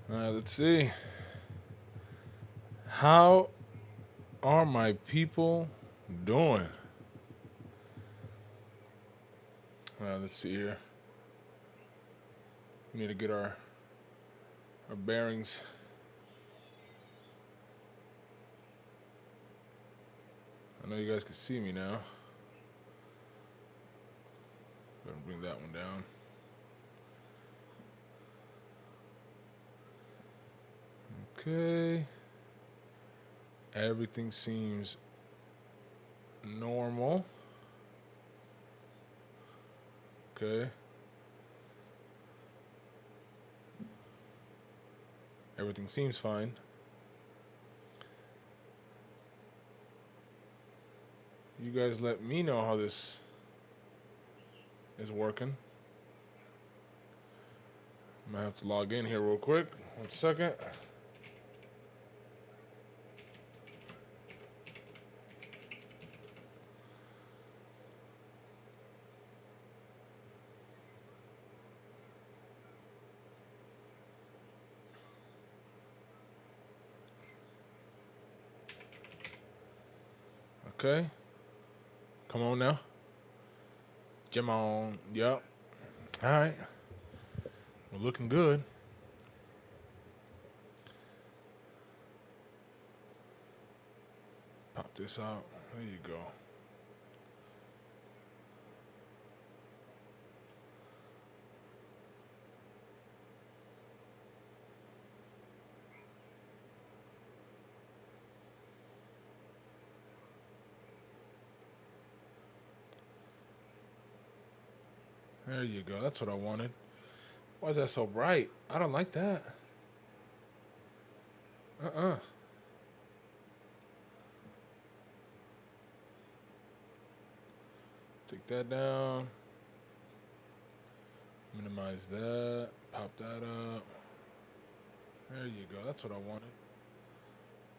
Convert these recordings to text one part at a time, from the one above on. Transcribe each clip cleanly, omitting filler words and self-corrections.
All right, let's see. How are my people doing? Let's see here. We need to get our bearings. I know you guys can see me now. Gonna bring that one down. Okay. Everything seems normal. Okay. Everything seems fine. You guys let me know how this is working. I'm gonna have to log in here real quick. 1 second. Okay. Come on now. Jim on. Yep. All right. We're looking good. Pop this out. There you go. There you go. That's what I wanted. Why is that so bright? I don't like that. Uh-uh. Take that down. Minimize that. Pop that up. There you go. That's what I wanted.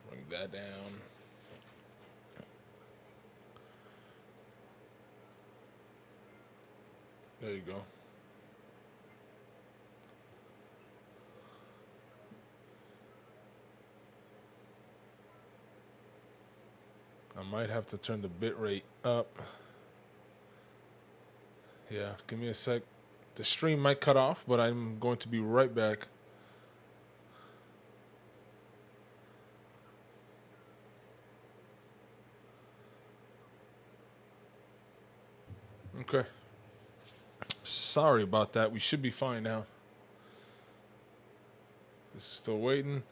Bring that down. There you go. I might have to turn the bit rate up. Yeah, give me a sec. The stream might cut off, but I'm going to be right back. Okay. Sorry about that. We should be fine now. This is still waiting.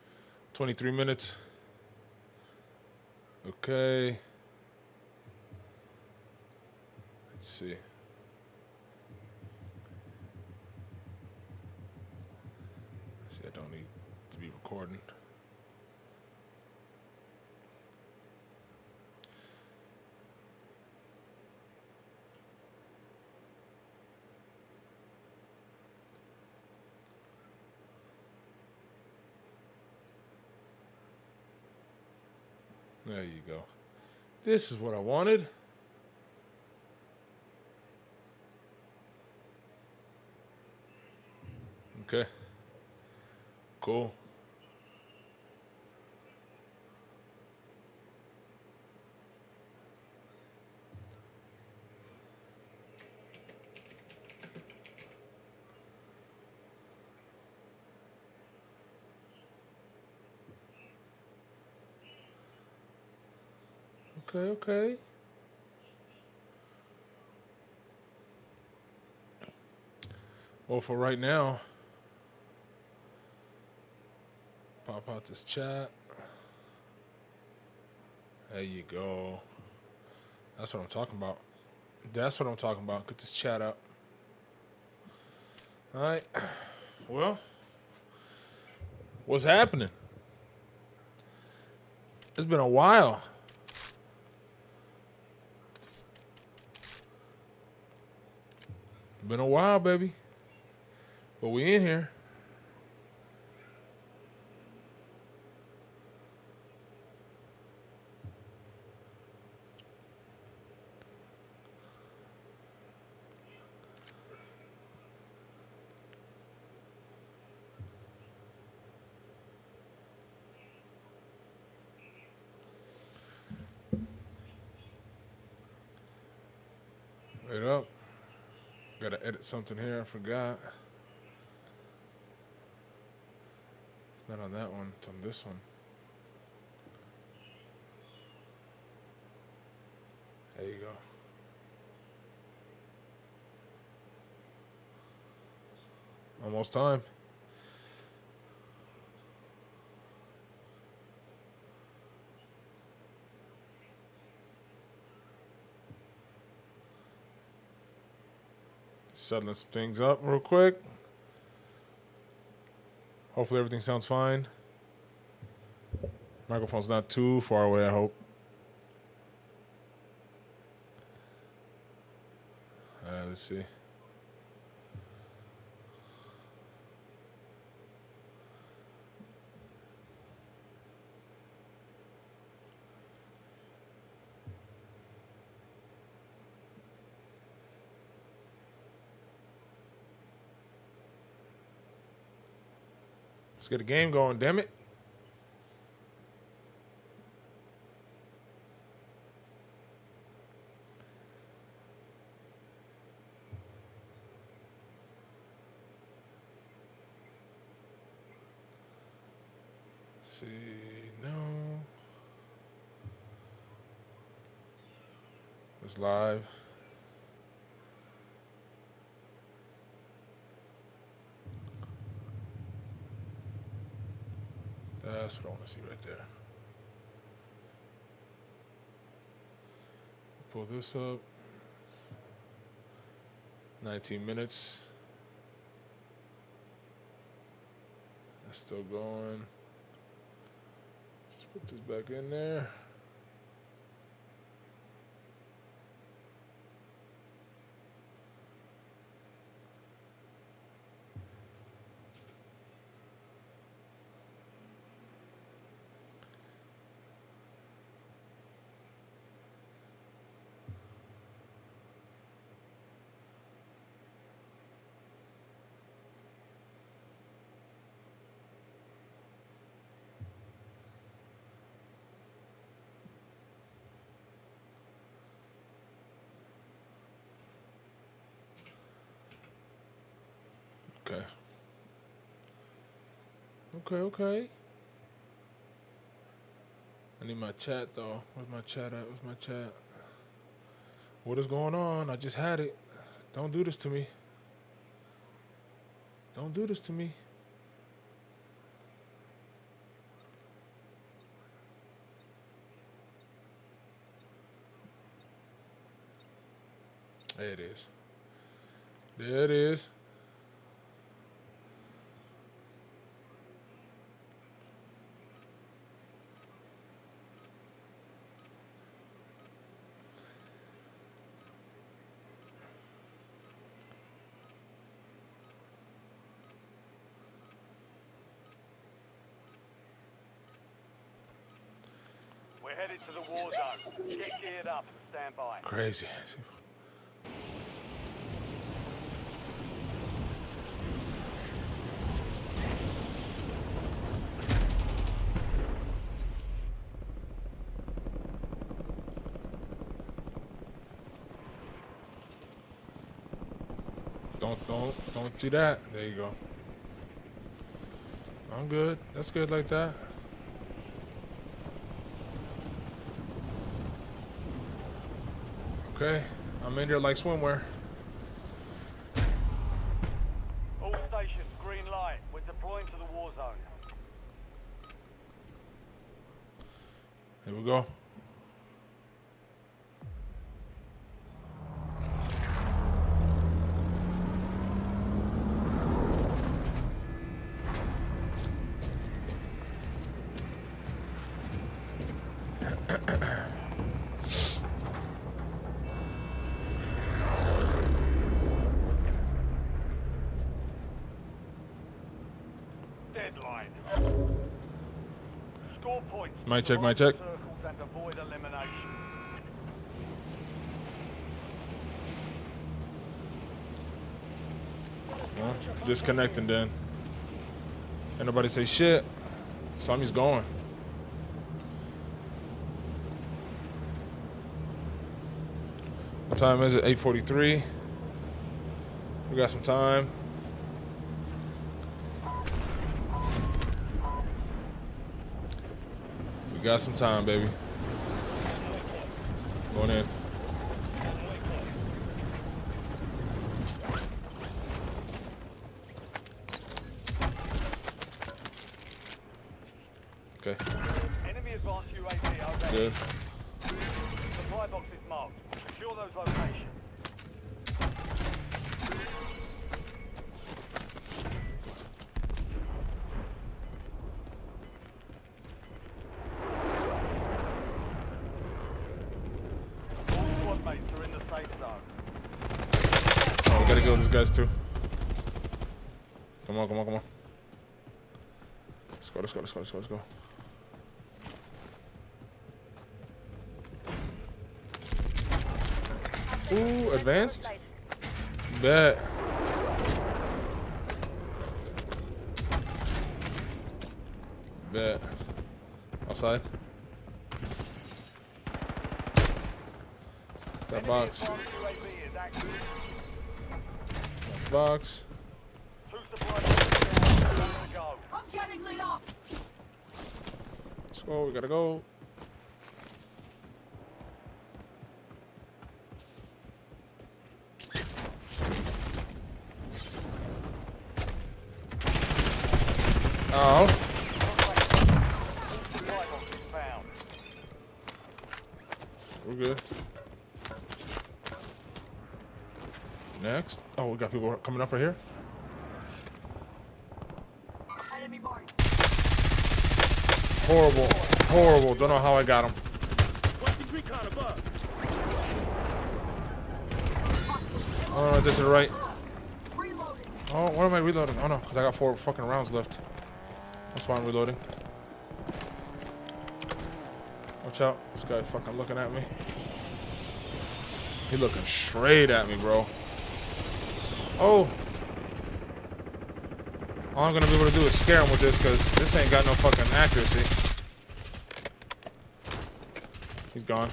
23 minutes. Okay. Let's see. See, I don't need to be recording. There you go. This is what I wanted. Okay. Cool. Okay, okay. Well, for right now, pop out this chat. There you go. That's what I'm talking about. That's what I'm talking about. Get this chat up. All right. Well, what's happening? It's been a while. Been a while, baby. But we in here. Wait up. Gotta edit something here. I forgot. It's not on that one. It's on this one. There you go. Almost time. Settling some things up real quick. Hopefully everything sounds fine. Microphone's not too far away, I hope. Let's see. Let's get a game going, damn it. Let's see, no. It's live. That's what I want to see right there. Pull this up. 19 minutes. That's still going. Just put this back in there. Okay. Okay. I need my chat though. Where's my chat at? Where's my chat? What is going on? I just had it. Don't do this to me. Don't do this to me. There it is. There it is. We're headed to the war zone. Get geared up and stand by. Crazy. Don't do that. There you go. I'm good. That's good like that. Okay, I'm in there like swimwear. All stations, green light. We're deploying to the war zone. Here we go. Deadline. Score points. Mic check, mic check. Circles and avoid elimination. Well, disconnecting then. Ain't nobody say shit. Something's going. What time is it? 8:43. We got some time. We got some time, baby. Going in. Okay. Enemy advanced UAV over. Good. Supply box is marked. Secure those locations. All squad mates are in the safe zone. Oh, we gotta kill these guys too. Come on, come on, come on. Let's go, let's go, let's go, let's go, let's go. Ooh, advanced? Bet. Bet. Outside. That box. Enemy advanced UAV is active. That box. 2 supply boxes down. Ready to go. I'm getting lit up. Let's go, we gotta go. Oh. Supply box is found. We're good. Next. Oh, we got people coming up right here. Enemy marked. Horrible. Horrible. Don't know how I got him. Oh, no, this is right. Reloading. Oh, why am I reloading? Oh no, because I got 4 fucking rounds left. That's why I'm reloading. Watch out. This guy fucking looking at me. He looking straight at me, bro. Oh. All I'm gonna be able to do is scare him with this because this ain't got no fucking accuracy. He's gone.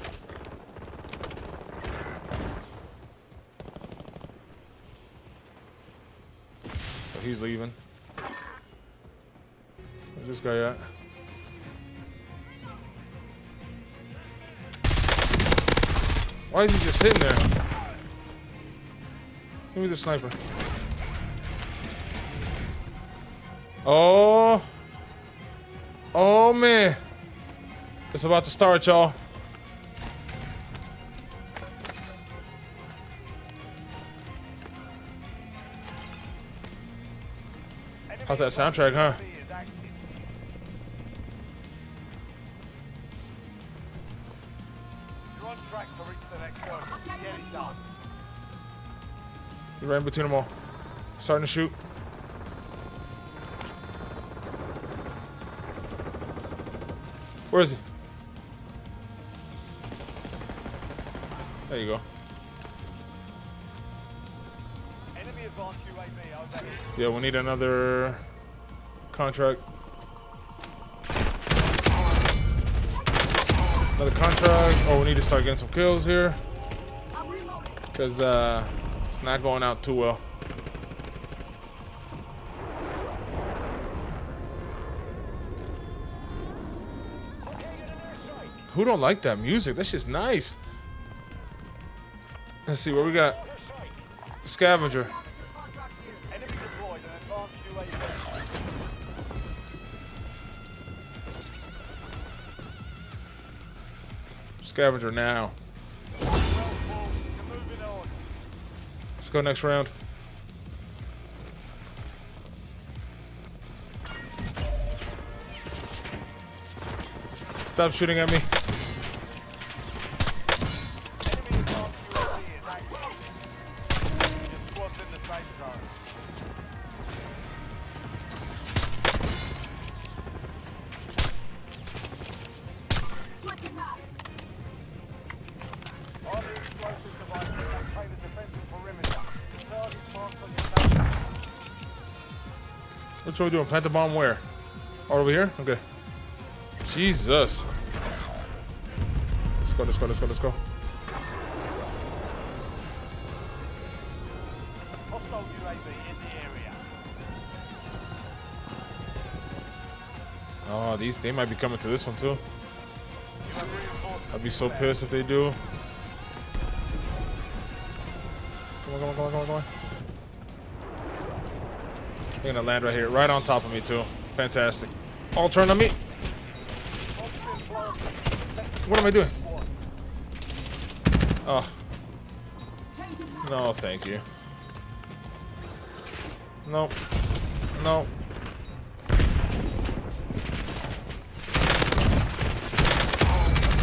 So he's leaving. Where's this guy at? Why is he just sitting there? Give me the sniper. Oh. Oh, man. It's about to start, y'all. How's that soundtrack, huh? You're on track to reach the next point. Get it done. He's right in between them all. Starting to shoot. Where is he? There you go. Enemy advanced UAV overhead. Yeah, we need another contract. Another contract. Oh, we need to start getting some kills here. I'm reloading. Because it's not going out too well. Who don't like that music? That's just nice. Let's see what we got. Scavenger. Enemy deployed an advanced UAV. Scavenger now. Well, you're moving on. Let's go next round. Stop shooting at me. Enemy advanced UAV is active. Your squad's in the safe zone. Switching back. Army explosive devices maintain the defensive perimeter. Targets marked on your map. What are we doing? Plant the bomb where? Oh, over here? Okay. Jesus. Let's go, let's go, let's go, let's go. Oh, they might be coming to this one too. You have reinforcements. I'd be so pissed if they do. Come on, come on, come on, come on, come on. They're gonna land right here, right on top of me too. Fantastic. All turn on me. What am I doing? Oh. No, thank you. No. No.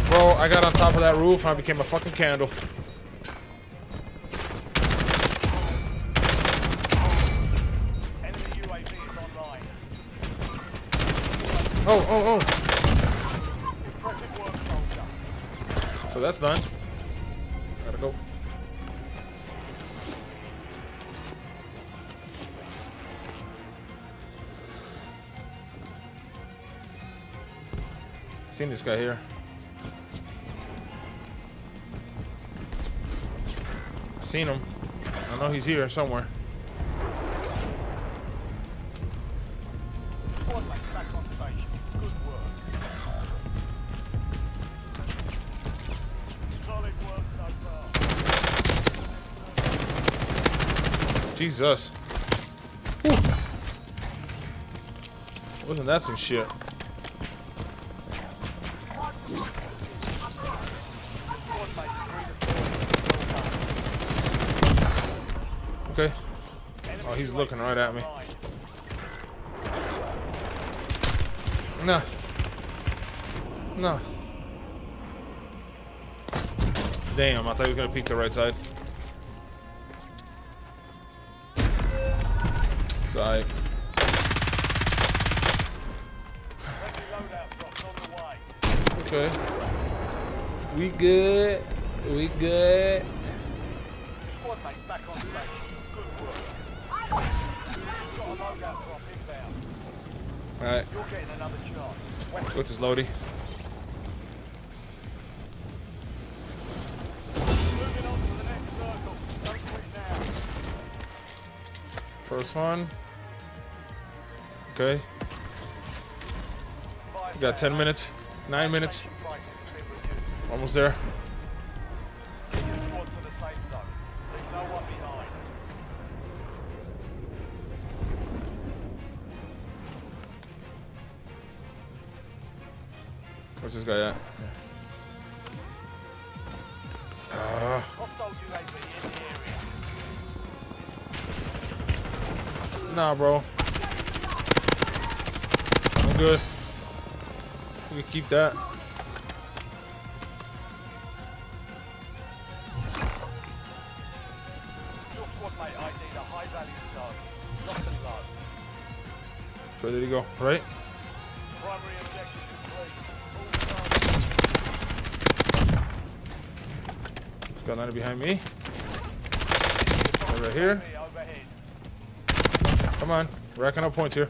Bro, I got on top of that roof and I became a fucking candle. Enemy UAV is online. Oh, oh, oh. Impressive work, soldier. So that's done. Gotta go. Seen this guy here. I seen him. I know he's here somewhere. Squad mates back on station. Good work. Solid work so far. Jesus. Whew. Wasn't that some shit? Okay. Oh, he's looking right at me. No. No. Damn, I thought he was gonna peek the right side. It's alright. Okay. We good. We good. Squad mates back on station. Good work. Got a loadout drop inbound. Alright. You're getting another charge. What's this loady? Moving on to the next circle. Don't quit now. First one. Okay. We got 10 minutes. 9 minutes. Almost there. Get your squad to the safe zone. Leave no one behind. Where's this guy at? Hostile UAV in the area. Nah, bro. I'm good. We can keep that. Your squad mate ID'd a high value target. Lock and load. Where did he go? Right? Primary objective complete. This guy landed behind me. Right here. Overhead. Come on. Racking up points here.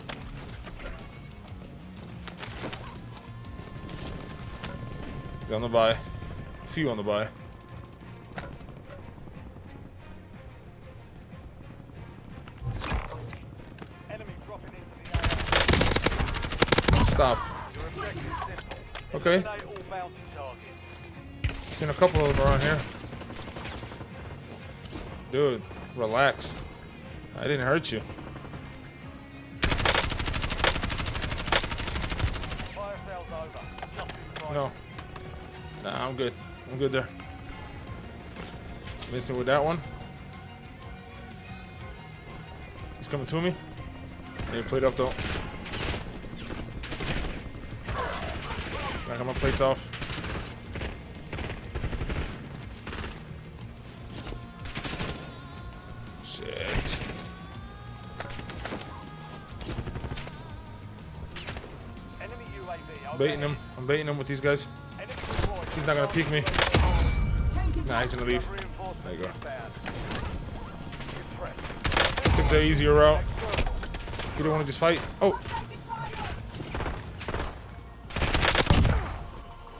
On the buy. A few on the buy. Enemy dropping into the AO. Stop. Your objective simple. Okay. Eliminate all bounty targets. Seen a couple of them around here. Dude, relax. I didn't hurt you. Fire sales over. Jump in No. Nah, I'm good. I'm good there. Missing with that one. He's coming to me. He played up though. I got my plates off. Shit. Enemy UAV. Baiting him. I'm baiting him with these guys. Enemy deployed. He's not gonna peek me. Nah, he's gonna leave. There you go. Took the easier route. You don't want to just fight. Oh.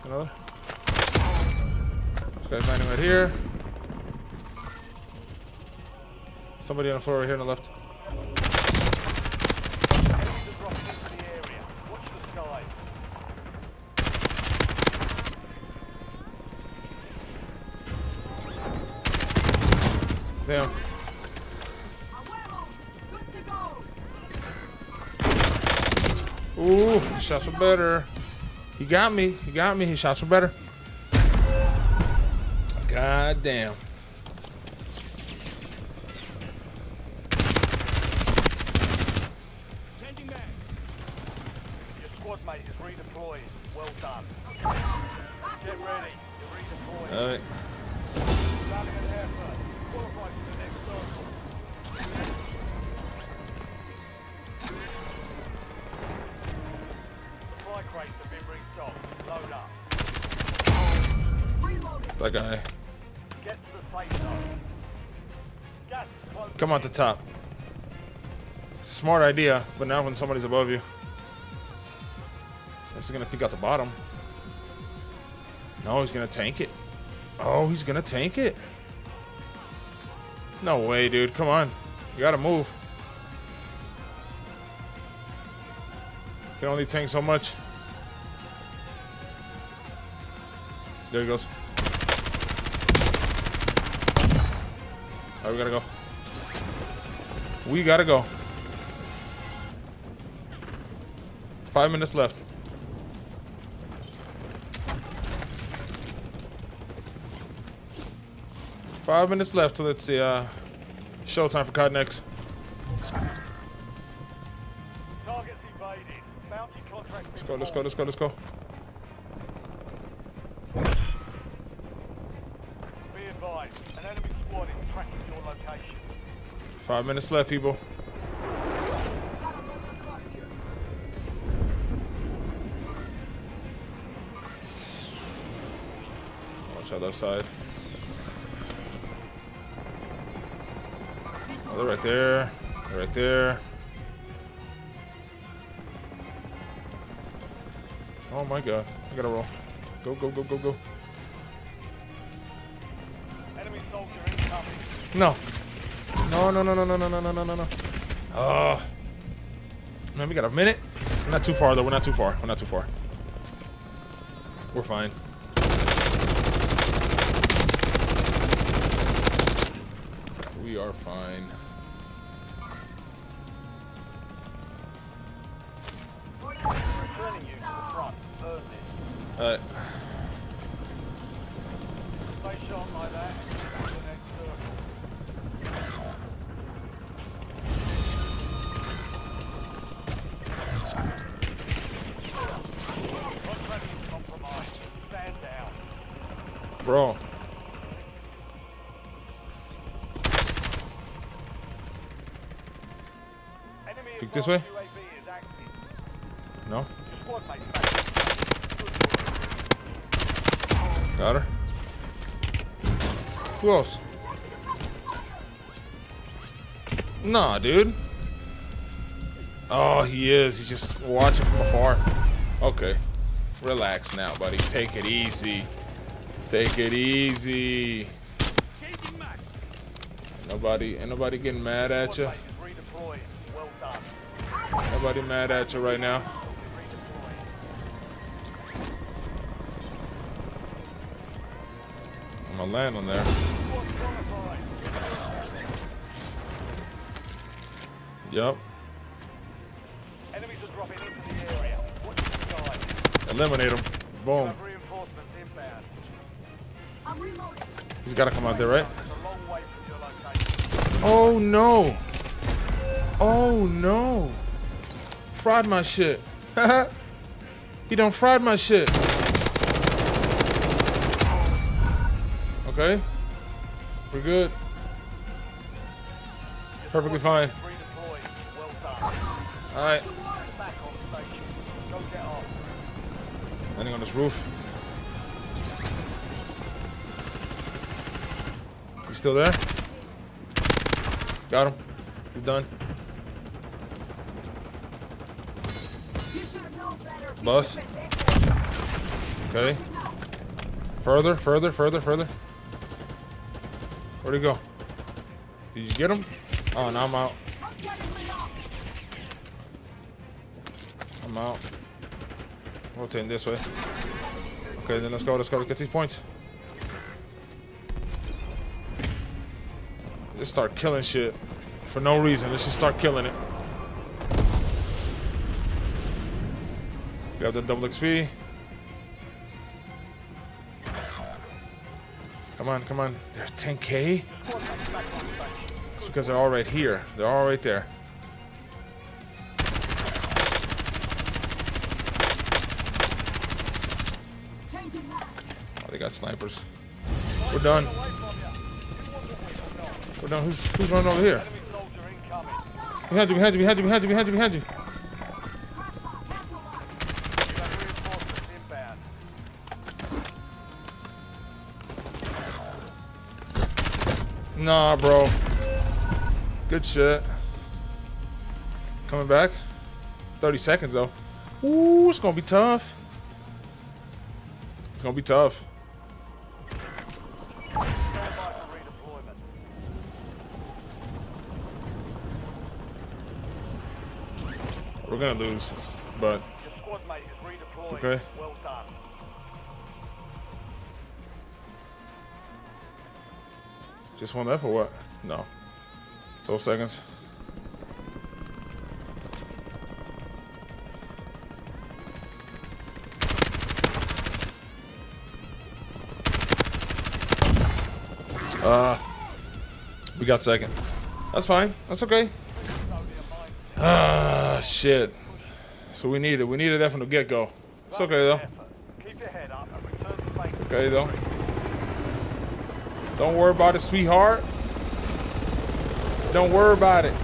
Another. This guy's landing right here. Somebody on the floor right here on the left. Enemies are dropping into the area. Watch the sky. Ooh, his shots were better. He got me. He got me. His shots were better. God damn. Changing back. Your squad mate is redeployed. Well done. Get ready. You're redeployed. All right. Starting an effort. Qualify for the next circle. Supply crates have been restocked. Load up. Reloading. That guy. Get to the safe zone. Gas is close. Come out the top. It's a smart idea, but not when somebody's above you. This is gonna peek out the bottom. No, he's gonna tank it. Oh, he's gonna tank it. No way, dude. Come on. You gotta move. You can only tank so much. There he goes. Alright, we gotta go. We gotta go. 5 minutes left. Five minutes left till it's the showtime for COD Next. Targets evaded. Bounty contract. Let's go, let's go, let's go, let's go. Be advised. An enemy squad is tracking your location. 5 minutes left, people. Watch out left side. Oh, they're right there. They're right there. Oh my god. I gotta roll. Go, go, go, go, go. Enemy soldier incoming. No. No, no, no, no, no, no, no, no, no, no, no. Oh. Man, we got a minute. We're not too far, though. We're not too far. We're not too far. We're fine. We are fine. Returning you to the front. Earn it. Alright. Stay sharp like that. To the next circle. Contract is compromised. Stand down. Bro. Enemy Peek this way? UAV is active. No? Squad mate back. Good work. Got her. Who else? Nah, dude. Oh, he is. He's just watching from afar. Okay. Relax now, buddy. Take it easy. Take it easy. Ain't nobody getting mad at you. Squad mate is redeployed. Well done. Nobody mad at you right now. I'm gonna land on there. Squad qualified. Yup. Enemies are dropping into the area. Watch the sky. Eliminate him. Boom. Have reinforcements inbound. I'm reloading. He's gotta come out there, right? It's a long way from your location. Oh no. Oh no. Fried my shit. He done fried my shit. Okay. We're good. Perfectly fine. Redeployed. Well done. Alright. Back on station. Go get off. Landing on this roof. You still there? Got him. He's done. You should have known better. Bus. Okay. Further, further, further, further. Where'd he go? Did you get him? Oh, no, I'm out. I'm getting lit up. I'm out. Rotating this way. Okay, then let's go. Let's go. Let's get these points. Just start killing shit for no reason. Let's just start killing it. Grab the double XP. Come on, come on. They're 10K? It's because they're all right here. They're all right there. Oh, they got snipers. We're done. We're done. Who's running over here? Behind you, behind you, behind you, behind you, behind you, behind you. Nah, bro. Good shit. Coming back. 30 seconds, though. Ooh, it's gonna be tough. It's gonna be tough. We're gonna lose, but it's okay. Well done. Just one left or what? No. 12 seconds. We got second. That's fine. That's okay. Shit. So we need it from the get-go. It's okay though. Keep your head up and return to base. It's okay though. Don't worry about it, sweetheart. Don't worry about it.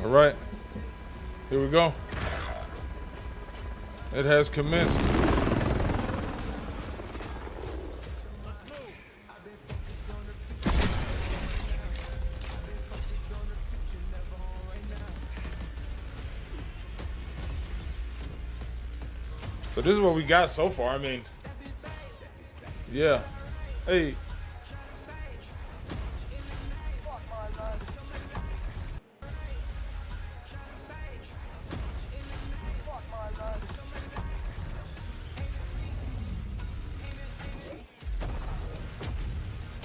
All right, here we go. It has commenced. So this is what we got so far. I mean, yeah. Hey.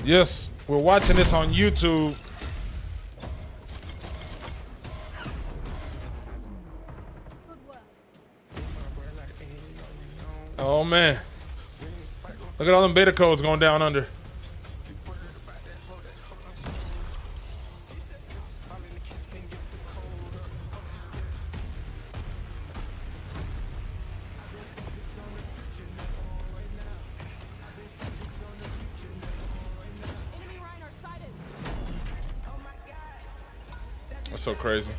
Yes, we're watching this on YouTube. Oh man. Look at all them beta codes going down under. That's so crazy.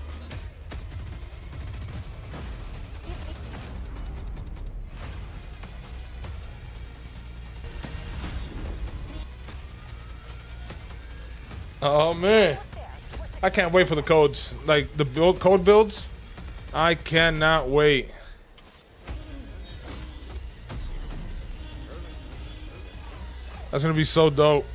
Oh man, I can't wait for the codes, like the code builds. I cannot wait. That's gonna be so dope.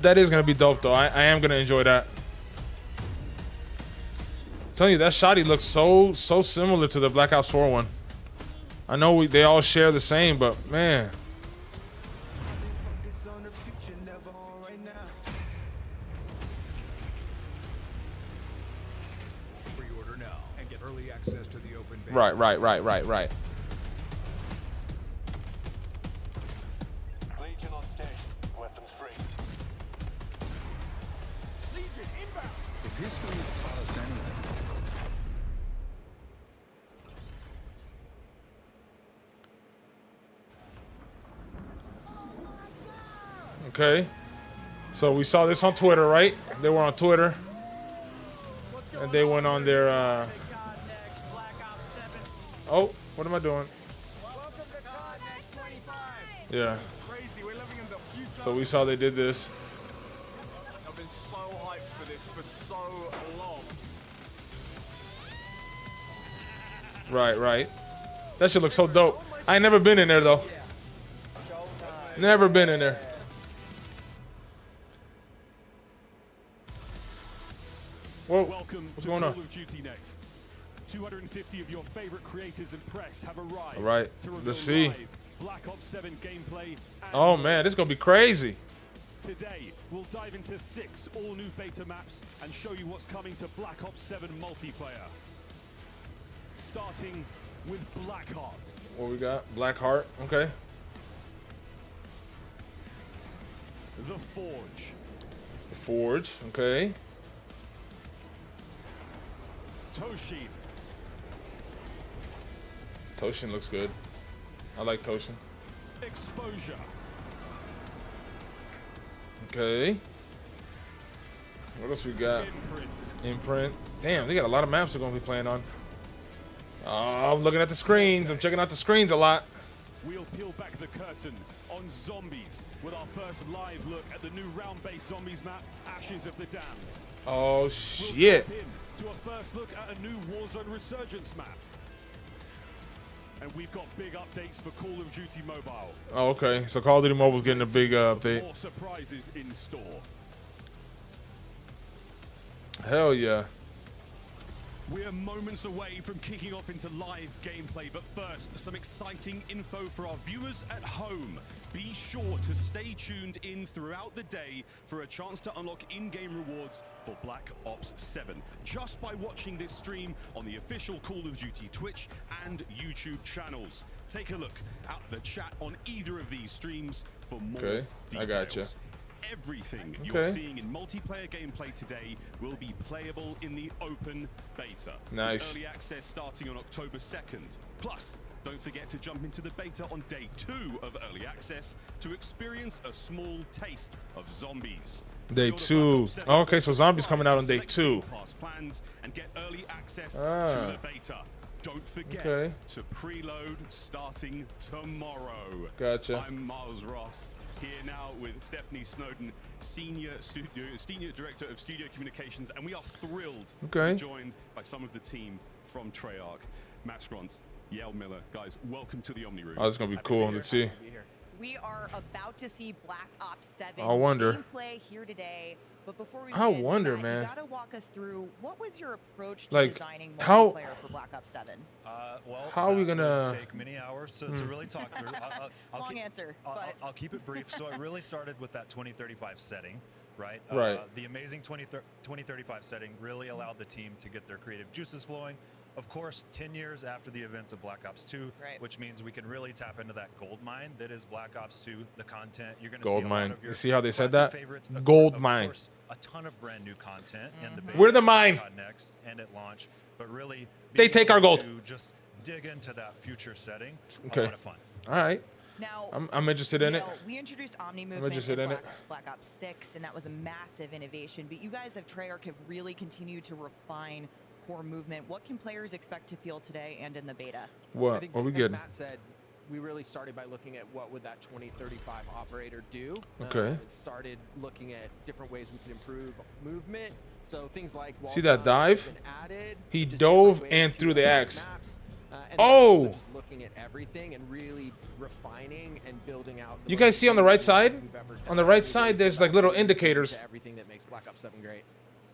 That is gonna be dope though. I am gonna enjoy that. I'm telling you, that shotty looks so similar to the Black Ops 4 one. I know they all share the same, but man. Pre-order now and get early access to the open beta. Right. Legion on station. Weapons free. Legion inbound. If history has taught us anything, Okay. So we saw this on Twitter, right? They were on Twitter. And they went on their Oh, what am I doing? Yeah. So we saw they did this. I've been so hyped for this for so long. Right. That shit looks so dope. I ain't never been in there though. Never been in there. Whoa. Welcome What's to going on? Call of Duty Next. 250 of your favorite creators and press have arrived. All right, to reveal let's see. live Black Ops 7 gameplay. And Oh man, this is gonna be crazy. today, we'll dive into 6 all-new beta maps and show you what's coming to Black Ops 7 multiplayer. Starting with Blackheart. What we got? Blackheart. Okay. The Forge. The Forge. Okay. Toshin. Toshin looks good. I like Toshin. Exposure. Okay. What else we got? Imprint. Imprint. Damn, they got a lot of maps we're gonna be playing on. Oh, I'm looking at the screens. I'm checking out the screens a lot. We'll peel back the curtain on zombies with our first live look at the new round-based zombies map, Ashes of the Damned. Oh We'll shit. jump in to a first look at a new Warzone Resurgence map. And we've got big updates for Call of Duty Mobile. Oh, okay. So Call of Duty Mobile's getting a big update. More surprises in store. Hell yeah. We're moments away from kicking off into live gameplay, but first, some exciting info for our viewers at home. Be sure to stay tuned in throughout the day for a chance to unlock in-game rewards for Black Ops 7, just by watching this stream on the official Call of Duty Twitch and YouTube channels. Take a look at the chat on either of these streams for more Okay, I details. gotcha. Everything Okay. you're seeing in multiplayer gameplay today will be playable in the open beta. Nice. Early access starting on October 2nd. Plus, don't forget to jump into the beta on day 2 of early access to experience a small taste of zombies. Day Pre-order 2. Black Ops 7 Oh, okay, so zombies coming out on day select 2. Game Pass plans and get early access Ah. to the beta. Don't forget Okay. to preload starting tomorrow. Gotcha. I'm Miles Ross, here now with Stephanie Snowden, Senior Director of Studio Communications, and we are thrilled to Okay. be joined by some of the team from Treyarch. Matt Scrons, Yael Miller. Guys, welcome to the Omni Room. Oh, this is gonna be cool. Let's see. We are about to see Black Ops 7 I wonder. gameplay here today. But before we I begin, wonder, Matt, man. You gotta walk us through what was your approach to Like, designing how- multiplayer for Black Ops 7? Well, How are we that gonna- would take many hours to really talk through. Long answer, but I'll keep it brief. So it really started with that 2035 setting, right? Right. The amazing 2035 setting really allowed the team to get their creative juices flowing. Of course, 10 years after the events of Black Ops 2, Right. which means we can really tap into that gold mine that is Black Ops 2, the content. You're going to Gold see a mine. lot of your You see how they said classic that? favorites. Gold Of mine. course, a ton of brand new content in the beta. We're the mine. Next and at launch, but really They being take our able gold. to just dig into that future setting. Okay. A lot of fun. All right. now I'm interested in you it. know, we introduced Omni Movement interested in in it. Black Ops 6, and that was a massive innovation. But you guys of Treyarch have really continued to refine core movement. What can players expect to feel today and in the beta? I What? think, What we as getting? Matt said, we really started by looking at what would that 2035 operator do. Okay. It started looking at different ways we could improve movement. So things like wall See that jump dive? have been added, He just dove different ways and to threw the attack axe. maps, and Oh! also just looking at everything and really refining and building out. the You most guys see on the right innovative side? thing we've ever On the done. right Really side, think there's about like little ways to indicators. Everything that makes Black Ops 7 great.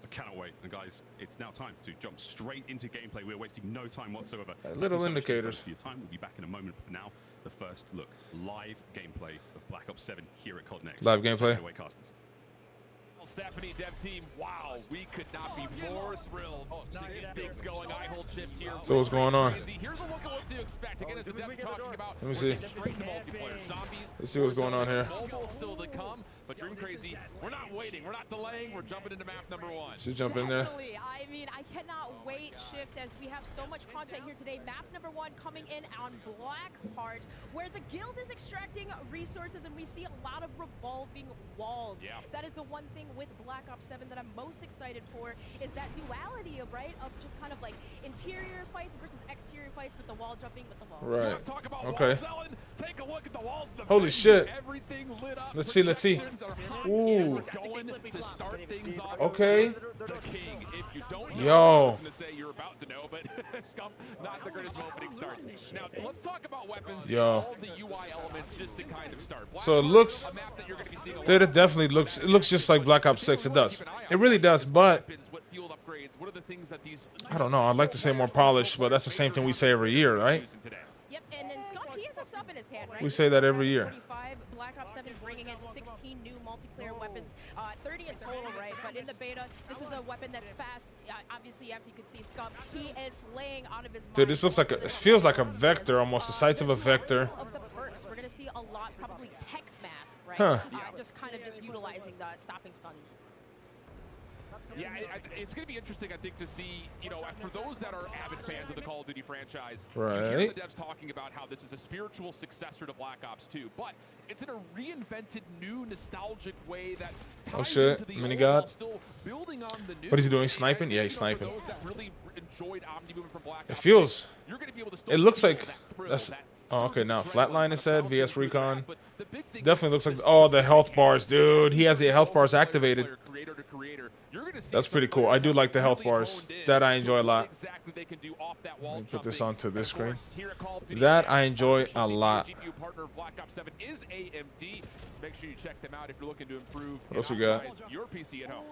I cannot wait. And guys, it's now time to jump straight into gameplay. We're wasting no time whatsoever. Little Thank you so much indicators. for your time. We'll be back in a moment. But for now, the first look, live gameplay of Black Ops 7 here at COD Next. Live gameplay. Take it away, casters. Stephanie, dev team, wow, we could not be more thrilled to get things going. I hold shift here. So what's going on? Crazy. Here's a look at what to expect. Again, as the dev's talking about, Let me we're see. getting straight into multiplayer. Zombies. Let's see what's going on here. Mobile still to come, but Dream Crazy, we're not waiting. We're not delaying. We're jumping into map number 1. Just jump in there. Definitely. I mean, I cannot wait, Shift, as we have so much content here today. Map number 1 coming in on Blackheart, where the guild is extracting resources, and we see a lot of revolving walls. Yeah. That is the one thing with Black Ops 7 that I'm most excited for is that duality of of just kind of like interior fights versus exterior fights with the wall jumping with the wall. Right. Talk about Okay. walls, Ellen. Take a look at the walls. Of the Holy venue. shit. Everything lit up. Let's see, let's see. Projections are hot. Ooh. We're going to start things off. Okay. The king. If you don't know, Yo. I was going to say you're about to know, but Scump, not the greatest opening starts. Now, let's talk about weapons. Yo. All the UI elements just to kind of start. So it looks, A map that you're going to be seeing a lot dude, it definitely looks, it looks just like Black Ops 6. It does. It really does, but what fuel upgrades, what are the things that these I don't know. I'd like to say more polished, but that's the same thing we say every year, right? Yep, and then Scott, he has a sub in his hand, right? We say that every year. 45, Black Ops 7 is bringing in 16 new multiplayer weapons, 30 in total, right? But in the beta, this is a weapon that's fast. Obviously, as you can see, Scott, he is slaying out of his mind. Dude, this looks like a, it feels like a vector almost, the sights of a vector. Of the perks, we're gonna see a lot, probably tech mask, right? Huh. Just kind of just utilizing the stopping stuns. Yeah, it's going to be interesting, I think, to see, you know, for those that are avid fans of the Call of Duty franchise, you hear Right. the devs talking about how this is a spiritual successor to Black Ops 2, but it's in a reinvented, new, nostalgic way that ties Oh, shit. into the Mini old God. while still building on the new. What is he doing? And Sniping? Yeah, he's you know, for sniping. those that really enjoyed Omni movement from Black It Ops feels, 6, you're going to be able to still it looks feel like, that thrill, that's, that oh, okay, now surge of Flatline adrenaline it said, bouncing VS through the Recon. map, but the big thing Definitely is looks like, this oh, the health player bars, dude. He has the health bars player, activated. creator to creator. You're gonna see That's some pretty cool. players I do that like the health really bars. honed in That I to enjoy a what lot. exactly they can do off that wall Let me put this jumping. onto this Of course, screen. here at Call of Duty That I Advanced, enjoy official a CPU lot. GPU partner of Black Ops 7 is AMD. So make sure you check them out if you're looking to improve What else and we got? optimize your PC at home.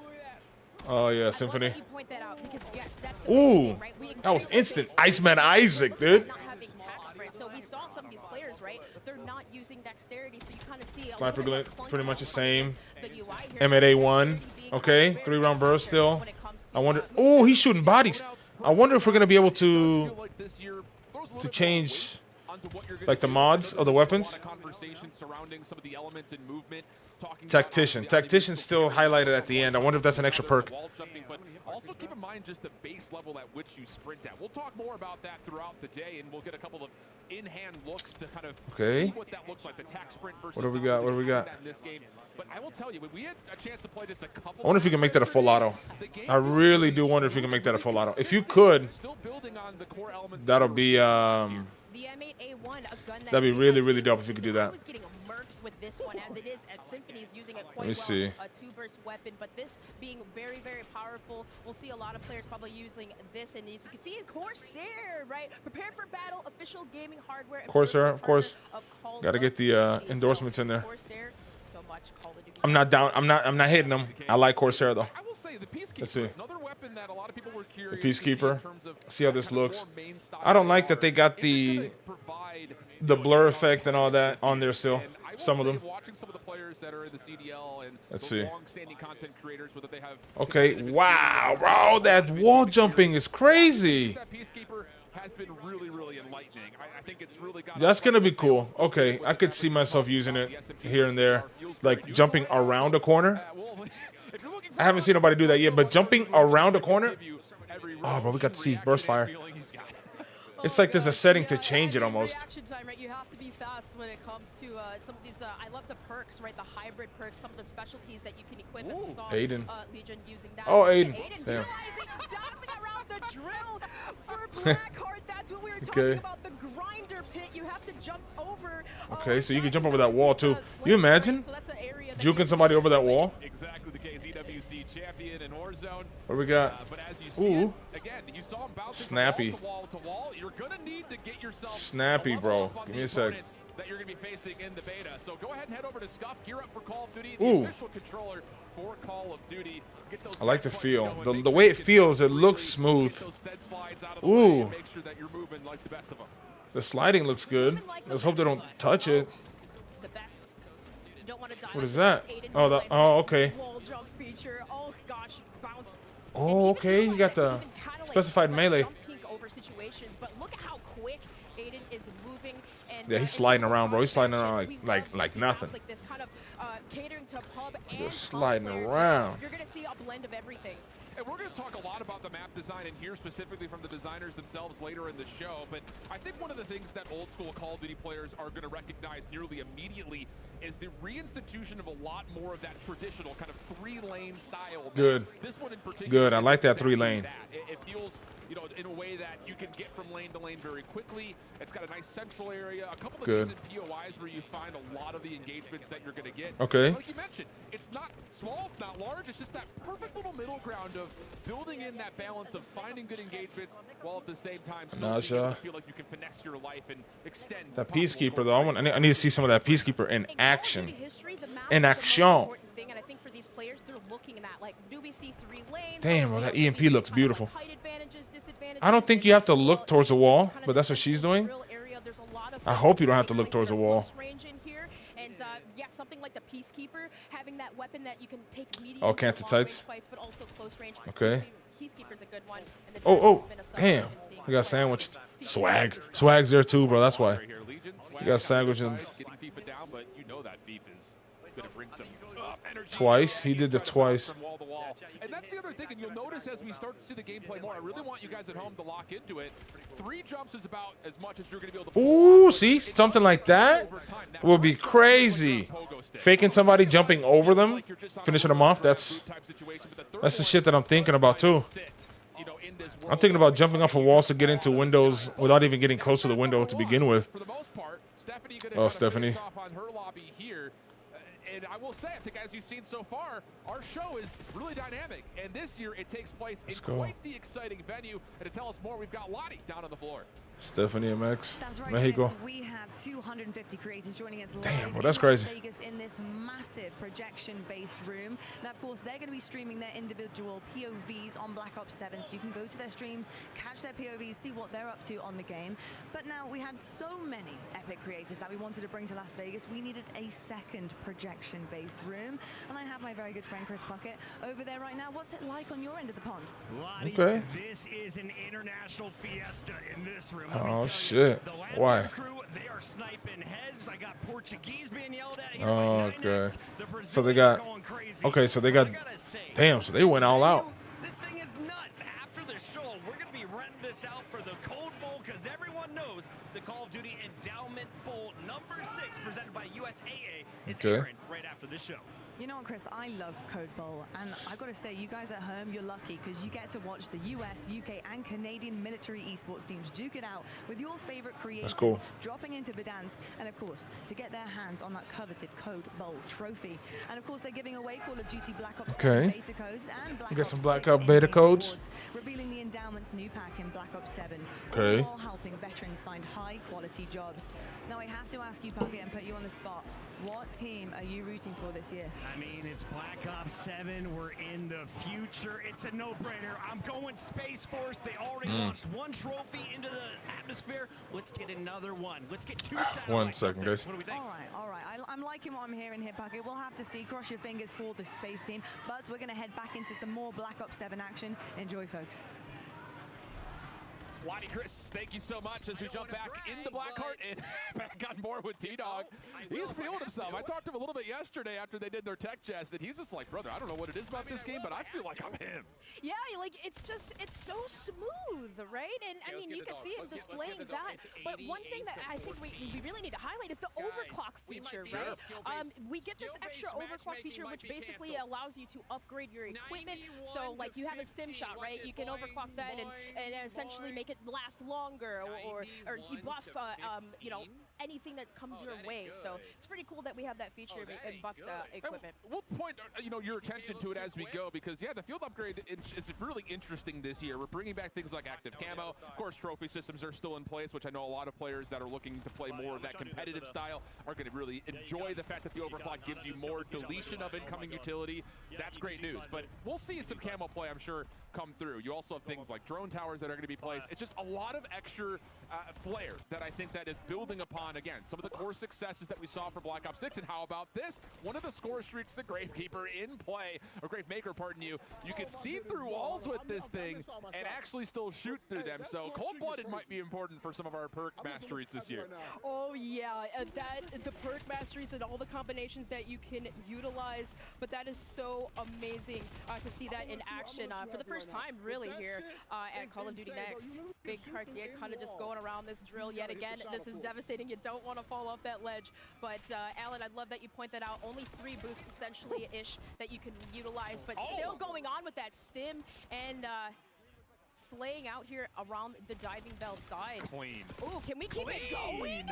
Oh, yeah, I Symphony. love that you point that out because yes, that's the Ooh, thing, right? We that was experienced instant. this Iceman Isaac, dude. not having tax sprint. So we saw some of these players, right? They're not using dexterity, so you kind of see a Sniper little bit glitch, more pretty much the clunky same. the UI here. M8A1. Okay, 3-round burst still. I wonder. Oh, he's shooting bodies. I wonder if we're gonna be able to change like the mods of the weapons. Conversation surrounding some of the elements and movement. Tactician's still highlighted at the end. I wonder if that's an extra perk. Wall jumping, but also keep in mind just the base level at which you sprint at. We'll talk more about that throughout the day, and we'll get a couple of in-hand looks to kind of Okay. see what that looks like. The tac sprint versus What do we got? What do we got? in this game. But I will tell you, when we had a chance to play just a couple. I wonder if you can make that a full auto. The game I really do wonder if you can make that a full auto. If you could, still building on the core elements that that'll were be The M8A1, a gun that that'd be we really, have really seen dope if you could do consistently. that. I was getting murked with this one as it is. Symphony's using it quite me well. see. A two-burst weapon, but this being very, very powerful. We'll see a lot of players probably using this, and as you can see, Corsair, right? Prepare for battle, official gaming hardware. and Corsair, of partner course. of Call Gotta of get the Duty. endorsements So, in there. Corsair, so much Call of Duty. I'm not down. I'm not hating them. I like Corsair though. I will say the Peacekeeper, Let's see. another weapon that a lot of people were curious The to see in Peacekeeper. terms of See how this kind of looks. more main style I don't like that they got Is it the gonna provide, the you know, blur a effect and all that on there still. And I will Some of say, them. watching some of the players that are in the CDL and Let's those see. long-standing content creators, whether they have Okay. competitive Wow, experience bro, or that wall jumping is crazy. that Peacekeeper has been really, really enlightening. I think it's really got. That's gonna be cool. Okay, I could see myself using it here and there, like jumping around a corner. I haven't seen nobody do that yet, but jumping around a corner. Oh, bro, we got to see burst fire. It's like there's a setting to change it almost. Reaction time, right? You have to be fast when it comes to some of these. I love the perks, right? The hybrid perks, some of the specialties that you can equip. As we saw, Aiden. Legion using that. Oh, Aiden. Damn. Damn. Diving around the drill for Blackheart. That's what we were talking Okay. about. The grinder pit. You have to jump over. Okay, so you can jump over that wall too. You imagine So that's an area that juking somebody over that wall? Exactly the case. EWC champion in Warzone. What we got? But as you see Ooh. it, again, you saw him bouncing Snappy. from wall to wall. You're gonna need to get yourself Snappy, a level bro. up on Give the me a sec. opponents that you're gonna be facing in the beta. So go ahead and head over to Scuff, gear up for Call of Duty, Ooh. the official controller for Call of Duty. Get those I like the back feel. going, The make the sure way you it can feels, it looks really smooth. get those stead slides out of the Ooh. way and make sure that you're moving like the best of them. The sliding looks good. Let's hope they don't touch it. The best. You don't want to die What like is the that? best. Aiden Oh, utilizing oh, okay. Wall jump feature. Oh gosh, bounce. Oh, okay. You got the specified melee. Over situations, but look at how quick Aiden is moving. And, Yeah, he's sliding around, bro. He's sliding around like nothing. Like this kind of catering to pub and Just sliding players. around. You're gonna see a blend of everything. And we're going to talk a lot about the map design and hear specifically from the designers themselves later in the show. But I think one of the things that old school Call of Duty players are going to recognize nearly immediately is the reinstitution of a lot more of that traditional kind of 3-lane style. Good. This one in particular. Good. I like that exactly 3-lane. that. It feels, you know, in a way that you can get from lane to lane very quickly. It's got a nice central area, a couple of Good. decent POIs where you find a lot of the engagements that you're going to get. Okay. Like you mentioned, it's not small, it's not large, it's just that perfect little middle ground of building in that balance of finding good engagements while at the same time still being able to feel like you can finesse your life and extend That possible Peacekeeper, goals. though. I need to see some of that Peacekeeper in action. In action. Thing, and I think for these players, they're looking at that. Like, do we see 3 lanes? Damn, well, that EMP looks beautiful. Height advantages, disadvantages? I don't think you have to look towards the wall, but that's what she's doing. I hope you don't have to look towards the wall. And yeah, something like the Peacekeeper, having that weapon that you can take medium Oh, to can't long tights. range fights, but also close range. Okay. Peacekeeper's a good one. And the Oh, Dragon's been a sub damn. we've been seeing We got for a while. sandwiched. Swag. Swag's there too, bro. That's why. You got sandwiched in Getting FIFA down, but you know that FIFA is going to bring some energy. twice. He did it twice. From wall to wall. And that's the other thing, and you'll notice as we start to see the gameplay more, I really want you guys at home to lock into it. 3 jumps is about as much as you're going to be able to Ooh, see? Something like that would be crazy. Faking somebody, jumping over them, finishing them off, that's the shit that I'm thinking about too. I'm thinking about jumping off of walls to get into windows without even getting close to the window to begin with. For the most part, Stephanie Oh, Stephanie. off on her lobby here. And I will say, I think as you've seen so far, our show is really dynamic. And this year, it takes place in quite the exciting venue. And to tell us more, we've got Lottie down on the floor. Stephanie MX, That's right, Mexico. Shift. We have 250 creators joining us Damn, live well, that's in crazy. Las Vegas in this massive projection-based room. Now, of course, they're going to be streaming their individual POVs on Black Ops 7, so you can go to their streams, catch their POVs, see what they're up to on the game. But now we had so many epic creators that we wanted to bring to Las Vegas, we needed a second projection-based room. And I have my very good friend Chris Puckett over there right now. What's it like on your end of the pond? Lottie, Okay. This is an international fiesta in this room. Oh, shit. Why? Crew, they are sniping heads. I got Portuguese being yelled at. Oh, okay. So they got, okay, so they got, damn, so they went all out. This thing is nuts. After the show, we're going to be renting this out for the Code Bowl because everyone knows the Call of Duty Endowment Bowl #6 presented by USAA is airing right after this show. You know what, Chris? I love Code Bowl, and I've got to say, you guys at home, you're lucky because you get to watch the US, UK, and Canadian military esports teams duke it out with your favorite creators dropping into Verdansk, and of course, to get their hands on that coveted Code Bowl trophy. And of course, they're giving away Call of Duty Black Ops 7 beta codes and Black You got Ops some Black 6 Ops beta in-game codes? rewards, revealing the Endowment's new pack in Black Ops 7, Okay. all helping veterans find high-quality jobs. Now, I have to ask you, Puckett, and put you on the spot. What team are you rooting for this year? I mean, it's Black Ops 7. We're in the future. It's a no-brainer. I'm going Space Force. They already launched 1 trophy into the atmosphere. Let's get another one. Let's get 2 satellites. 1 second, guys. What do we think? All right. I'm liking what I'm hearing here, Puckett. We'll have to see. Cross your fingers for the space team. But we're going to head back into some more Black Ops 7 action. Enjoy, folks. Lottie, Chris, thank you so much as we jump back into Blackheart and back on board with T-Dog. He's feeling himself. I talked to him a little bit yesterday after they did their tech chest, and he's just like, brother, I don't know what it is about this game, but I feel like I'm him. Yeah, like it's so smooth, right? And I mean, you can see him displaying that. But one thing that I think we really need to highlight is the overclock feature, right? We get this extra overclock feature, which basically allows you to upgrade your equipment. So, like, you have a stim shot, right? You can overclock that and essentially make it last longer or debuff, you know, anything that comes your way. So it's pretty cool that we have that feature in buffed equipment. We'll point your attention to it as we go because, yeah, the field upgrade is really interesting this year. We're bringing back things like active camo. Of course, trophy systems are still in place, which I know a lot of players that are looking to play more of that competitive style are going to really enjoy the fact that the overclock gives you more deletion of incoming utility. That's great news. But we'll see some camo play, I'm sure, come through. You also have things like drone towers that are going to be placed. It's just a lot of extra flair that I think that is building upon, again, some of the core successes that we saw for Black Ops 6. And how about this? One of the score streaks, the Gravekeeper in play, or Gravemaker, pardon you. You can see through walls with this thing and actually still shoot through them. So cold-blooded might be important for some of our perk masteries this year. Oh yeah, the perk masteries and all the combinations that you can utilize, but that is so amazing to see that in action for the first time really here at Call of Duty Next. Big Cartier kind of just going around this drill yet again. This is devastating. You don't want to fall off that ledge, but Alan, I'd love that you point that out. Only 3 boosts essentially-ish that you can utilize, but still going on with that stim and slaying out here around the diving bell side. Clean. Ooh, can we keep it going?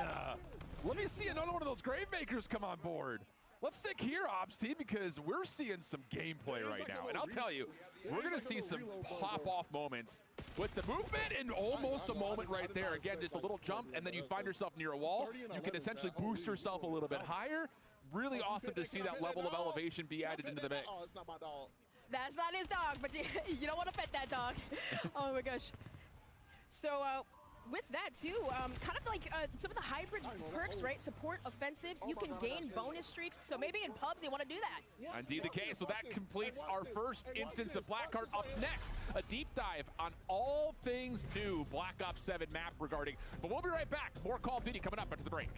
Let me see another one of those Gravemakers come on board. Let's stick here, Ops team, because we're seeing some gameplay right now. And I'll tell you, we're going to see some pop-off moments with the movement and almost a moment right there. Again, just a little jump, and then you find yourself near a wall. You can essentially boost yourself a little bit higher. Really awesome to see that level of elevation be added into the mix. That's not his dog, but you don't want to pet that dog. Oh my gosh. So with that too, kind of like some of the hybrid perks, right? Support, offensive, you can gain bonus streaks. So maybe in pubs you want to do that. Indeed the case. So that completes our first instance of Blackheart. Up next, a deep dive on all things new Black Ops 7 map regarding. But we'll be right back. More Call of Duty coming up after the break.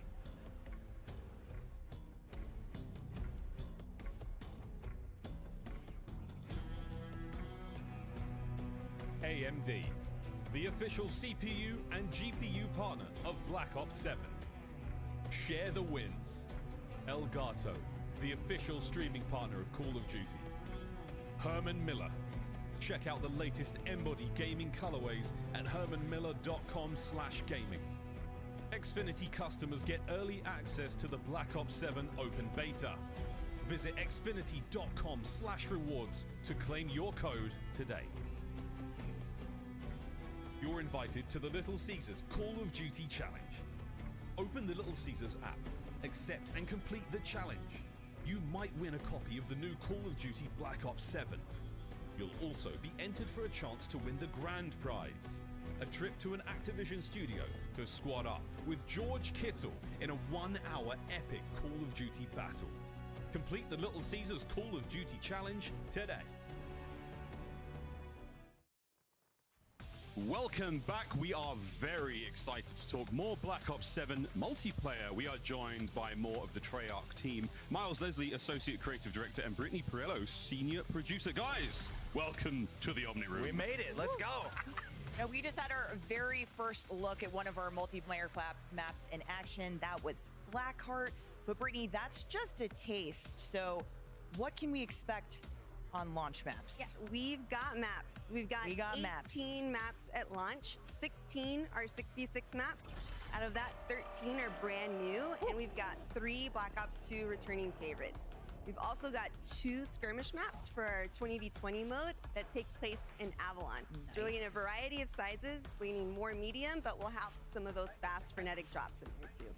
AMD, the official CPU and GPU partner of Black Ops 7. Share the wins. Elgato, the official streaming partner of Call of Duty. Herman Miller. Check out the latest Embody gaming colorways at hermanmiller.com/gaming. Xfinity customers get early access to the Black Ops 7 open beta. Visit xfinity.com/rewards to claim your code today. You're invited to the Little Caesars Call of Duty Challenge. Open the Little Caesars app, accept and complete the challenge. You might win a copy of the new Call of Duty Black Ops 7. You'll also be entered for a chance to win the grand prize, a trip to an Activision studio to squad up with George Kittle in a 1-hour epic Call of Duty battle. Complete the Little Caesars Call of Duty Challenge today. Welcome back. We are very excited to talk more Black Ops 7 multiplayer. We are joined by more of the Treyarch team. Miles Leslie, Associate Creative Director, and Brittany Perello, Senior Producer. Guys, welcome to the Omni Room. We made it. Let's go. Now, we just had our very first look at one of our multiplayer maps in action. That was Blackheart. But Brittany, that's just a taste. So what can we expect on launch maps? Yeah, we've got maps. We've got 18 maps at launch. 16 are 6v6 maps. Out of that, 13 are brand new, and we've got 3 Black Ops 2 returning favorites. We've also got 2 skirmish maps for our 20v20 mode that take place in Avalon. Nice. It's really in a variety of sizes, leaning more medium, but we'll have some of those fast, frenetic drops in here too.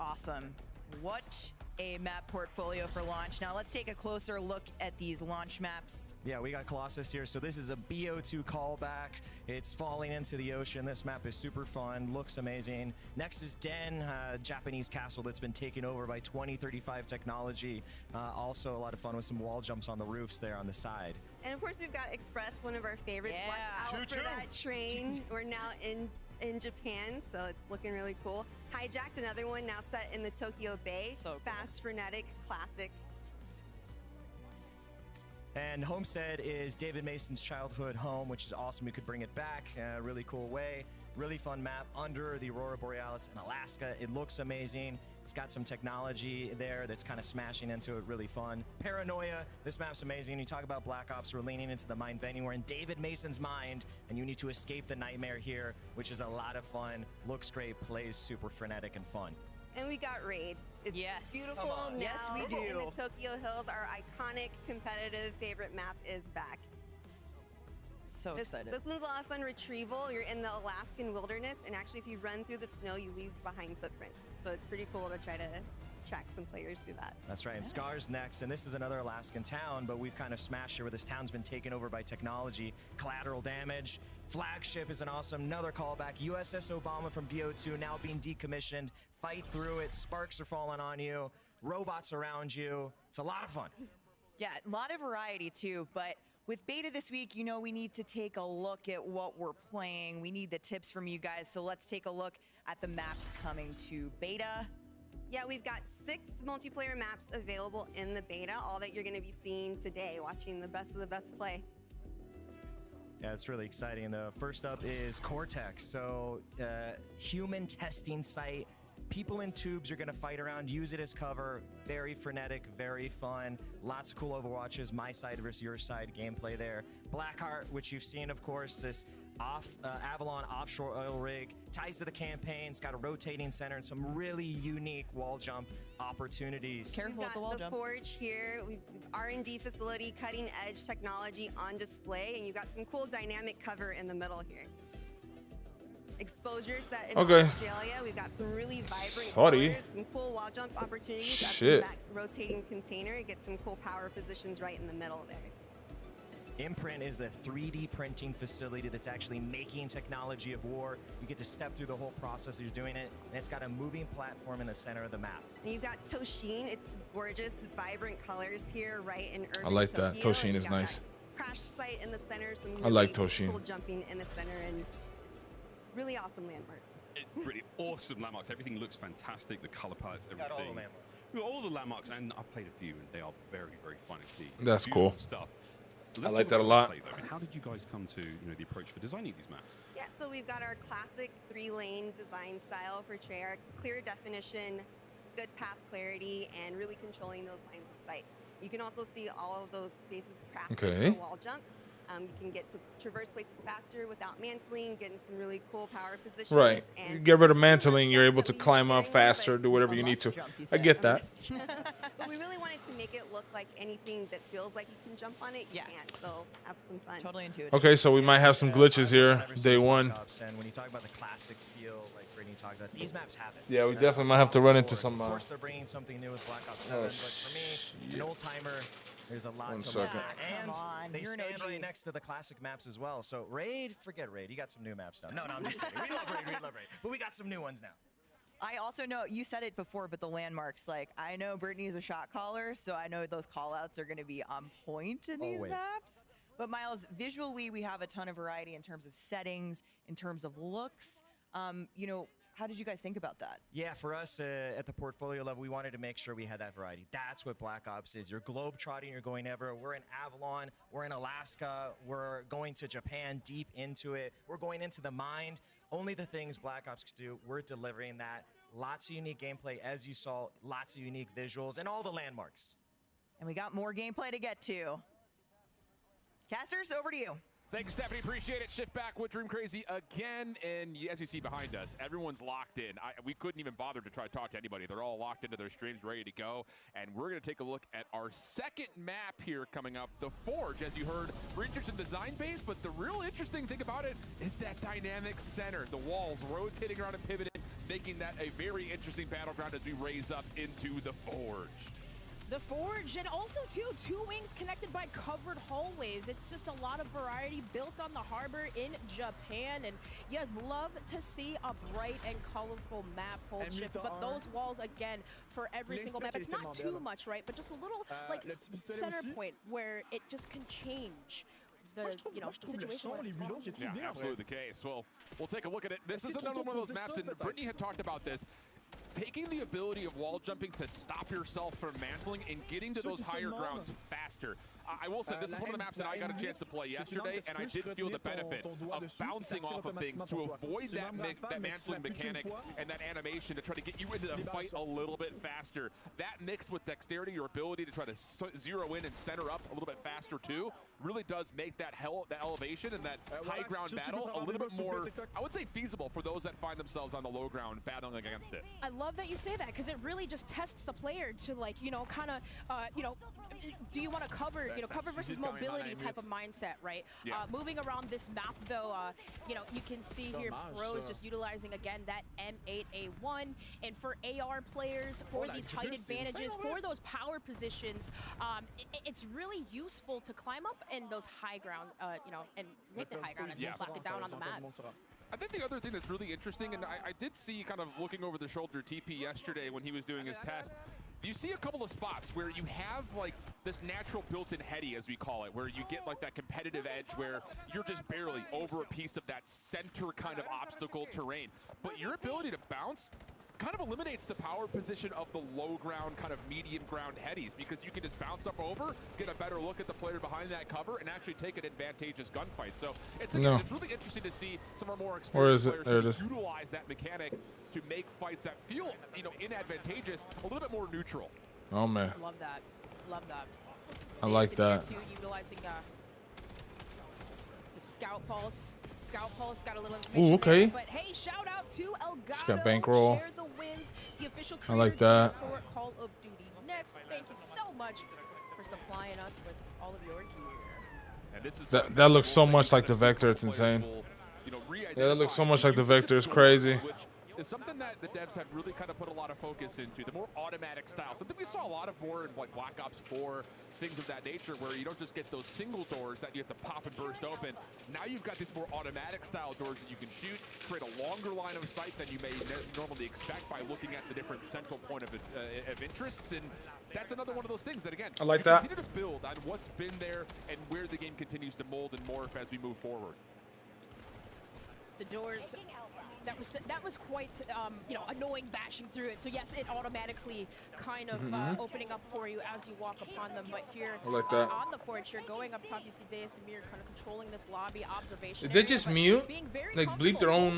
Awesome. What a map portfolio for launch. Now let's take a closer look at these launch maps. Yeah, we got Colossus here. So this is a BO2 callback. It's falling into the ocean. This map is super fun, looks amazing. Next is Den, Japanese castle that's been taken over by 2035 technology. Also a lot of fun with some wall jumps on the roofs there on the side. And of course we've got Express, one of our favorites. Yeah. Watch out for that train. We're now in Japan, so it's looking really cool. Hijacked, another one now set in the Tokyo Bay. So cool. Fast, frenetic, classic. And Homestead is David Mason's childhood home, which is awesome. We could bring it back a really cool way. Really fun map under the Aurora Borealis in Alaska. It looks amazing. It's got some technology there that's kind of smashing into it, really fun. Paranoia, this map's amazing. You talk about Black Ops, we're leaning into the mind bending. We're in David Mason's mind, and you need to escape the nightmare here, which is a lot of fun. Looks great, plays super frenetic and fun. And we got Raid. It's yes. beautiful now. Yes, we do. In the Tokyo Hills, our iconic competitive favorite map is back. So excited. This one's a lot of fun retrieval. You're in the Alaskan wilderness, and actually if you run through the snow, you leave behind footprints. So it's pretty cool to try attract some players through that. That's right, and Scar's next, and this is another Alaskan town, but we've kind of smashed her where this town's been taken over by technology. Collateral damage. Flagship is an awesome, another callback. USS Obama from BO2 now being decommissioned. Fight through it, sparks are falling on you, robots around you. It's a lot of fun. Yeah, a lot of variety too, but with beta this week, you know, we need to take a look at what we're playing. We need the tips from you guys, so let's take a look at the maps coming to beta. Yeah, we've got 6 multiplayer maps available in the beta, all that you're going to be seeing today, watching the best of the best play. Yeah, it's really exciting. The first up is Cortex. So, human testing site. People in tubes are going to fight around, use it as cover. Very frenetic, very fun. Lots of cool Overwatches, my side versus your side gameplay there. Blackheart, which you've seen, of course, this Avalon offshore oil rig, ties to the campaign. It's got a rotating center and some really unique wall jump opportunities. Careful with the wall jump. Forge here, we've R&D facility, cutting edge technology on display, and you've got some cool dynamic cover in the middle here. Exposure set in Australia. We've got some really vibrant colors, some cool wall jump opportunities. Shit. That rotating container, get some cool power positions right in the middle there. Imprint is a 3D printing facility that's actually making technology of war. You get to step through the whole process as you're doing it, and it's got a moving platform in the center of the map. And you've got Toshin. It's gorgeous, vibrant colors here, right in urban I like Tokyo. that. Toshin is nice. Crash site in the center. Some I like Toshin. cool jumping in the center and really awesome landmarks. Really awesome landmarks. Everything looks fantastic. The color palettes, everything. Got all the landmarks. We've got all the landmarks, and I've played a few, and they are very, very fun indeed. That's Beautiful cool. stuff. I like that a lot. How did you guys come to the approach for designing these maps? Yeah, so we've got our classic 3-lane design style for Treyarch, clear definition, good path clarity, and really controlling those lines of sight. You can also see all of those spaces crafted for a wall jump. You can get to traverse places faster without mantling, getting some really cool power positions. Right. And You get rid of mantling, you're able to climb up faster, do whatever you need to. I get that. But we really wanted to make it look like anything that feels like you can jump on it, you can. So have some fun. Totally intuitive. Okay, so we might have some glitches here, day one. And when you talk about the classic feel, like Brittany talked about, these maps have it. Yeah, we definitely might have to run into some. Of course, they're bringing something new with Black Ops 7, but for me, an old timer, there's a lot to look at. And they stand right next to the classic maps as well. So Raid, forget Raid. You got some new maps now. No, I'm just kidding. We love Raid, we love Raid. But we got some new ones now. I also know, you said it before, but the landmarks, like, I know Brittany's a shot caller, so I know those call-outs are going to be on point in these maps. But Miles, visually, we have a ton of variety in terms of settings, in terms of looks. You know, how did you guys think about that? Yeah, for us at the portfolio level, we wanted to make sure we had that variety. That's what Black Ops is. You're globe-trotting, you're going everywhere. We're in Avalon, we're in Alaska, we're going to Japan, deep into it. We're going into the mind. Only the things Black Ops can do, we're delivering that. Lots of unique gameplay, as you saw, lots of unique visuals, and all the landmarks. And we got more gameplay to get to. Casters, over to you. Thank you, Stephanie. Appreciate it. Shift back with Dream Crazy again. And as you see behind us, everyone's locked in. We couldn't even bother to try to talk to anybody. They're all locked into their streams, ready to go. And we're going to take a look at our second map here coming up, the Forge. As you heard, we're interested in design base, but the real interesting thing about it is that dynamic center. The walls rotating around and pivoting, making that a very interesting battleground as we raise up into the Forge. The Forge, and also, too, 2 wings connected by covered hallways. It's just a lot of variety built on the harbor in Japan, and you'd love to see a bright and colorful map hold shift, but those walls, again, for every single map, it's not too much, right, but just a little, like, center point where it just can change the, the situation. Yeah, absolutely the case. Well, we'll take a look at it. This is another one of those maps, and Brittany had talked about this. Taking the ability of wall jumping to stop yourself from mantling and getting to those higher grounds faster. I will say this is one of the maps that I got a chance to play yesterday, and I did feel the benefit of bouncing off of things to avoid that mantling mechanic and that animation to try to get you into the fight a little bit faster. That mixed with dexterity, your ability to try to zero in and center up a little bit faster too, really does make that elevation and that high ground battle a little bit more, I would say, feasible for those that find themselves on the low ground battling against it. I love that you say that, because it really just tests the player to, like, kind of, do you want to cover you know, cover versus mobility type of mindset, right? Yeah. Moving around this map, though, you know, you can see here pros just utilizing again that M8A1, and for AR players, for these height advantages, for those power positions, it's really useful to climb up in those high ground, you know, and hit the high ground and slap it down on the map. I think the other thing that's really interesting, and I did see kind of looking over the shoulder TP yesterday when he was doing his test, you see a couple of spots where you have like this natural built-in heady, as we call it, where you get like that competitive edge where you're just barely over a piece of that center kind of obstacle terrain. But your ability to bounce kind of eliminates the power position of the low ground, kind of medium ground headies, because you can just bounce up over, get a better look at the player behind that cover, and actually take an advantageous gunfight. So it's, again, it's really interesting to see some of our more experienced players utilize that mechanic to make fights that feel, you know, inadvantageous a little bit more neutral. Oh man. Love that. Love that. I like that. Too, utilizing the Scout Pulse. Scout Pulse got a little information. Ooh, okay. There, but hey, shout out to Elgato. Just got bankroll. Share the wins, the official I like that. For Call of Duty Next. Thank you so much for supplying us with all of your gear. And this is That looks so much like the Vector. It's insane. Yeah, that looks so much like the Vector. It's crazy. Is something that the devs have really kind of put a lot of focus into, the more automatic style. Something we saw a lot of more in like Black Ops 4, things of that nature, where you don't just get those single doors that you have to pop and burst open. Now you've got these more automatic style doors that you can shoot, create a longer line of sight than you may normally expect by looking at the different central point of interests. And that's another one of those things that, again, I like that. Continue to build on what's been there and where the game continues to mold and morph as we move forward. The doors, that was quite you know, annoying bashing through it. So yes, it automatically kind of opening up for you as you walk upon them. But here I like that. On the forge here, going up top, you see Deus Amir kind of controlling this lobby observation. Did they just mute? Like bleep their own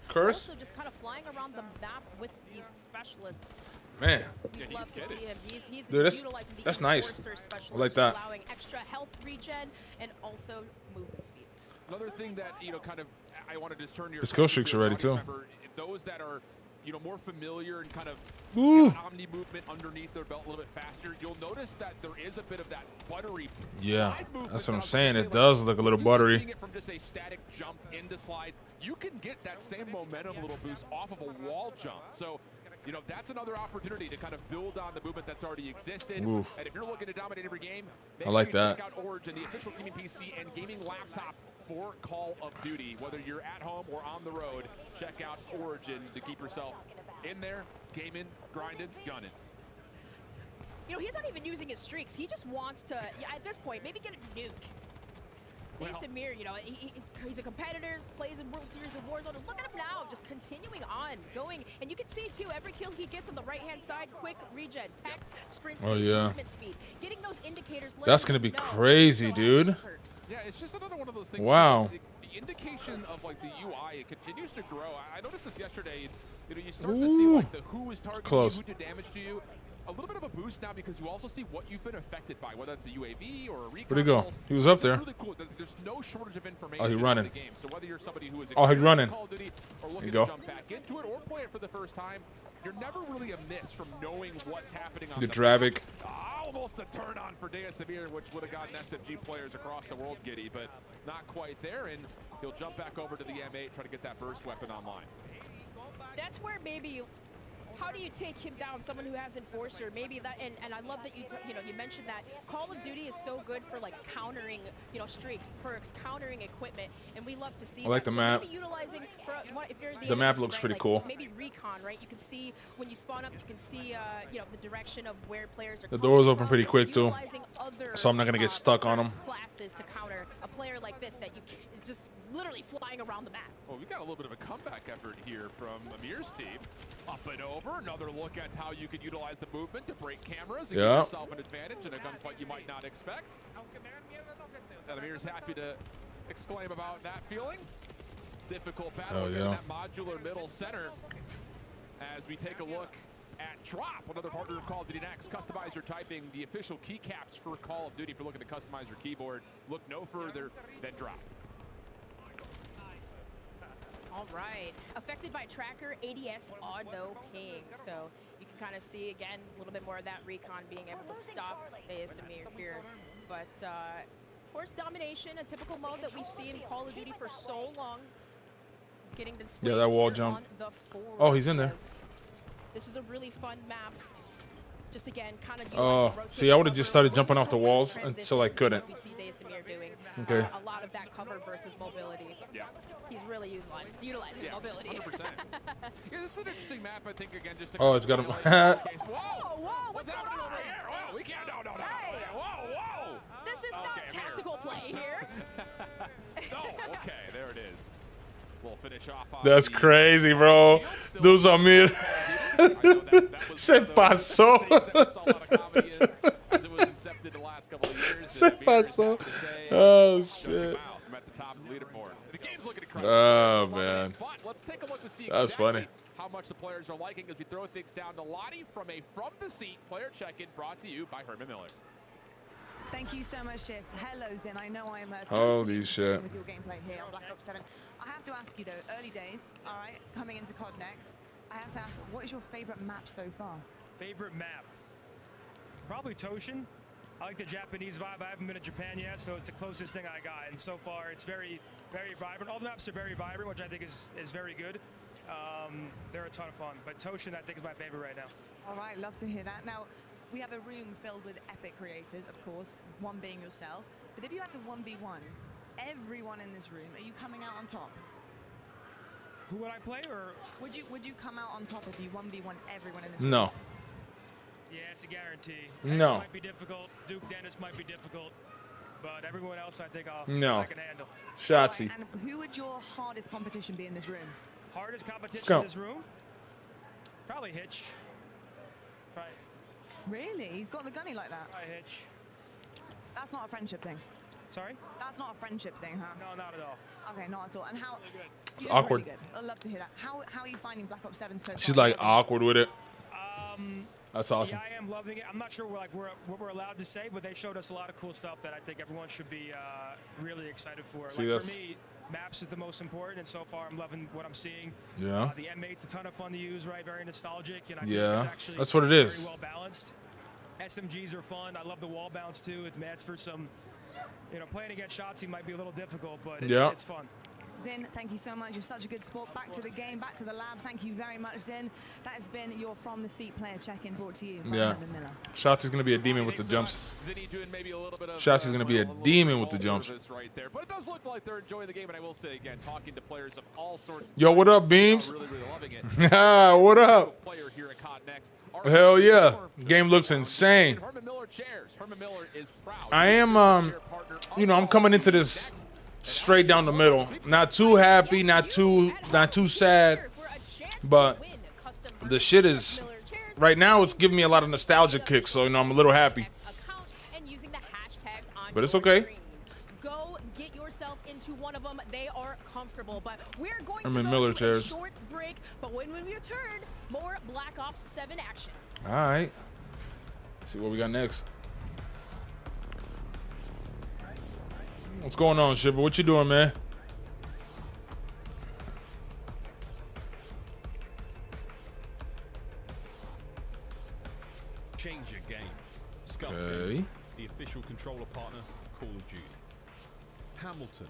curse? Also just kind of flying around the map with these specialists. Man. We'd love to see him. He's Dude, utilizing the that's nice. I like that. Allowing extra health regen and also movement speed. Another thing that, you know, kind of, I wanted to turn your the skill streaks are ready too. Member, those that are, you know, more familiar and kind of omni movement underneath their belt a little bit faster, you'll notice that there is a bit of that buttery slide movement. That's what I'm saying. It does look a little buttery. Seeing it from just a static jump into slide, you can get that same momentum little boost off of a wall jump. So, you know, that's another opportunity to kind of build on the movement that's already existed. Oof. And if you're looking to dominate every game, make I like sure you that. check out Origin, the official gaming PC and gaming laptop for Call of Duty. Whether you're at home or on the road, check out Origin to keep yourself in there, gaming, grinding, gunning. You know, he's not even using his streaks. He just wants to, at this point, maybe get a nuke. Deus Amir, you know, he's a competitor, plays in World Series of Warzone. And look at him now, just continuing on, going. And you can see, too, every kill he gets on the right-hand side, quick regen, tech, sprint speed, movement speed. Getting those indicators. That's going to be crazy, dude. Yeah, it's just another one of those things. Wow. The indication of, like, the UI, it continues to grow. I noticed this yesterday. You know, you start to see, like, the who is targeting you, who did damage to you. A little bit of a boost now because you also see what you've been affected by, whether it's a UAV or a recon. Where'd he go? He was up there. Really cool. There's no shortage of information he's running. in the game. So whether you're somebody who is he's running. Call of Duty or looking to jump back into it or play it for the first time, you're never really amiss from knowing what's happening on the the Dravic. Almost a turn on for Deus Amir, which would have gotten SMG players across the world giddy, but not quite there. And he'll jump back over to the M8, try to get that burst weapon online. That's where maybe you. How do you take him down? Someone who has Enforcer, maybe that, and I love that you mentioned that Call of Duty is so good for like countering, you know, streaks, perks, countering equipment, and we love to see. I like that. the So map. maybe utilizing for if you're the map looks right, pretty like cool. Maybe recon, right? You can see when you spawn up, you can see you know, the direction of where players are. The doors open pretty quick too, other, so I'm not gonna get stuck on them. Classes to counter a player like this that it's just literally flying around the map. Well, we got a little bit of a comeback effort here from Amir's team. Up and over, another look at how you could utilize the movement to break cameras and give yourself an advantage in a gunfight you might not expect. And Amir's happy to exclaim about that feeling. Difficult battle in that modular middle center. As we take a look at Drop, another partner of Call of Duty Next. Customize your typing, the official keycaps for Call of Duty. If you're looking to customize your keyboard, look no further than Drop. All right. Affected by tracker, ADS, auto ping. So You can kind of see, again, a little bit more of that recon being able to stop ASMR here. But, of course, domination, a typical mode that we've seen in Call of Duty for so long. Getting to display that wall here jump. on the forward Oh, he's in there. as This is a really fun map. Just again, kind of. Oh, see, I would have just started jumping off the walls until I couldn't. We see Dasamir doing Okay. a lot of that cover versus mobility. Yeah. He's really utilizing mobility. 100%. Yeah, this is an interesting map, I think, again, just to Oh, it's got him. Whoa, whoa, what's going happening on? over here? Whoa, we can't, no. Hey. Whoa, whoa. This is not tactical play here. No, okay, there it is. We'll finish off on That's the crazy, bro. Those are me. Se pasó. Se pasó. Oh, shit. Oh, man. Let's take a look to see That's funny. how much the players are liking as we throw things down to Lottie from a From the Seat player check-in brought to you by Herman Miller. Thank you so much, Shift. Hello, Zin. I know I'm Holy shit. with your gameplay here on Black Ops 7. I have to ask you, though, early days, all right, coming into COD next, I have to ask, what is your favorite map so far? Favorite map? Probably Toshin. I like the Japanese vibe. I haven't been to Japan yet, so it's the closest thing I got. And so far, it's very, very vibrant. All the maps are very vibrant, which I think is very good. They're a ton of fun. But Toshin, I think, is my favorite right now. All right, love to hear that. Now, we have a room filled with epic creators, of course, one being yourself. But if you had to 1v1 everyone in this room, are you coming out on top? Who would I play, or would you come out on top if you 1v1 everyone in this room? No. Yeah, it's a guarantee. No. X might be difficult. Duke Dennis might be difficult, but everyone else, I think I can handle. Shotzi. And who would your hardest competition be in this room? Hardest competition in this room? Probably Hitch. Right. Really? He's got the gunny like that? Probably Hitch. That's not a friendship thing. Sorry? That's not a friendship thing, huh? No, not at all. Okay, not at all. And how? It's You're awkward. Really good. I'd love to hear that. How are you finding Black Ops 7 so far? She's like awkward with it. That's awesome. Yeah, I am loving it. I'm not sure what we're allowed to say, but they showed us a lot of cool stuff that I think everyone should be really excited for. See, like for me, maps is the most important, and so far I'm loving what I'm seeing. Yeah. The M8's a ton of fun to use, right? Very nostalgic, and I think Yeah, it's actually that's what it is. Very well balanced. SMGs are fun. I love the wall bounce too. It adds for some, playing against Shotzi might be a little difficult, but it's fun. Zin, thank you so much. You're such a good sport. Back to the game, back to the lab. Thank you very much, Zin. That has been your From the Seat player check-in brought to you by Herman Miller. Shotzi's going to be a demon with the jumps. Shotzi's going to be a demon with the jumps. Right there. But it does look like they're enjoying the game, and I will say again, talking to players of all sorts. Yo, what up, Beams? Really loving it. What up? Player here at COD Next. Hell yeah. Game looks insane. Herman Miller chairs. Herman Miller is proud. I am, I'm coming into this straight down the middle. Not too happy, not too sad, but the shit is right now. It's giving me a lot of nostalgia kicks, so I'm a little happy. But it's okay. Go get yourself into one of them. They are comfortable, but we're going to I'm in go Miller to chairs. a short break. But when we return, more Black Ops 7 action. All right. See what we got next. What's going on, Shipper? What you doing, man? Change your game. Scuff Okay. Game, the official controller partner of Call of Duty. Hamilton,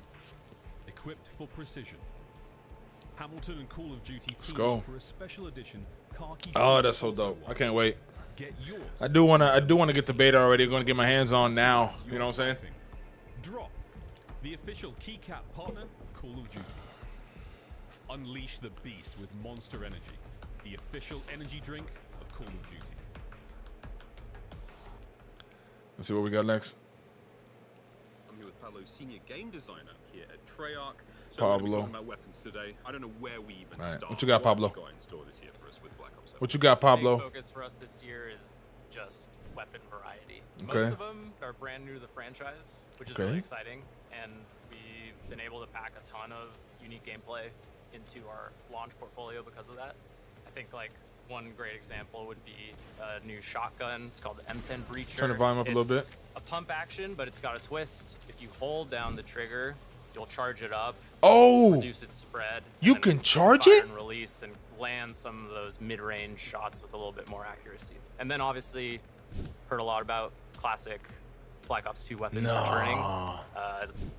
equipped for precision. Hamilton and Call of Duty team go. up for a special edition khaki. Oh, that's so dope. I can't wait. Get yours. I do wanna get the beta already. I'm gonna get my hands on now. You know what I'm saying? Drop, the official keycap partner of Call of Duty. Unleash the beast with Monster Energy, the official energy drink of Call of Duty. Let's see what we got next. I'm here with Pablo, senior game designer here at Treyarch. So we're going to be talking about weapons today. I don't know where we even start. What you got, Pablo? What have you got in store this year for us with Black Ops 7? What you got, Pablo? The big focus for us this year is just weapon variety. Okay. Most of them are brand new to the franchise, which is really exciting, and we've been able to pack a ton of unique gameplay into our launch portfolio because of that. I think like one great example would be a new shotgun. It's called the M10 Breacher. Turn the volume up a little bit. A pump action, but it's got a twist. If you hold down the trigger, you'll charge it up. Oh! Reduce its spread. You and can charge fire it? and release and land some of those mid-range shots with a little bit more accuracy. And then obviously heard a lot about classic Black Ops 2 weapons returning.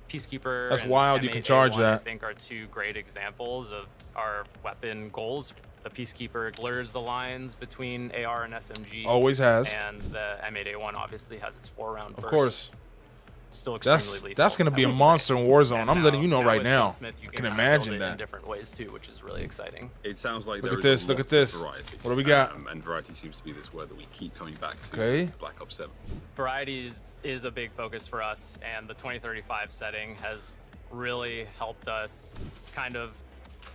Peacekeeper That's and wild. You can charge M8A1, that. I think are two great examples of our weapon goals. The Peacekeeper blurs the lines between AR and SMG. Always has. And the M8A1 obviously has its 4-round burst. Of course. Still extremely lethal. That's going to be a monster in Warzone. I'm letting you know right now. I can imagine that. In different ways too, which is really exciting. It sounds like Look there at is this. a Look lot at this. of variety. What do we got? And variety seems to be this word that we keep coming back to. Okay. Black Ops 7. Variety is a big focus for us, and the 2035 setting has really helped us kind of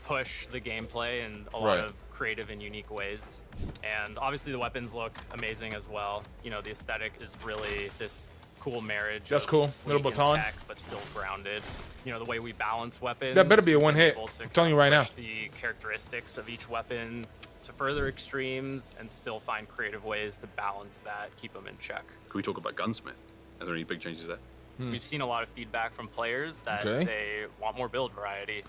push the gameplay in a lot of creative and unique ways. And obviously the weapons look amazing as well. You know, the aesthetic is really this cool marriage. That's of cool. sleek Little and baton. tech, but still grounded. You know, the way we balance weapons. That better be a we've one been hit. able to I'm telling you right now. push the characteristics of each weapon to further extremes and still find creative ways to balance that, keep them in check. Can we talk about Gunsmith? Are there any big changes there? We've seen a lot of feedback from players that Okay. they want more build variety,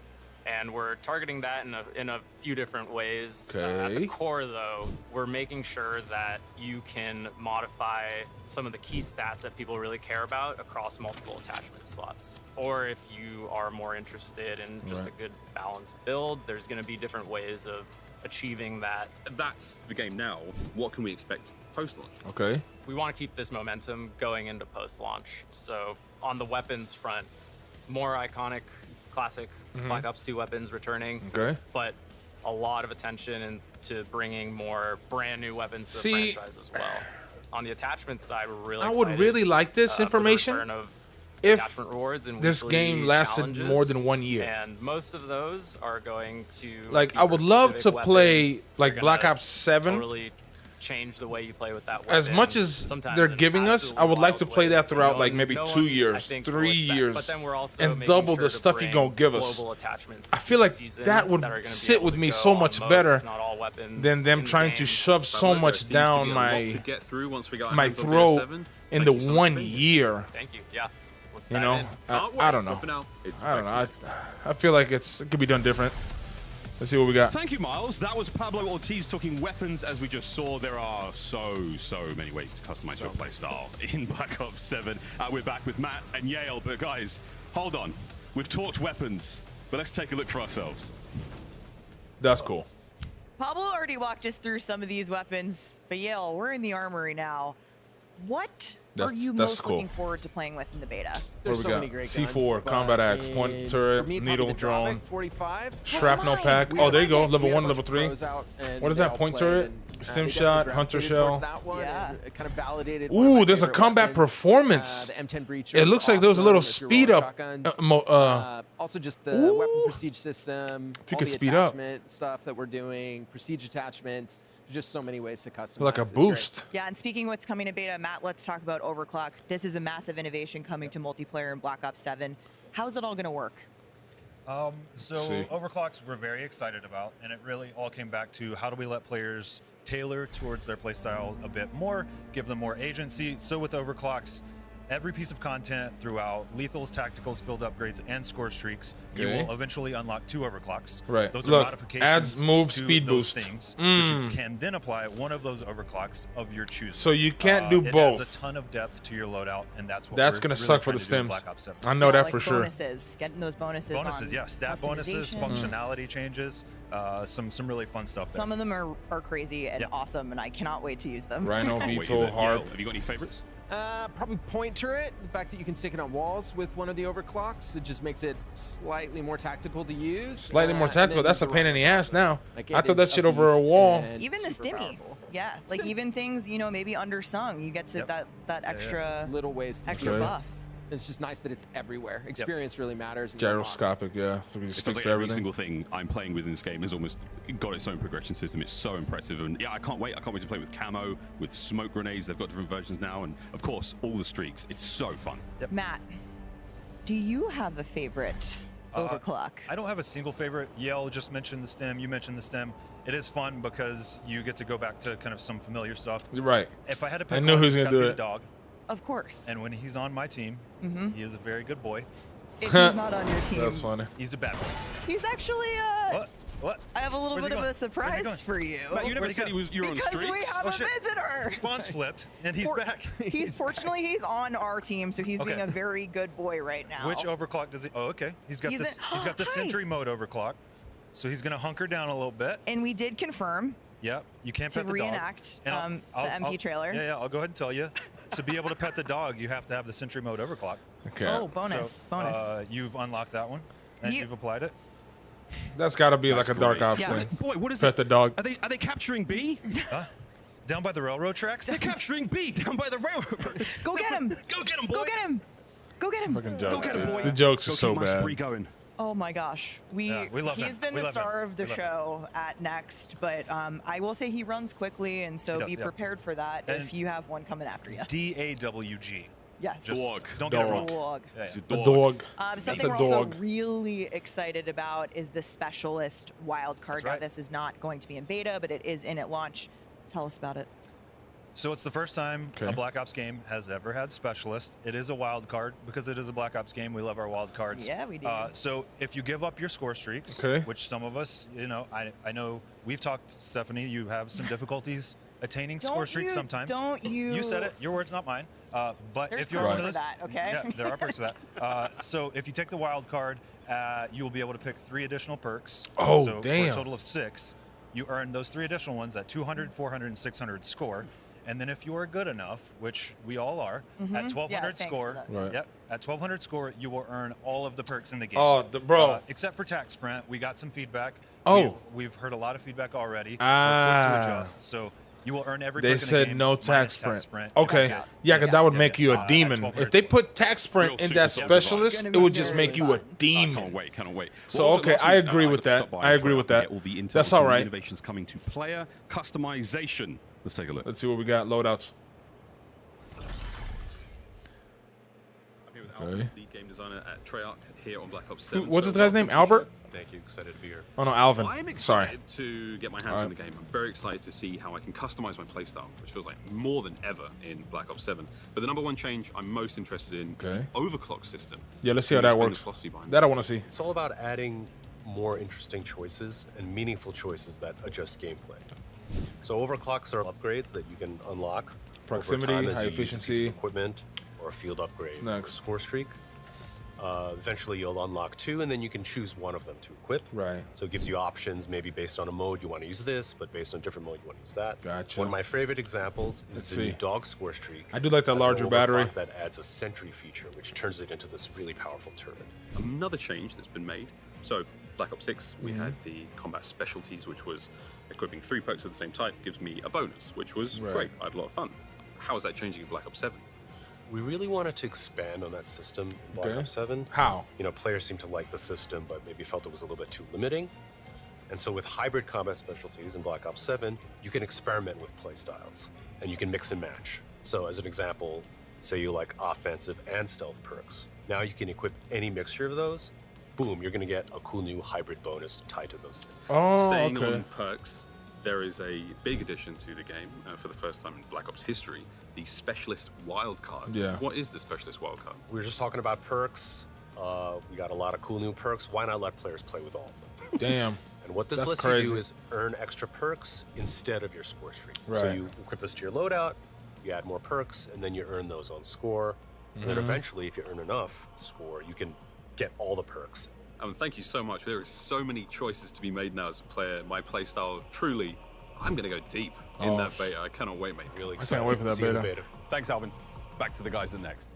and we're targeting that in a few different ways. At the Okay. core, though, we're making sure that you can modify some of the key stats that people really care about across multiple attachment slots. Or if you are more interested in just a good balanced build, there's going to be different ways of achieving that. That's the game now. What can we expect post-launch? Okay. We want to keep this momentum going into post-launch. So on the weapons front, more iconic, classic Black Ops 2 weapons returning. Okay. But a lot of attention into bringing more brand new weapons to the franchise as well. On the attachment side, we're really I would really like this for the information return of if attachment rewards and this weekly game lasted challenges. more than 1 year. And most of those are going to Like, be I would for love to specific play, weapon. like, You're Black gonna Ops 7. Totally change the way you play with that weapon. As much as Sometimes they're in giving us, I would like to wild play ways that throughout no like one- maybe no 2 one, I years, think, 3 expects. years, But then we're also and making double sure the to stuff you're bring gonna give us. global attachments I feel like this season that would that are gonna be sit able with to me go so on much most, better if not all weapons than them in the trying to game. shove so There much seems to down be a lot my to get through once we got our my hands on throat BO7. in Thank the you so much 1 for being here. year. Thank you. Yeah. Let's You dive know, in. I don't know. But for now, it's I don't know. back to I feel like it could be done different. Let's see what we got. Thank you, Miles. That was Pablo Ortiz talking weapons. As we just saw, there are so many ways to customize your playstyle in Black Ops 7. We're back with Matt and Yale, but guys, hold on. We've talked weapons, but let's take a look for ourselves. That's cool. Pablo already walked us through some of these weapons, but Yale, we're in the armory now. What are you most looking forward to playing with in the beta? There's What so we many got? great C4, guns, combat but axe, point turret, for me, probably needle the drone, Dropback 45. shrapnel pack. We Oh, had there you go. a Level 1, bunch level of 3. pros out, and What is they that? all Point played, turret, and, stem they shot, definitely hunter gravitated towards shell. that one, Yeah. and it kind of validated one of Ooh, my there's a favorite combat weapons. performance. The M10 breacher. It is looks like there was a little awesome if you're speed rolling up. shotguns. Also, just the weapon prestige system. If you all could the speed up. attachment stuff that we're doing, prestige attachments. Just so many ways to customize. Like a It's great. boost. Yeah, and speaking of what's coming to beta, Matt, let's talk about Overclock. This is a massive innovation coming to multiplayer in Black Ops 7. How's it all going to work? So See. overclocks we're very excited about, and it really all came back to how do we let players tailor towards their playstyle a bit more, give them more agency. So with overclocks, every piece of content throughout lethals, tacticals, field upgrades, and score streaks, you Okay. will eventually unlock 2 overclocks. Right. Those Look, are modifications adds move, to speed those boost. things, which you can then apply one of those overclocks of your choosing. So you can't do It both. adds a ton of depth to your loadout, and that's what That's we're gonna really suck for trying the to do in stems. Black Ops 7. I know Yeah, that like for sure. bonuses, getting those bonuses. Bonuses, on yeah, stat bonuses, customization. functionality changes, some really fun stuff there. Some of them are crazy and Yeah. awesome, and I cannot wait to use them. Rhino, Can't wait Vito, either. Harp. Yale, have you got any favorites? Probably point turret. The fact that you can stick it on walls with one of the overclocks, it just makes it slightly more tactical to use. Slightly more and tactical. then That's a the pain in the Rhino's ass now. Like, I it throw is that shit over a beast wall. and Even the super stimmy. powerful. Yeah, like even things, maybe undersung. You get to that extra Just little ways to extra Okay. buff. It's just nice that it's everywhere. Experience really matters. and Gyroscopic, yeah. So we It just feels sticks like to every everything. single thing I'm playing with in this game has almost got its own progression system. It's so impressive, and yeah, I can't wait. I can't wait to play with camo, with smoke grenades. They've got different versions now, and of course, all the streaks. It's so fun. Matt, do you have a favorite overclock? I don't have a single favorite. Yale just mentioned the stem. You mentioned the stem. It is fun because you get to go back to kind of some familiar stuff. You're right. If I had to pick I knew one, who's it's gonna gotta do be it. the dog. Of course. And when he's on my team, he is a very good boy. If he's not on your team, That's funny. He's a bad boy. he's actually What? I have a little Where's he bit of going? a surprise for you. Matt, you never said you were on Because we streaks. have Oh, a shit. visitor. Spawn's flipped, and he's back. Fortunately he's on our team, so he's being a very good boy right now. Which overclock does he? Oh, okay. He's got this. He's got the Hi. Sentry mode overclock, so he's gonna hunker down a little bit. And we did confirm. Yep. You can't to pet the dog. reenact And the MP trailer. Yeah, I'll go ahead and tell you. To be able to pet the dog, you have to have the Sentry mode overclock. Okay. Oh, bonus, bonus. You've unlocked that one, and you've applied it. That's got to be like a Dark Ops Yeah. thing. Boy, what is Pet it? the dog. Are they capturing B? Huh? Down by the railroad tracks? They're capturing B down by the railroad. Go get him! Go get him, boy! Go get him! Go get him! Fucking Go jokes, get him, dude. boy. The jokes are Go so keep my bad. spree going. Oh my gosh, we love he's him. been We the love star him. of the We love show at Next, but I will say he runs quickly, and so He does, be yeah. prepared for that And if you have one coming after you. DAWG. Yes. Just Dog. Don't get it wrong. Dog. Yeah, It's a The dog. dog. Something It's a we're also dog. really excited about is the Specialist wild card. That's right. Now, this is not going to be in beta, but it is in at launch. Tell us about it. So it's the first time Okay. a Black Ops game has ever had Specialist. It is a wild card because it is a Black Ops game. We love our wild cards. Yeah, we do. So if you give up your score streaks, Okay. which some of us, I know we've talked, Stephanie, you have some difficulties attaining Don't score streaks you- sometimes. don't you- You said it. Your words, not mine. But There's if you're perks one of for those, that, okay? Yeah, there are perks for that. So if you take the wild card, you will be able to pick 3 additional perks. Oh, so damn. For a total of 6. You earn those 3 additional ones at 200, 400, and 600 score. And then if you are good enough, which we all are, at 1200 Yeah, thanks score, for that. Right. yep, at 1200 score, you will earn all of the perks in the game. Oh, bro. Except for tax sprint, we got some feedback. Oh. We've heard a lot of feedback already. Ah. We're quick to adjust. So you will earn every They perk in the said game no minus tax sprint. Okay. Yeah. Yeah, because that would Yeah, make yeah. you a At demon. 1200. If they put tax sprint Real in that super specialist, Gonna it be would just very make you a fun. demon. Can't wait, can't wait. So, Also, okay, last I week, agree like with to that. stop by I and agree try with out and that. get all the intel That's on all some right. Innovations coming to player customization. Let's take a look. Let's see what we got. Loadouts. I'm here with Okay. Albert, lead game designer at Treyarch here on Black Ops 7. What's So this guy's name? welcome to the Albert? show. Thank you. Excited to be here. Oh, no, Alvin. I'm Sorry. excited to get my hands Alright. on the game. I'm very excited to see how I can customize my playstyle, which feels like more than ever in Black Ops 7. But the number one change I'm most interested in is Okay. the overclock system. Yeah, let's see Can how you that explain works. the philosophy behind That I want to see. It's all about adding more interesting choices and meaningful choices that adjust gameplay. So overclocks are upgrades that you can unlock Proximity, over time as high you use a piece efficiency. of equipment or a field upgrade What's or a next? score streak. Eventually you'll unlock 2 and then you can choose one of them to equip. Right. So it gives you options, maybe based on a mode you want to use this, but based on a different mode you want to use that. Gotcha. One of my favorite examples is Let's the new see. dog score streak. I do like that Has an larger battery. overclock that adds a sentry feature, which turns it into this really powerful turret. Another change that's been made. So Black Ops 6, we Mm-hmm. had the combat specialties, which was equipping 3 perks of the same type gives me a bonus, which was Right. great. I had a lot of fun. How is that changing in Black Ops 7? We really wanted to expand on that system in Black Okay. Ops 7. How? You know, players seemed to like the system, but maybe felt it was a little bit too limiting. And so with hybrid combat specialties in Black Ops 7, you can experiment with playstyles, and you can mix and match. So as an example, say you like offensive and stealth perks. Now you can equip any mixture of those. Boom, you're gonna get a cool new hybrid bonus tied to those things. Oh, Staying okay. on perks, there is a big addition to the game for the first time in Black Ops history, the Specialist Wildcard. Yeah. What is the Specialist Wildcard? We were just talking about perks. We got a lot of cool new perks. Why not let players play with all of them? Damn. And what this That's lets you crazy. do is earn extra perks instead of your score streak. So Right. you equip this to your loadout, you add more perks, and then you earn those on score. And then Mhm. eventually, if you earn enough score, you can get all the perks. Thank you so much. There is so many choices to be made now as a player. My playstyle, truly, I'm going to go deep in Oh. that beta. I cannot wait, mate. Really I can't wait for that See you in the beta. Thanks, Alvin. Back to the guys at Next.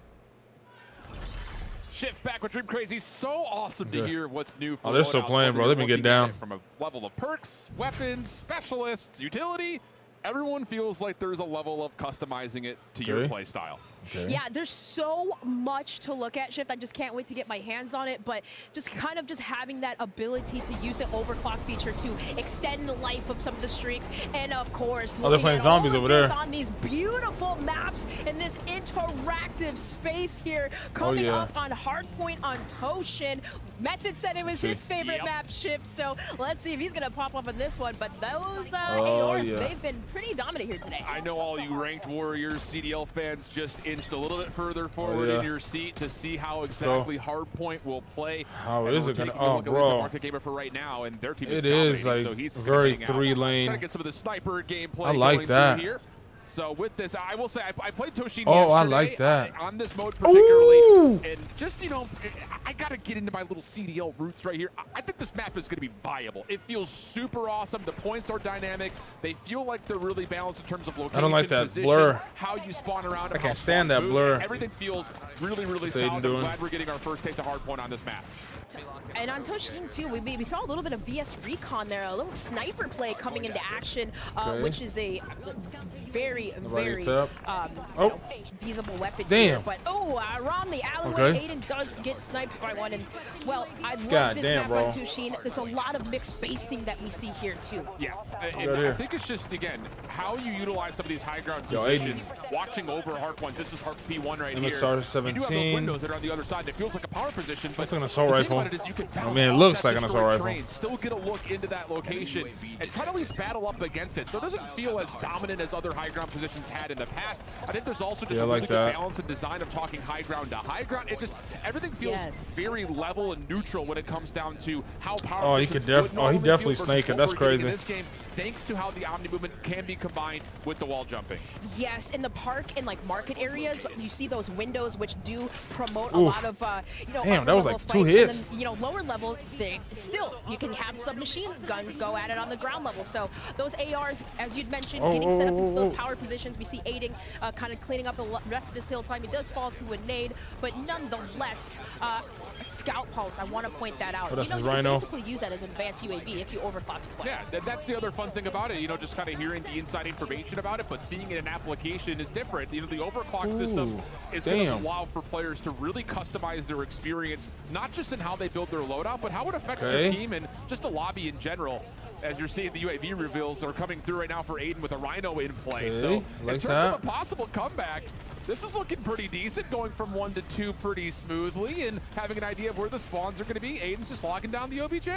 Shift back with Dream Crazy. So awesome to Yeah. hear what's new for Oh, they're still loadouts, playing, whether bro. you're They've been getting looking at down. it from a level of perks, weapons, specialists, utility. Everyone feels like there's a level of customizing it to your Okay. play style. Okay. Yeah, there's so much to look at, Shift. I just can't wait to get my hands on it, but just kind of just having that ability to use the overclock feature to extend the life of some of the streaks, and of course, Oh, they're looking playing at zombies all of over this there. on these beautiful maps in this interactive space here, coming yeah. up on Hardpoint on Toshin. Method said it was See. his favorite map, Shift, so let's see if he's gonna pop up on this one, but those Oh, ARs, yeah. they've been pretty dominant here today. I know all you ranked warriors, CDL fans just inched a little bit further forward in your seat to see how exactly Hardpoint will play. How is it gonna? Oh, bro. Market Gamer for right now, and their team is it is like so he's very 3-lane. Trying to get some of the sniper gameplay. I like going that. through here. So with this, I will say I played Toshin Oh, yesterday I like that. on this mode particularly, and just I gotta get into my little CDL roots right here. I think this map is gonna be viable. It feels super awesome. The points are dynamic. They feel like they're really balanced in terms of location, I don't like that position, blur. how you spawn around. I can't stand that blur. Everything feels really solid. I'm glad we're getting our first taste of Hardpoint on this map. And on Toshin too, we saw a little bit of VS Recon there, a little sniper play coming into action, which is a very feasible weapon here. But around the alleyway, Aiden does get sniped by one. And well, I love this map on Toshin. It's a lot of mixed spacing that we see here too. Yeah, and I think it's just again how you utilize some of these high ground positions. Watching over hard points. This is hard P1 right here. MXR-17. You do have those windows that are on the other side. It feels like a power position, but that's an assault rifle. I mean, it looks like an assault rifle. Still get a look into that location and try to at least battle up against it, so it doesn't feel as dominant as other high ground positions had in the past. I think there's also just a really good balance and design of talking high ground to high ground. It just everything feels very level and neutral when it comes down to how powerful. He could he definitely snake it. That's crazy. In this game, thanks to how the Omni movement can be combined with the wall jumping. Yes, in the park and like market areas, you see those windows which do promote a lot of damn, that was like 2 hits. And then, lower level, you can have submachine guns go at it on the ground level. So those ARs, as you'd mentioned, getting set up into those power positions. We see Aiden kind of cleaning up the rest of this hill time. He does fall to a nade, but nonetheless, Scout Pulse, I want to point that out. You can basically use that as an advanced UAV if you overclock it twice. Yeah, that's the other fun thing about it, just kind of hearing the inside information about it, but seeing it in application is different. The overclock system is going to allow for players to really customize their experience, not just in how they build their loadout, but how it affects their team and just the lobby in general. As you're seeing, the UAV reveals are coming through right now for Aiden with a Rhino in play. So in terms of a possible comeback, this is looking pretty decent, going from 1 to 2 pretty smoothly and having an idea of where the spawns are going to be. Aiden's just locking down the OBJ.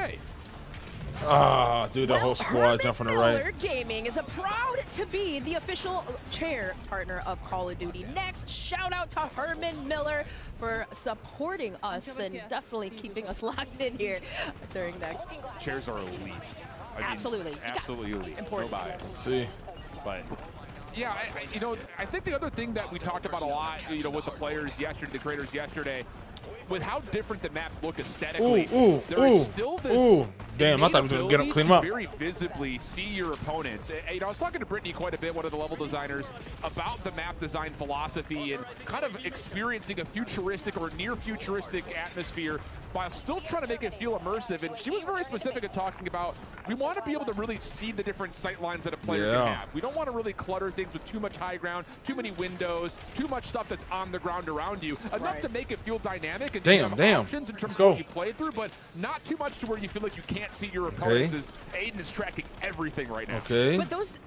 Dude, the whole squad jumping to right. Gaming is proud to be the official chair partner of Call of Duty. Next, shout out to Herman Miller for supporting us and definitely keeping us locked in here during next. Chairs are elite. Absolutely elite. Important. No bias. Let's see. But yeah, I think the other thing that we talked about a lot, with the players yesterday, the creators yesterday, with how different the maps look aesthetically, there is still this damn, I thought we were going to clean them up. Very visibly see your opponents. I was talking to Brittany quite a bit, one of the level designers, about the map design philosophy and kind of experiencing a futuristic or near futuristic atmosphere while still trying to make it feel immersive. And she was very specific in talking about, we want to be able to really see the different sight lines that a player can have. We don't want to really clutter things with too much high ground, too many windows, too much stuff that's on the ground around you. Enough to make it feel dynamic and have options in terms of what you play through, but not too much to where you feel like you can't see your opponents. As Aiden is tracking everything right now. But those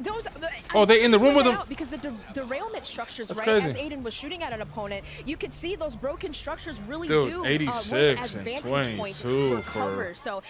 they in the room with him? Because the derailment structures, that's right, crazy. as Aiden was shooting at an opponent, you could see those broken structures really do 86 and and 22 for cover. So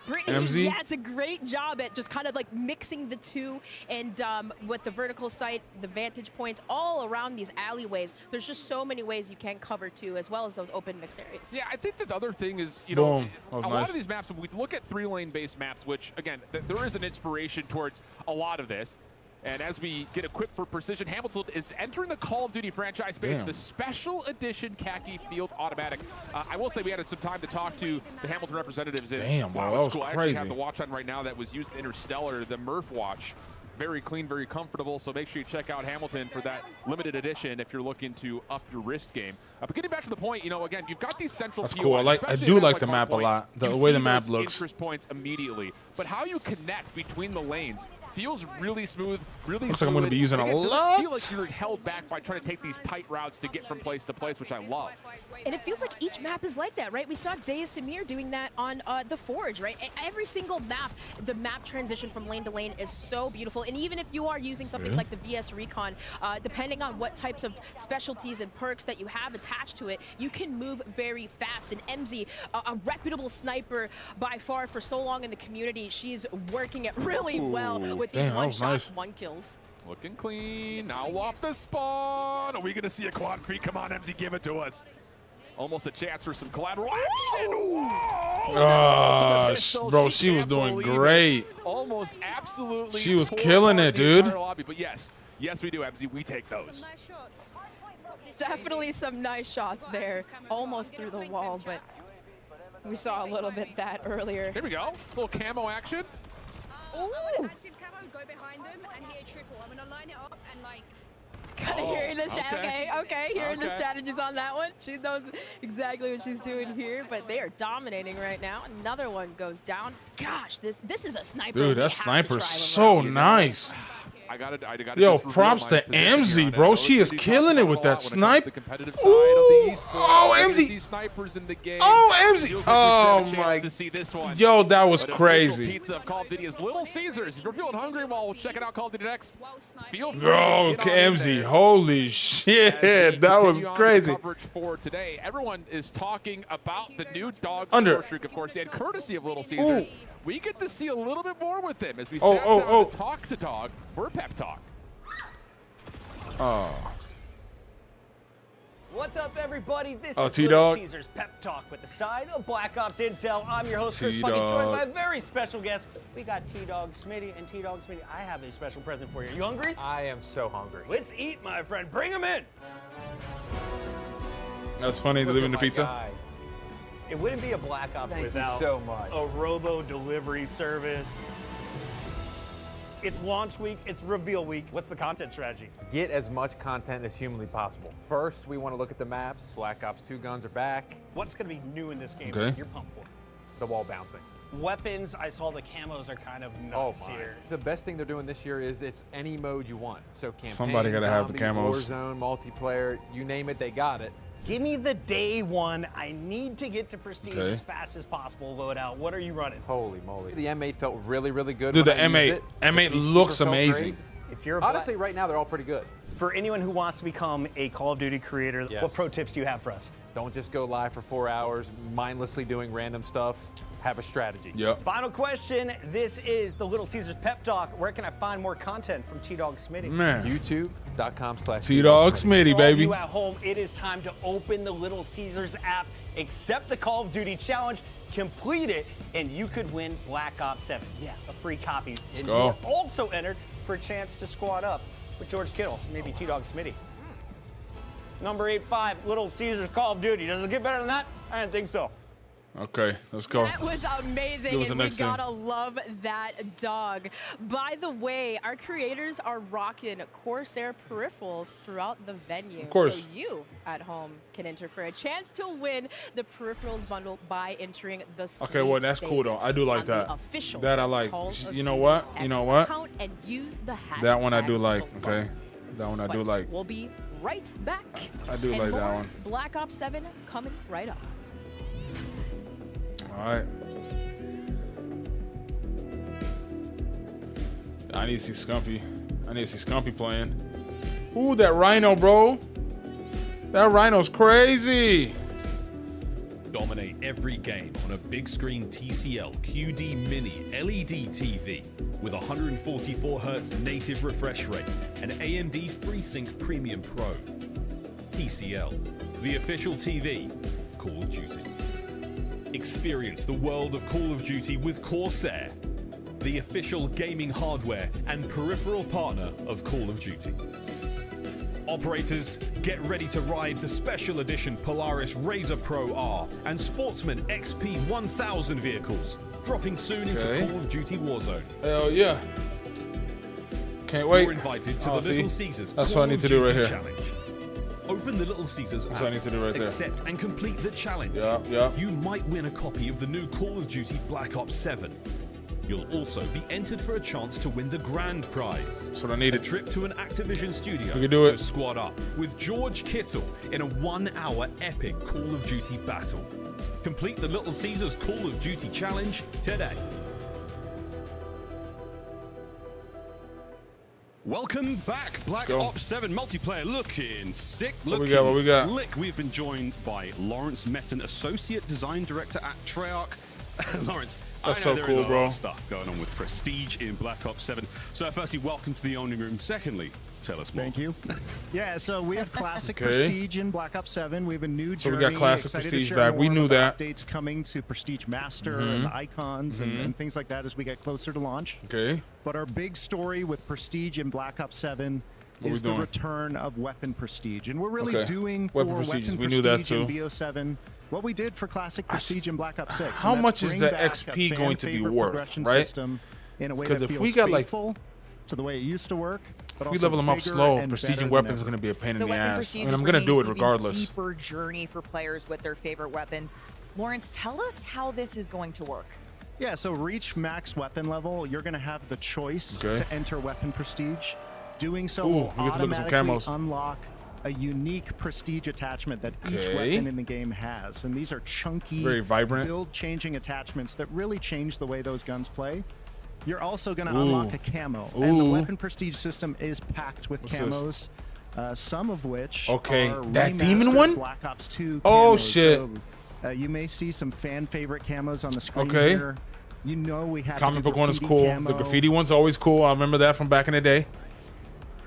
Brittany, MZ? it's a great job at just kind of like mixing the two, and with the vertical sight, the vantage points all around these alleyways, there's just so many ways you can cover too, as well as those open mixed areas. Yeah, I think that the other thing is, a nice. lot of these maps, when we look at 3-lane based maps, which again, there is an inspiration towards a lot of this. And as we get equipped for precision, Hamilton is entering the Call of Duty franchise space, the Special Edition Khaki Field Automatic. I will say we had some time to talk to the Hamilton representatives. And wow, that was cool. crazy. I actually have the watch on right now that was used in Interstellar, the Murph watch. Very clean, very comfortable, so make sure you check out Hamilton for that limited edition if you're looking to up your wrist game. But getting back to the point, again, you've got these central That's POIs, cool. I do like the map a lot, the way the map looks. Interest points immediately, but how you connect between the lanes feels really smooth, really looks like I'm going to be using a lot. It doesn't feel like you're held back by trying to take these tight routes to get from place to place, which I love. And it feels like each map is like that, right? We saw Deus Samir doing that on the Forge, right? Every single map, the map transition from lane to lane is so beautiful. And even if you are using something like the VS Recon, depending on what types of specialties and perks that you have attached to it, you can move very fast. And MZ, a reputable sniper by far for so long in the community, she's working it really well with these one-shot, one-kills. Looking clean. Now off the spawn. Are we going to see a quad feed? Come on, MZ, give it to us. Almost a chance for some collateral action. Bro, she was doing great. Almost absolutely. She was killing it, dude. Lobby, but yes, we do, MZ. We take those. Definitely some nice shots there. Almost through the wall, but we saw a little bit that earlier. Here we go. A little camo action. Ooh. Active camo, go behind them and hit a triple. I'm gonna line it up and like. Kind of hearing the hearing the strategies on that one. She knows exactly what she's doing here, but they are dominating right now. Another one goes down. Gosh, this is a sniper. Dude, that sniper's so nice. I gotta Yo, just props to reveal my position here MZ, on bro. it. She is killing it with that snipe. The competitive side of the esports. Oh, MZ. Snipers in the game. Oh, MZ. Feels like Oh, we should have a my. chance to see this one. Yo, that was But crazy. official pizza of Call of Duty is Little Caesars. If you're feeling hungry while checking out Call of Duty next, feel free Bro, to get on in MZ, there. holy shit. That was Continue on crazy. the coverage for today. Everyone is talking about the new dog Under. score streak, of course, and courtesy of Little Caesars. Ooh. We get to see a little bit more with them as we Oh, sat oh, down oh. to talk to Dog for a pep talk. Oh. What's up, everybody? This Oh, is T-Dog. Little Caesars Pep Talk with the side of Black Ops Intel. I'm your host, Chris Puckett, T-Dog. joined by a very special guest. We got T-Dog Smitty, and T-Dog Smitty, I have a special present for you. You hungry? I am so hungry. Let's eat, my friend. Bring him in. That's funny, delivering the pizza. Guy. It wouldn't be a Black Ops Thank you without so much. a robo delivery service. It's launch week, it's reveal week. What's the content strategy? Get as much content as humanly possible. First, we want to look at the maps. Black Ops 2 guns are back. What's going to be new in this game Okay. that you're pumped for? The wall bouncing. Weapons, I saw the camos are kind of nuts here. The best thing they're doing this year is it's any mode you want. So campaign, Somebody gotta have the zombies, camos. Warzone, multiplayer, you name it, they got it. Give me the day one. I need to get to Prestige Okay. as fast as possible. Load out. What are you running? Holy moly. The M8 felt really, really good. Dude, when the E I used M8 it. M8 The looks Peacekeeper felt amazing. great. If you're Honestly, right now, they're all pretty good. For anyone who wants to become a Call of Duty creator, Yes. what pro tips do you have for us? Don't just go live for 4 hours, mindlessly doing random stuff. Have a strategy. Yep. Final question. This is the Little Caesars Pep Talk. Where can I find more content from T-Dog Smitty? Man. YouTube.com/T-Dog T-Dog Smitty, For all baby. you at home, it is time to open the Little Caesars app, accept the Call of Duty challenge, complete it, and you could win Black Ops 7. Yeah, a free copy. And go. you're also entered for a chance to squad up with George Kittle, maybe T-Dog Smitty. Number 85, Little Caesars Call of Duty. Does it get better than that? I didn't think so. Okay, let's go. That was amazing, Give us the and we next thing. gotta love that dog. By the way, our creators are rocking Corsair peripherals throughout the venue. Of course. So you at home can enter for a chance to win the peripherals bundle by entering the Okay, well, that's cool, though. I do like on the that. official That I like. Call of You know Duty what? X You know what? account and use the That one I hashtag do like, below. okay? That one I do But like. We'll be right back. I do and like that more one. Black Ops 7 coming right up. All right. I need to see Scumpy. I need to see Scumpy playing. Ooh, that Rhino, bro. That Rhino's crazy. Dominate every game on a big screen TCL QD Mini LED TV with 144Hz native refresh rate and AMD FreeSync Premium Pro. TCL, the official TV of Call of Duty. Experience the world of Call of Duty with Corsair, the official gaming hardware and peripheral partner of Call of Duty. Operators, get ready to ride the special edition Polaris Razor Pro R and Sportsman XP 1000 vehicles, dropping soon into Okay. Call of Duty Warzone. Hell yeah. Can't wait. You're invited to Oh, the see? Little Caesars That's Call what I need of to do right Duty here. Challenge. Open the Little Caesars That's app, what I need to do right there. accept and complete the challenge. Yeah. You might win a copy of the new Call of Duty Black Ops 7. You'll also be entered for a chance to win the grand prize. That's what I needed. A trip to an Activision studio. We can do it. To squad up with George Kittle in a 1-hour epic Call of Duty battle. Complete the Little Caesars Call of Duty challenge today. Welcome back, Black go. Ops 7 multiplayer. Looking sick, What we looking got, what we got? slick. We've been joined by Lawrence Metten, Associate Design Director at Treyarch. Lawrence, That's I know so there cool, is a bro. lot of stuff going on with Prestige in Black Ops 7. So firstly, welcome to the owning room. Secondly, tell us more. Thank you. Yeah, so we have Classic Okay. Prestige in Black Ops 7. We have a new So journey. we got Classic Excited to Prestige share back. more We knew about that. updates coming to Prestige Master Mhm. and the icons Mhm. and things like that as we get closer to launch. Okay. But our big story with Prestige in Black Ops 7 What we is the doing? return of Weapon Prestige. And we're really Okay. doing for Weapon Weapon Prestiges, Prestige we knew that too. in BO7 what we did for Classic Prestige in Black Ops 6. and How that's much is bring the back XP a going to be fan-favorite worth, progression right? system in a way 'Cause that if feels we got, like, faithful to the way it used to work. But If we also level them up bigger slow, and Prestige better and than weapons ever. are going to be a pain So in the Weapon ass. Prestige And I'm is going to do it bringing regardless. Even deeper journey for players with their favorite weapons. Lawrence, tell us how this is going to work. Yeah, so reach max weapon level, you're going to have the choice Okay. to enter Weapon Prestige. Doing so Ooh, will we get to look at some automatically camos. unlock a unique Prestige attachment that each Okay. weapon in the game has. And these are chunky, Very vibrant. build-changing attachments that really change the way those guns play. You're also going to Ooh. unlock a camo. And the Ooh. Weapon Prestige system is packed with What's camos. Some of which Okay, are that demon remastered one? Black Ops 2 Oh, camos. shit. So, you may see some fan favorite camos on the screen Okay. here. You know we had Comic to do book one is graffiti cool. camo. The graffiti one's always cool. I remember that from back in the day.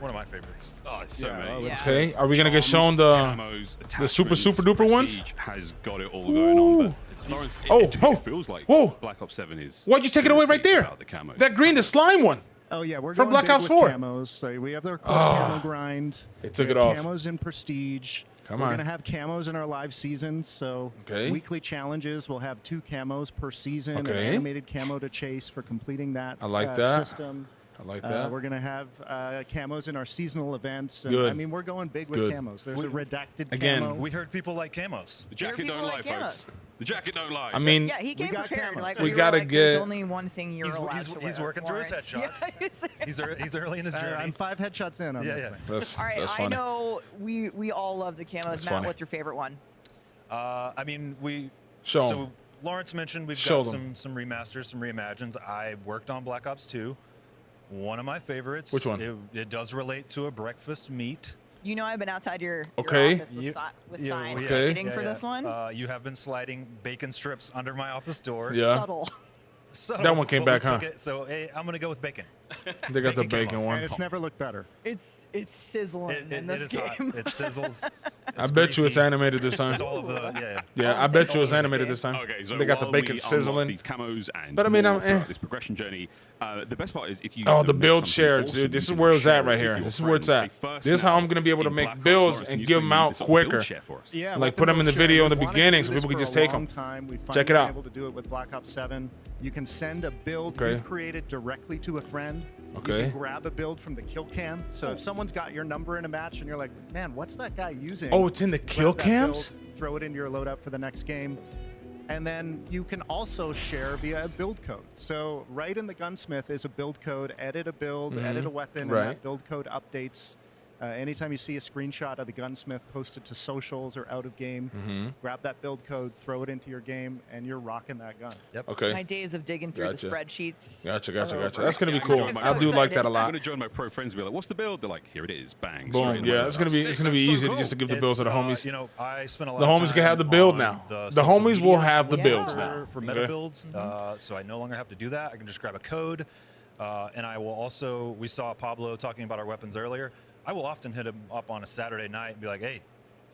One of my favorites. Oh, it's so many. Okay, are we gonna get shown the super duper ones? Prestige has got it all going on, but it's Lawrence. It feels like Black Ops 7 is. Why'd you take it away right there? about the camos. That green, the slime one. Oh yeah, we're From going Black big Ops with 4. Camos. So we have their core Ah. camo grind. They took We it have off. Camos in Prestige. Come we're on. gonna have camos in our live seasons. So Okay. weekly challenges. We'll have 2 camos per season. An Okay. animated camo to chase for completing that. I like that. System. I like that. We're gonna have camos in our seasonal events. And, Good. I mean, we're going big with Good. camos. There's a redacted Again, camo. We heard people like camos. The jacket don't lie, folks. The jacket don't lie. I mean, Yeah, he came prepared. Like, we were gotta like, there's get- only one thing you're allowed to He's wear, working through his Lawrence. headshots. he's early in his journey. I'm 5 headshots in on Yeah, this yeah. thing. That's, All right, that's I funny. know we all love the camos. That's Matt, funny. what's your favorite one? I mean, Show 'em. So Lawrence mentioned we've Show got them. some remasters, some reimagines. I worked on Black Ops 2. One of my favorites. Which one? It does relate to a breakfast meat. You know I've been outside your Okay. office with, with Yeah, signs yeah, ticketing yeah, for yeah. this one. You have been sliding bacon strips under my office door. Yeah. Subtle. That one came but we back, huh? took it, so hey, I'm gonna go with bacon. They got the came bacon off. one. And it's never looked better. It's sizzling in It this is game. hot. It sizzles. I bet you it's animated this time. It's all of the yeah. Yeah, I bet you it's animated this time. Okay, so They got the while bacon we sizzling. unlock these camos and But I mean, more I'm throughout this progression journey. The best part is if you Oh, get the to make build something shared, awesome, dude. This you is can where it's share at it right with here. your This is where it's friends. at. Hey, first This is how now I'm gonna be able to in make Black Ops, builds Lawrence, can and you give explain them out this build quicker. share for us? Yeah, Like, put them in the video in the beginning so people can just take them. Check it out. Able to do it with Black Ops 7. You can send a build Okay. you've created directly to a friend. Okay. You can grab a build from the kill cam. So if someone's got your number in a match and you're like, man, what's that guy using? Oh, it's in the Grab kill that cams? build, throw it into your loadout for the next game. And then you can also share via a build code. So right in the gunsmith is a build code. Edit a build, Mhm. edit a weapon, Right. and that build code updates. Anytime you see a screenshot of the gunsmith posted to socials or out of game, Mhm. grab that build code, throw it into your game, and you're rocking that gun. Yep. Okay. My days of digging through Gotcha. the spreadsheets. Gotcha. are over. That's gonna be I'm gonna cool. join my I do pro- like that a I'm lot. gonna join my pro friends and be like, "What's the build?" They're like, "Here it is, bang." Boom. straight Yeah, away. it's gonna be That's easy so to cool. just to give the builds to the homies. You know, I spent a lot The of homies time can have the build on now. The The social homies will medias have the builds for- now. for meta Okay. builds. So I no longer have to do that. I can just grab a code, and I will also. We saw Pablo talking about our weapons earlier. I will often hit him up on a Saturday night and be like, "Hey,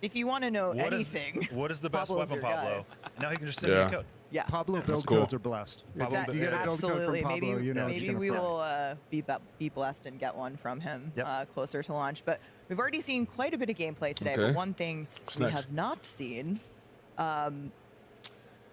If you want to know what is anything, what is the best Pablo's weapon, your guy. Pablo?" Now he can just send me Yeah. a code. Yeah. Pablo That's build cool. codes are blessed. Pablo If build- you get a build code Absolutely. from Pablo, Maybe you know it's maybe gonna we fly. will be blessed and get one from him Yep. closer to launch. But we've already seen quite a bit of gameplay today. Okay. But one thing What's we next? have not seen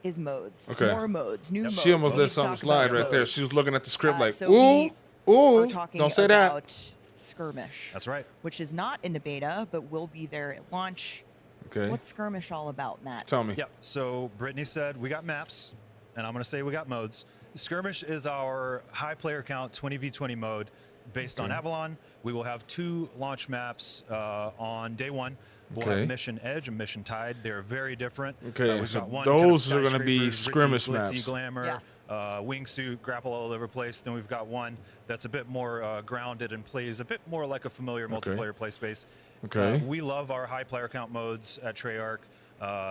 is modes. Okay. More modes. New modes. She almost We let need to something talk slide about right there. modes. She was looking at the script like, so ooh, we ooh, are talking don't say that. about Skirmish. That's right. Which is not in the beta, but will be there at launch. Okay. What's Skirmish all about, Matt? Tell me. Yep. So Brittany said we got maps, and I'm going to say we got modes. Skirmish is our high player count 20v20 mode based on Okay. Avalon. We will have 2 launch maps on day 1. We'll Okay. have Mission Edge and Mission Tide. They're very different. Okay, we've so got one those kind of are gonna be skyscrapers, skirmish glitzy, maps. glamour, wingsuit, grapple all over the place. Then we've got one that's a bit more grounded and plays a bit more like a familiar Okay. multiplayer play space. Okay. We love our high player count modes at Treyarch.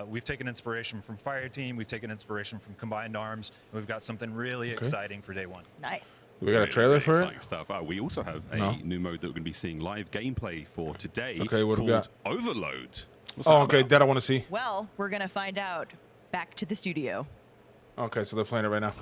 We've taken inspiration from Fireteam. We've taken inspiration from Combined Arms. And we've got something really exciting for day one. Nice. We got a trailer for exciting it? Stuff. We also have a new mode that we're going to be seeing live gameplay for today. Okay, what do we got? Called Overload. What's Oh, that okay, about? that I want to see. Well, we're going to find out. Back to the studio. Okay, so they're playing it right now.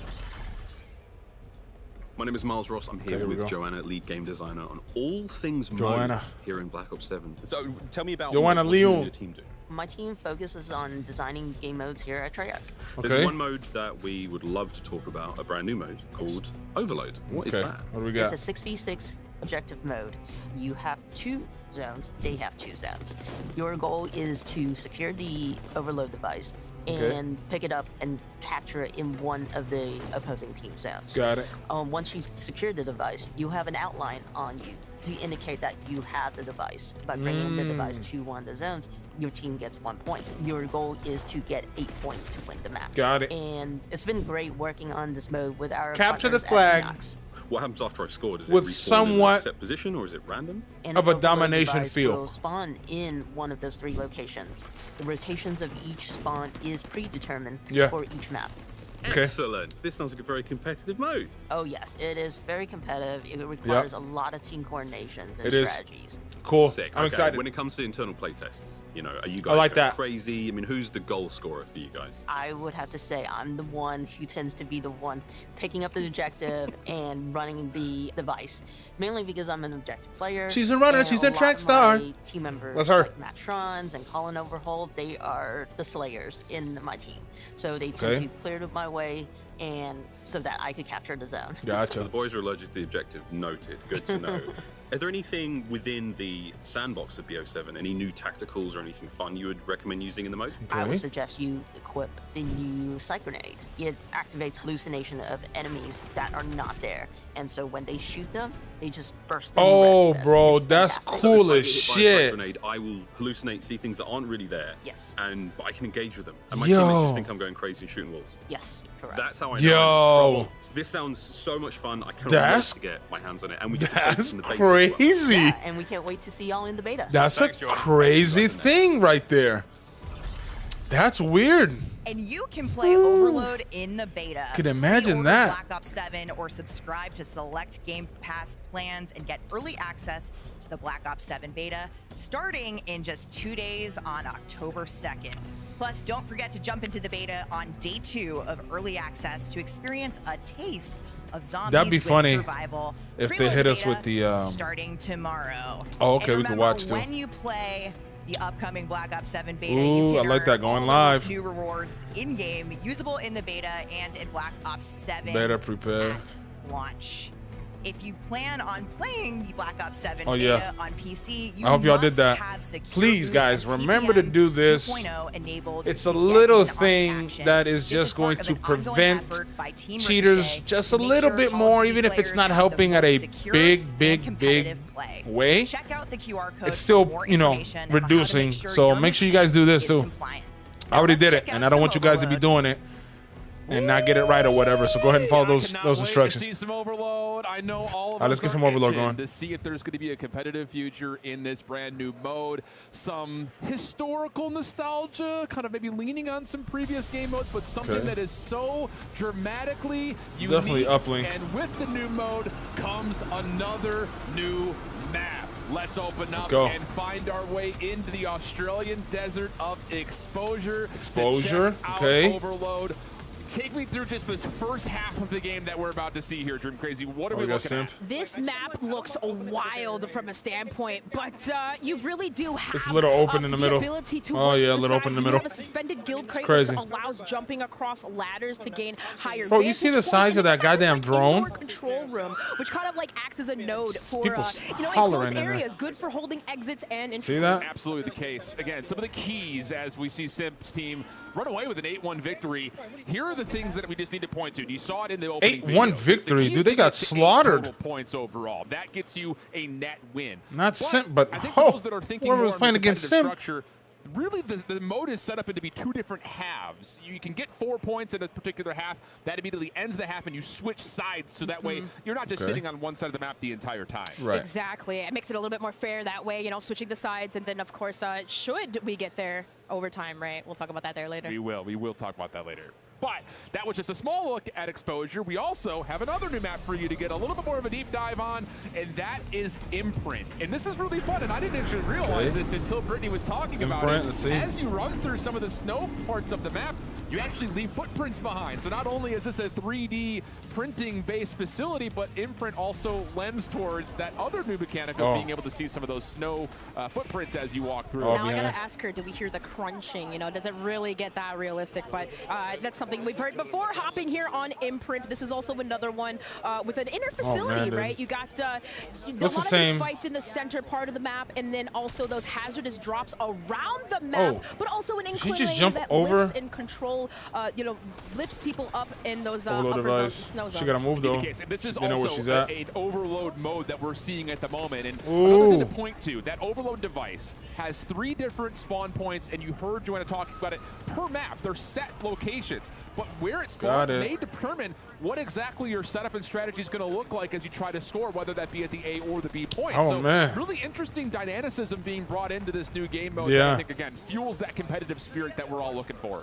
My name is Miles Ross. I'm here Okay, with Joanna, lead game designer on all things Joanna. modes here in Black Ops 7. So tell me about Joanna what you and Leon. your team do. My team focuses on designing game modes here at Treyarch. There's one mode that we would love to talk about, a brand new mode called Overload. What is that? What do we got? It's a 6v6 objective mode. You have 2 zones, they have 2 zones. Your goal is to secure the overload device and pick it up and capture it in one of the opposing team zones. Got it. Once you secure the device, you have an outline on you to indicate that you have the device. By bringing the device to one of the zones, your team gets 1 point. Your goal is to get 8 points to win the match. Got it. And it's been great working on this mode with our Capture the partners at flag. Inox. What happens after I scored? Is With it respawn in somewhat a set position or is it random? An of a overload domination device feel. will spawn in one of those 3 locations. The rotations of each spawn is predetermined for each map. Excellent. This sounds like a very competitive mode. Oh yes, it is very competitive. It requires a lot of team coordinations and strategies. Cool. Sick. I'm excited. When it comes to internal playtests, you know, are you I guys like going that. crazy? I mean, who's the goal scorer for you guys? I would have to say I'm the one who tends to be the one picking up the objective and running the device. Mainly because I'm an objective player. She's a runner, and she's a a lot track of star. my team members That's her. like Matt Trons and Colin Overhold, they are the slayers in my team. So they tend to clear it my way and so that I could capture the zone. So the boys are allergic to the objective. Noted. Good to know. Are there anything within the sandbox of BO7, any new tacticals or anything fun you would recommend using in the mode? I would suggest you equip the new Sight Grenade. It activates hallucination of enemies that are not there. And so when they shoot them, they just burst in Oh, red. bro, that's cool as By a shit. sight grenade, I will hallucinate, see things that aren't really there. Yes. But I can engage with them. And my Yo. teammates just think I'm going crazy and shooting walls. Yes, correct. That's how I know Yo. I'm in trouble. This sounds so much fun. I can't That's- wait to get my hands on it. And we get to play this That's in the beta as well. crazy. Yeah, and we can't wait to see y'all in the beta. That's a crazy thing right there. That's weird. And you can play Overload in the beta. Could imagine Pre-order that. Black Ops 7 or subscribe to select Game Pass plans and get early access to the Black Ops 7 beta starting in just 2 days on October 2nd. Plus, don't forget to jump into the beta on day 2 of early access to experience a taste of zombies That'd be with funny survival. if they Preload hit us beta with the, starting tomorrow. Oh, okay, And we can remember, watch too. when you play the upcoming Black Ops 7 beta, Ooh, you I can like earn that, going all live. new rewards in-game, usable in the beta and in Black Ops 7 Better prepare. at launch. If you plan on playing the Black Ops 7 Oh, beta yeah. on PC, you I hope y'all did must that. have secure Please, boot guys, and remember to TPM do this. 2.0 enabled It's a to get little in on thing action. that is This just part going of to an ongoing prevent effort by Team cheaters Ricochet just to a make little sure bit Call of more, Duty even if it's players not have the helping at most a secure big, and big competitive play. way. Check out the QR code It's for still, more you know, information on how to reducing. make sure So your make sure you guys do this too. I already did it, and I don't want you guys to be doing it and not get it right or whatever. So go ahead and follow those instructions. See some Overload. I know all of Let's us get are some Overload itching going. to see if there's going to be a competitive future in this brand new mode. Some historical nostalgia, kind of maybe leaning on some previous game modes, but something Okay. that is so dramatically unique. Definitely uplink. And with the new mode comes another new map. Let's open up go. and find our way into the Australian desert of exposure. to Exposure, check out okay. Overload. Take me through just this first half of the game that we're about to see here, Dream Crazy. What are we looking at? This map looks wild from a standpoint, but you really do have It's a little open in the middle. ability to Oh, work yeah, a the little open in the sides. middle. You have a suspended guild crate crazy. that allows jumping across ladders to gain higher Bro, you see the vantage size points, of that goddamn drone? control room, which kind of like acts as a node for People enclosed hollering in there. areas, good for holding exits and entrances. See that? Absolutely the case. Again, some of the keys as we see Simp's team run away with an 8-1 victory. Here are the things that we just need to point to. You saw it in the opening 8-1 video. victory, The key dude. is They to got get to 8 slaughtered. total points overall. That gets you a net win. Not Simp, but I think for those that are thinking whoever more was on playing the against competitive Simp. structure, really the mode is set up into be 2 different halves. You can get 4 points in a particular half. That immediately ends the half, and you switch sides, so that way you're not just sitting on one side of the map the entire time. Right. Exactly. It makes it a little bit more fair that way, you know, switching the sides. And then, of course, should we get there overtime, right? We'll talk about that there later. We will. We will talk about that later. But that was just a small look at exposure. We also have another new map for you to get a little bit more of a deep dive on, and that is Imprint. And this is really fun, and I didn't actually realize this until Brittany was talking about it. Let's see. As you run through some of the snow parts of the map, you actually leave footprints behind. So not only is this a 3D printing-based facility, but Imprint also lends towards that other new mechanic of being able to see some of those snow footprints as you walk through. Now I gotta ask her, do we hear the crunching? You know, does it really get that realistic? But that's something we've heard before. Hopping here on Imprint, this is also another one with an inner facility, right? You got a lot of these fights in the center part of the map, and then also those hazardous drops around the map, but also an inclination that lifts and control, you know, lifts people up in those upper zones, snow zones. She gotta move though. This is know where also she's at. an overload mode that we're seeing at the moment. And another thing to point to, that overload device has 3 different spawn points, and you heard Joanna talking about it per map. They're set locations, but where it spawns may determine what exactly your setup and strategy is going to look like as you try to score, whether that be at the A or the B point. Oh, man. Really interesting dynamicism being brought into this new game mode that I think, again, fuels that competitive spirit that we're all looking for.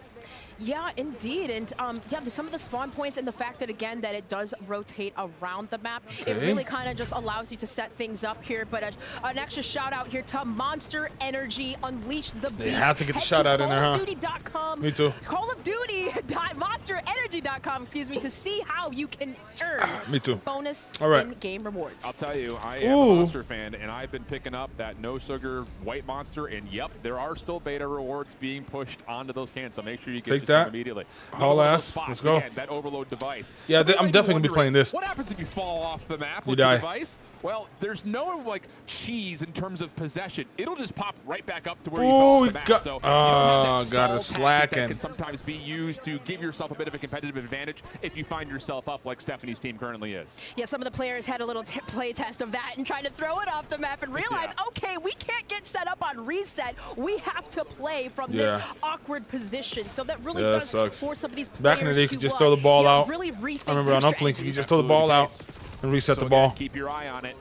Yeah, indeed. And yeah, some of the spawn points and the fact that, again, that it does rotate around the map, it really kind of just allows you to set things up here. But an extra shout out here to Monster Energy, Unleash the Beast. They have to get the shout out in there, huh? CallOfDuty.com. Me too. CallOfDuty.monsterenergy.com, excuse me, to see how you can earn Me too. bonus in-game rewards. I'll tell you, I am a Monster fan, and I've been picking up that no sugar white Monster, and yep, there are still beta rewards being pushed onto those cans, so make sure you get that immediately. Haul ass. Let's go. Again, that overload device. Yeah, I'm definitely gonna be playing this. What happens if you fall off the map You with die. the device? Well, there's no like cheese in terms of possession. It'll just pop right back up to where you fell off the map. So you don't have that got a stall tactic slacking. that can sometimes be used to give yourself a bit of a competitive advantage if you find yourself up like Stephanie's team currently is. Yeah, some of the players had a little play test of that and trying to throw it off the map and realize, okay, we can't get set up on reset. We have to play from this awkward position. So that really does force some of these players Back in the day, you could just throw the ball out. Really I remember on Uplink, you could just throw the ball out and reset the ball. Keep your eye on it.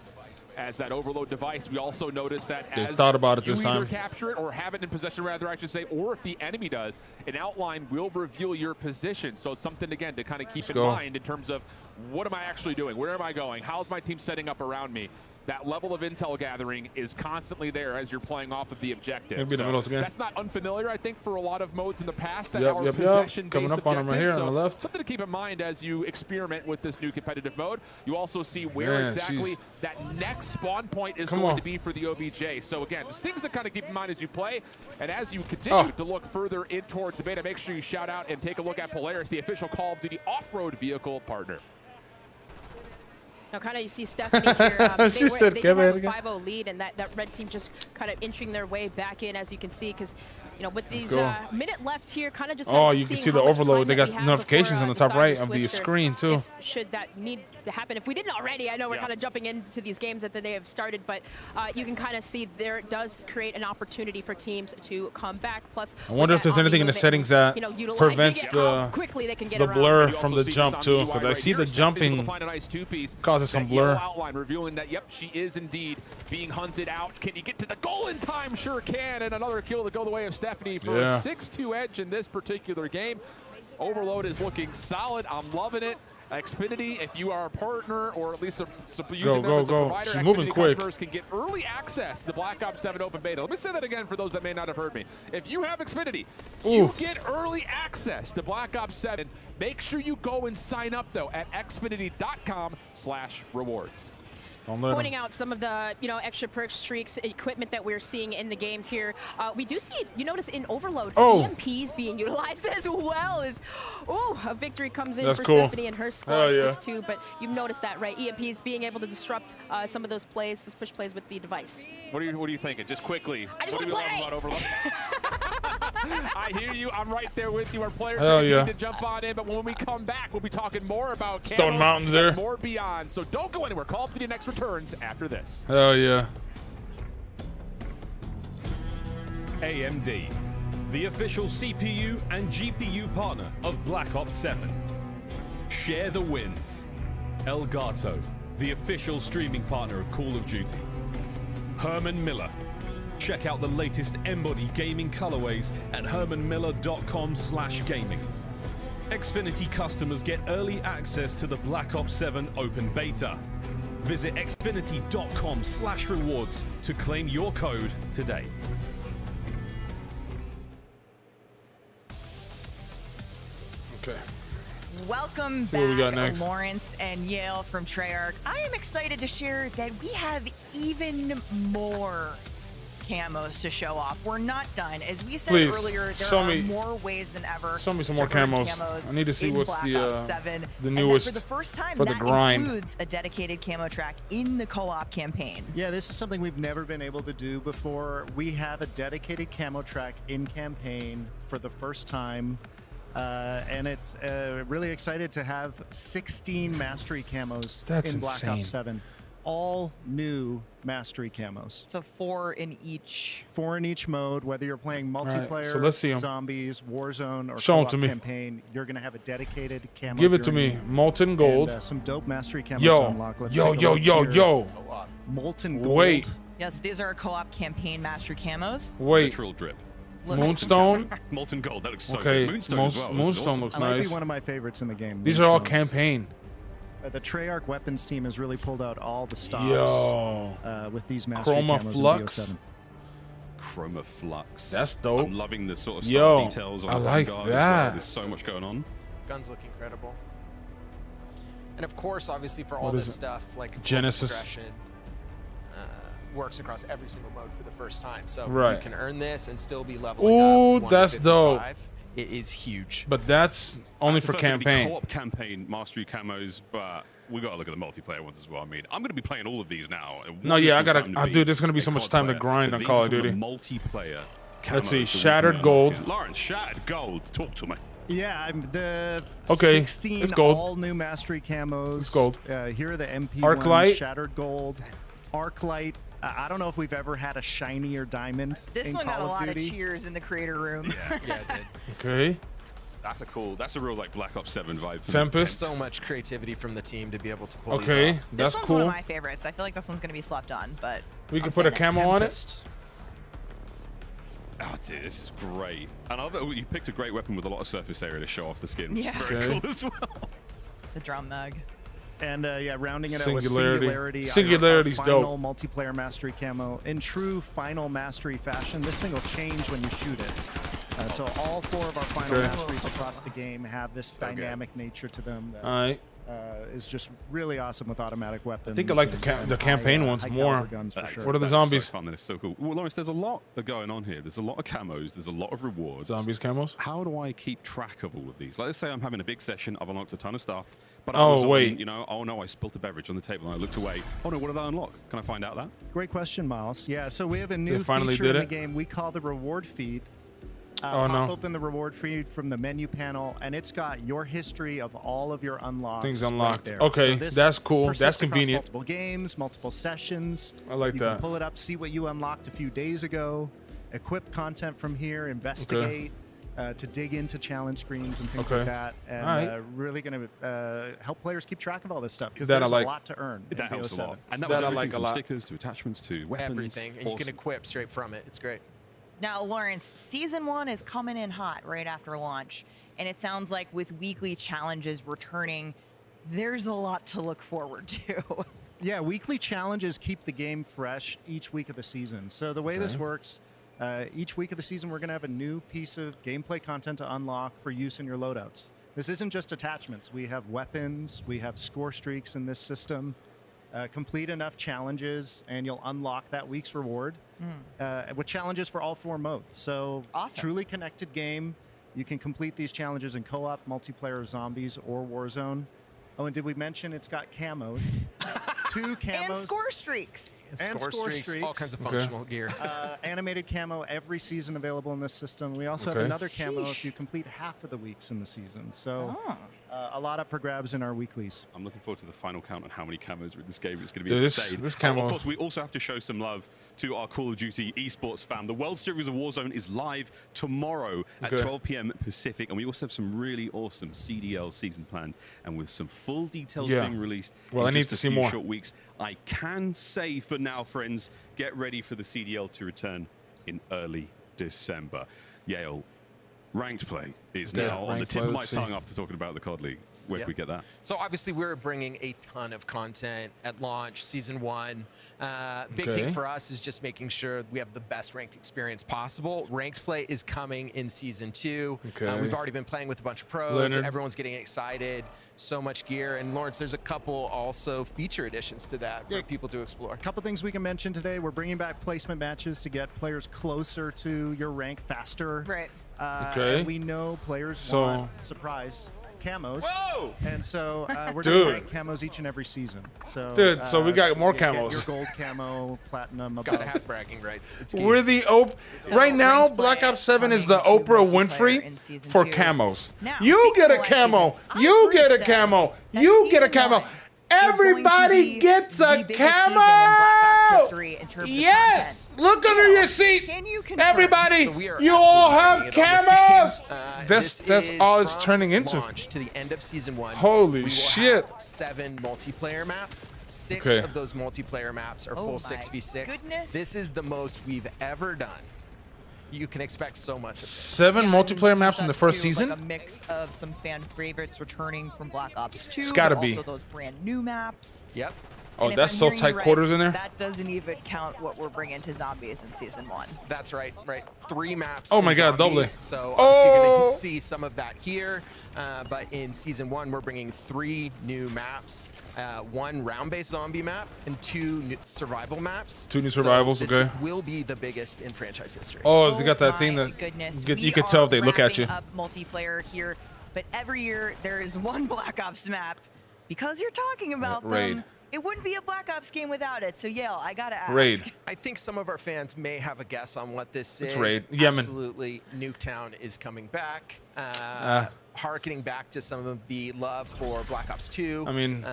As that overload device, we also noticed that They as thought about it you this either time. capture it or have it in possession, rather, I should say, or if the enemy does, an outline will reveal your position. So it's something, again, to kind of keep in mind in terms of what am I actually doing? Where am I going? How's my team setting up around me? That level of intel gathering is constantly there as you're playing off of the objective. Maybe the middles again. That's not unfamiliar, I think, for a lot of modes in the past that Yep, are yep, possession-based coming up on them right here objectives. on the left. Something to keep in mind as you experiment with this new competitive mode. You also see where exactly that next spawn point is going to be for the OBJ. So again, just things to kind of keep in mind as you play. And as you continue to look further in towards the beta, make sure you shout out and take a look at Polaris, the official Call of Duty off-road vehicle partner. Now, kind of, you see Stephanie here. She they "Give have it a again." 5-0 lead, and that red team just kind of inching their way back in, as you can see, because, you know, with these minute left here, kind of just. You can see the overload. They got notifications on the top right of the screen too. Should that need to happen, if we didn't already, I know we're kind of jumping into these games that they have started, but you can kind of see there does create an opportunity for teams to come back. Plus, I wonder if there's anything in the settings that prevents the blur from the jump too, because I see the jumping causes some blur. Outline revealing that, yep, she is indeed being hunted out. Can you get to the goal in time? Sure can, and another kill to go the way of Stephanie for a 6-2 edge in this particular game. Overload is looking solid. I'm loving it. Xfinity, if you are a partner or at least using them as a provider, She's moving Xfinity quick. customers can get early access to the Black Ops 7 open beta. Let me say that again for those that may not have heard me. If you have Xfinity, you get early access to Black Ops 7. Make sure you go and sign up, though, at xfinity.com/rewards. Pointing out some of the, you know, extra perks, streaks, equipment that we're seeing in the game here. We do see, you notice in Overload, EMPs being utilized as well. As a victory comes in for Stephanie and her score 6-2. But you've noticed that, right? EMPs being able to disrupt some of those plays, those push plays with the device. What are you thinking? Just quickly. I just what do you want to love about Overload? I hear you. I'm right there with you. Our players need to jump on in, but when we come back, we'll be talking more about Stone camos Mountains there. and more beyond. So don't go anywhere. Call of Duty Next returns after this. Hell yeah. AMD, the official CPU and GPU partner of Black Ops 7. Share the wins. Elgato, the official streaming partner of Call of Duty. Herman Miller. Check out the latest Embody gaming colorways at hermanmiller.com/gaming. Xfinity customers get early access to the Black Ops 7 open beta. Visit xfinity.com/rewards to claim your code today. Okay. Welcome See what we got back, next. Lawrence and Yale from Treyarch. I am excited to share that we have even more camos to show off. We're not done. As we said Please, earlier, there show are me- more ways than ever. Show me some to more earn camos. I need to see in what's Black the Ops 7. the And that newest for the first time, for the that grind. includes a dedicated camo track in the co-op campaign. Yeah, this is something we've never been able to do before. We have a dedicated camo track in campaign for the first time. And it's really excited to have 16 mastery camos That's in Black insane. Ops 7. All new mastery camos. So 4 in each. 4 in each mode, whether you're playing right, multiplayer, so let's see 'em. zombies, Warzone, or Show 'em co-op to me. campaign, you're going to have a dedicated camo Give it to journey me. Molten gold. And, some dope mastery camos Yo. to unlock. Let's Yo, take a yo, look yo, here. yo. Molten gold. Wait. Yes, these are co-op campaign mastery camos. Wait. Literal drip. Moonstone. Molten gold. That looks so Okay, good. Moonstone as well. This is Moonstone awesome. looks Might nice. be one of my favorites in the game. These are all Moonstones. campaign. The Treyarch weapons team has really pulled out all the stops Yo. with these mastery Chroma camos Flux. in BO7. Chroma Flux. That's dope. I'm loving the sort of Yo, style details on I the like Vanguard as well. that. There's so much going on. Guns look incredible. And of course, obviously, for all What is this it? stuff, like Genesis. progression works across every single mode for the first time. So Right. you can earn this and still be leveling Ooh, up. 1 to that's dope. 55. It is huge. But that's only It's for the first gonna be campaign. Co-op campaign mastery camos, but we got to look at the multiplayer ones as well. I mean, I'm going to be playing all of these now. No, yeah, I Wonderful gotta. time to Oh, be dude, there's gonna be a so much COD time to player. grind But on these Call are of some the Duty. multiplayer. Let's see, camos that we Shattered can Gold. unlock. Lawrence, Shattered Gold. Talk to me. Yeah, the Okay, 16 it's gold. all new mastery camos. It's gold. Here are the MP Arc ones, Light. Shattered Gold, Arc Light. I don't know if we've ever had a shinier diamond. This in one got Call a lot Duty. of cheers in the creator room. Yeah, it did. Okay. That's a real like Black Ops 7 vibe. Tempest. So much creativity from the team to be able to pull Okay, these off. that's This one's cool. one of my favorites. I feel like this one's going to be slept on, but We I'm could put a saying it. camo on it. Tempest. Oh, dude, this is great. And I love that you picked a great weapon with a lot of surface area to show off the skin. Which Yeah. is very Okay. cool as well. The drum mag. And yeah, rounding it out with Singularity. Singularity. Singularity's our dope. final multiplayer mastery camo. In true final mastery fashion, this thing will change when you shoot it. So all 4 of our final Okay. masteries across the game have this dynamic nature to them that All right. is just really awesome with automatic weapons. I think I like and the campaign ones high more. caliber guns for sure. What are the That's zombies? So fun, that is so cool. Well, Lawrence, there's a lot going on here. There's a lot of camos. There's a lot of rewards. Zombies camos? How do I keep track of all of these? Let's say I'm having a big session. I've unlocked a ton of stuff. But I Oh, was wait. You know, oh no, I spilt a beverage on the table and I looked away. Oh no, what did I unlock? Can I find out that? Great question, Miles. Yeah, so we have a new finally feature did in the it? game we call the reward feed. Oh, Pop no. open the reward feed from the menu panel, and it's got your history of all of your unlocks. Things right unlocked. there. Okay, So this that's cool. persists That's across convenient. Multiple games, multiple sessions. I like you that. can pull it up, see what you unlocked a few days ago, equip content from here, investigate. To dig into challenge screens and things Okay. like that, and All right. really going to help players keep track of all this stuff because That I there's like. a lot to earn. in That helps a BO7. lot. And that That was I everything like a from lot. stickers to attachments to weapons. Everything. And you can Awesome. equip straight from it. It's great. Now, Lawrence, Season 1 is coming in hot right after launch, and it sounds like with weekly challenges returning, there's a lot to look forward to. Yeah, weekly challenges keep the game fresh each week of the season. So the way this Okay. works, each week of the season, we're going to have a new piece of gameplay content to unlock for use in your loadouts. This isn't just attachments. We have weapons, we have score streaks in this system. Complete enough challenges, and you'll unlock that week's reward with challenges for all 4 modes. So Awesome. truly connected game. You can complete these challenges in co-op, multiplayer, zombies, or Warzone. Oh, and did we mention it's got camos? 2 camos. And score streaks. And score streaks, all kinds of functional gear. Animated camo every season available in this system. We also have Okay. another camo if Sheesh. you complete half of the weeks in the season. So A lot up for grabs in our weeklies. I'm looking forward to the final count on how many camos are in this game. It's going to be Dude, insane. this camo. Of course, we also have to show some love to our Call of Duty esports fam. The World Series of Warzone is live tomorrow at 12 p.m. Pacific, and we also have some really awesome CDL season planned, and with some full details being released. Well, in I need just to a see few more. Short weeks. I can say for now, friends, get ready for the CDL to return in early December. Yale. Ranked play is now on the tip of my tongue after talking about the COD League. Where can we get that? So obviously we're bringing a ton of content at launch, season 1. Big Okay. thing for us is just making sure we have the best ranked experience possible. Ranked play is coming in season 2. Okay. We've already been playing with a bunch of pros. Leonard. Everyone's getting excited. So much gear. And Lawrence, there's a couple also feature additions to that for people to explore. A couple things we can mention today. We're bringing back placement matches to get players closer to your rank faster. Right. Okay. And we know players So- want, surprise, camos. Whoa! And so we're Dude. going to rank camos each and every season. So, Dude, so we got more get camos. Your gold camo, platinum, above. Gotta have bragging rights. It's key. We're the right now. Black Ops 7 is the Oprah Winfrey for camos. You get a camo. You get a camo. You get a camo. Everybody gets a camo. Yes. Look under your seat. Everybody, you all have camos. That's all it's turning into. Launch to the end of season 1. Holy we will shit. Have 7 multiplayer maps. 6 Okay. of those multiplayer maps are full 6v6. This is the most we've ever done. You can expect so much of this. 7 multiplayer maps in the first season? Like a mix of some fan favorites returning from Black Ops 2. It's gotta but be. Also those brand new maps. Yep. Oh, And if that's I'm so hearing you tight right, quarters in there. That doesn't even count what we're bringing to zombies in season 1. That's right, right. 3 maps. Oh my in God, double zombies, it. So obviously you're Oh! going to see some of that here. But in season 1, we're bringing 3 new maps. 1 round-based zombie map and 2 new survival maps. 2 new survivals, so this okay. will be the biggest in franchise history. Oh, they got that thing My that goodness, you can tell if they look at you. wrapping up multiplayer here, but every year there is one Black Ops map. Because you're talking about Raid. them, it wouldn't be a Black Ops game without it. So Yale, I gotta ask. Raid. I think some of our fans may have a guess on what this is. It's Raid. Yemen. Absolutely, Nuketown is coming back. Harkening back to some of the love for Black Ops 2. I mean-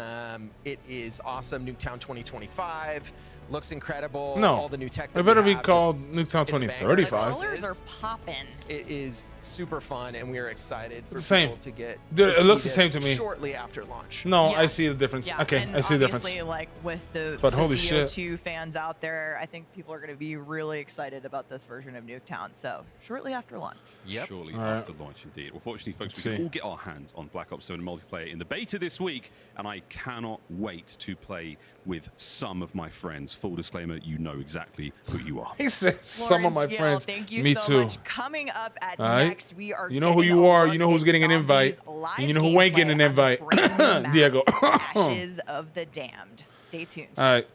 it is awesome. Nuketown 2025 looks incredible. No, all the new tech. it that better we be have, called just- Nuketown it's a banger. 2035. Colors are popping. It is super fun, and we are excited for Same. people to get. Dude, to it looks see the same this to me. Shortly after launch. No, Yeah. I see the difference. Yeah, Okay, and I see the difference. obviously, like with the, But the holy shit. BO2 fans out there, I think people are going to be really excited about this version of Nuketown. So shortly after launch. Yep. Surely All right. after launch, indeed. Well, fortunately, folks, Let's we can see. all get our hands on Black Ops 7 multiplayer in the beta this week, and I cannot wait to play with some of my friends. Full disclaimer, you know exactly who you are. He said some of my Lawrence Yale, friends. Thank you Me so too. much. Coming up at All right. next, we are. You know who getting you a are. look You know who's at getting an invite. Zombies live And you know who ain't getting an gameplay invite. on the brand new map, Diego. Ashes of the Damned. Stay tuned. All right.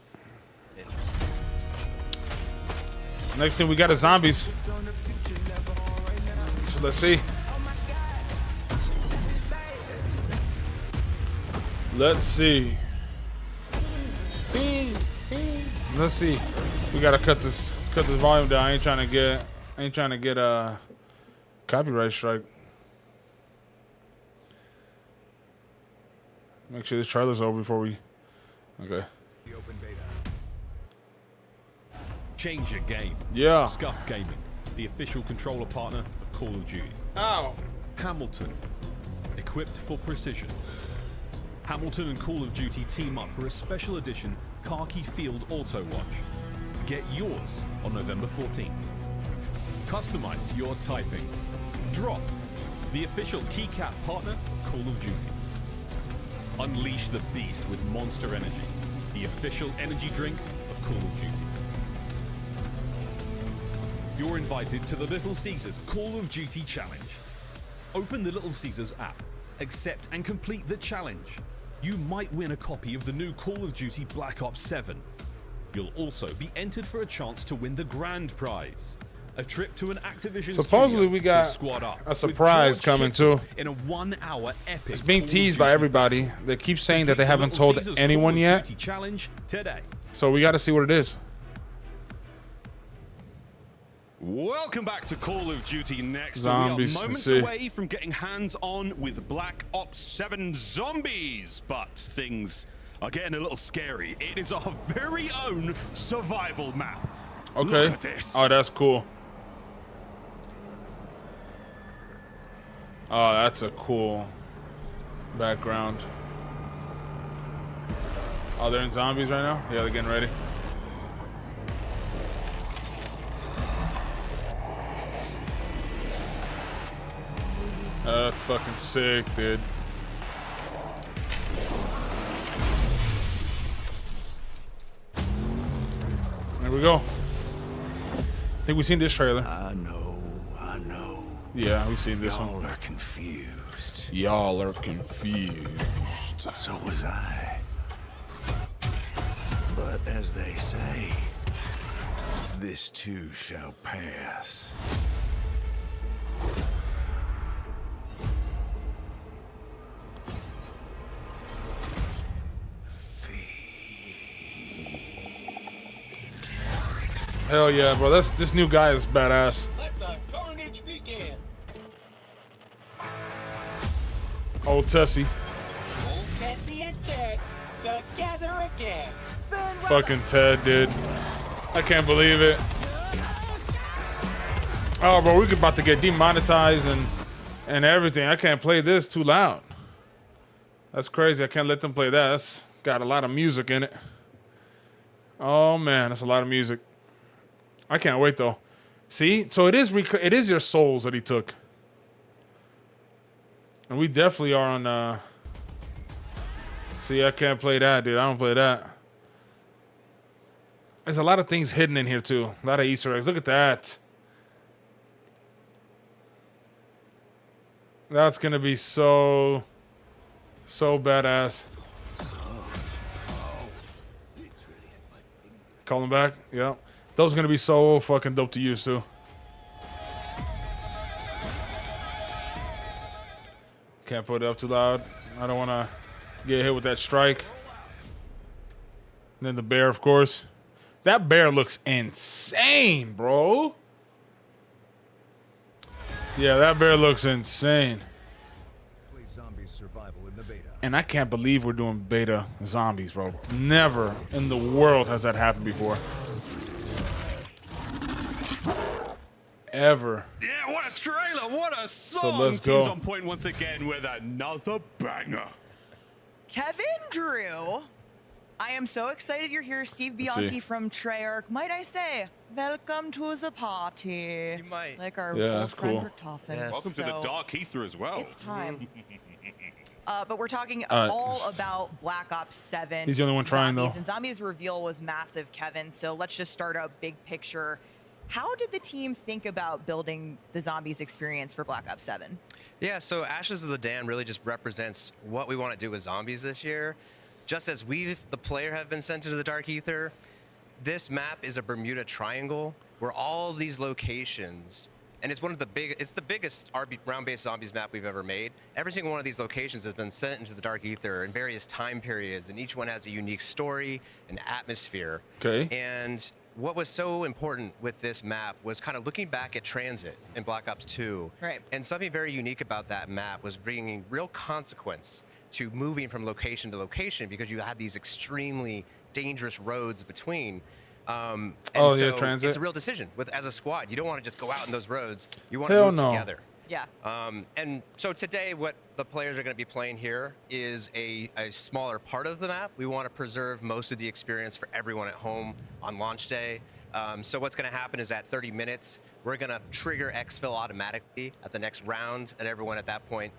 Next thing we got is zombies. So let's see. Let's see. Let's see. We gotta cut this volume down. I ain't trying to get a copyright strike. Make sure this trailer's over before we. Okay. Change your game. Yeah. Scuff Gaming, the official controller partner of Call of Duty. Ow. Hamilton, equipped for precision. Hamilton and Call of Duty team up for a special edition Khaki Field Auto Watch. Get yours on November 14th. Customize your typing. Drop, the official keycap partner of Call of Duty. Unleash the beast with Monster Energy, the official energy drink of Call of Duty. You're invited to the Little Caesars Call of Duty Challenge. Open the Little Caesars app, accept and complete the challenge. You might win a copy of the new Call of Duty Black Ops 7. You'll also be entered for a chance to win the grand prize. A trip to an Activision Supposedly studio we got to squad up a with surprise George coming Kittle too. in a 1-hour epic. It's being Call of teased by Duty everybody. They keep saying that they haven't Little told Caesars anyone Call of yet. Duty Challenge today. So we got to see what it is. Welcome back to Call of Duty Next. Zombies, We are moments see. away from getting hands-on with Black Ops 7 Zombies, but things are getting a little scary. It is our very own survival map. Okay. Look at this. Oh, that's cool. Oh, that's a cool background. Oh, they're in zombies right now? Yeah, they're getting ready. That's fucking sick, dude. There we go. I think we've seen this trailer. I know. Yeah, we've seen this Y'all one. are confused. Y'all are confused. So was I. But as they say, this too shall pass. Hell yeah, bro. This new guy is badass. Let the carnage begin. Old Tessie. Old Tessie and Ted together again. Fucking Ted, dude. I can't believe it. Oh, bro, we're about to get demonetized and everything. I can't play this too loud. That's crazy. I can't let them play that. That's got a lot of music in it. Oh man, that's a lot of music. I can't wait though. See, so it is your souls that he took, and we definitely are on. See, I can't play that, dude. I don't play that. There's a lot of things hidden in here too. A lot of Easter eggs. Look at that. That's gonna be so badass. Call him back. Yeah. Those are gonna be so fucking dope to use too. Can't put it up too loud. I don't wanna get hit with that strike. And then the bear, of course. That bear looks insane, bro. Yeah, that bear looks insane. Play Zombie Survival in the beta. And I can't believe we're doing beta zombies, bro. Never in the world has that happened before. Ever. Yeah, what a trailer, what a song. let's Teams go. on point once again with another banger. Kevin Drew, I am so excited you're here. Steve Let's Bianchi see. from Treyarch. Might I say, welcome to the party. You might. Like our Yeah, old that's friend cool. Richtofen. Welcome to the Dark Ether as well. It's time. But we're talking All right. all about Black Ops 7. He's the only one trying, zombies, though. And Zombies reveal was massive, Kevin. So let's just start a big picture. How did the team think about building the Zombies experience for Black Ops 7? Yeah, so Ashes of the Dam really just represents what we want to do with zombies this year. Just as we, the player, have been sent into the Dark Ether, this map is a Bermuda Triangle where all these locations, and it's the biggest round-based zombies map we've ever made. Every single one of these locations has been sent into the Dark Ether in various time periods, and each one has a unique story and atmosphere. Okay. And what was so important with this map was kind of looking back at transit in Black Ops 2. Right. And something very unique about that map was bringing real consequence to moving from location to location because you had these extremely dangerous roads between. And Oh, so yeah, transit. It's a real decision. As a squad, you don't want to just go out in those roads. You want to Hell move no. together. Yeah. And so today, what the players are going to be playing here is a smaller part of the map. We want to preserve most of the experience for everyone at home on launch day. So what's going to happen is at 30 minutes, we're going to trigger exfil automatically at the next round, and everyone at that point,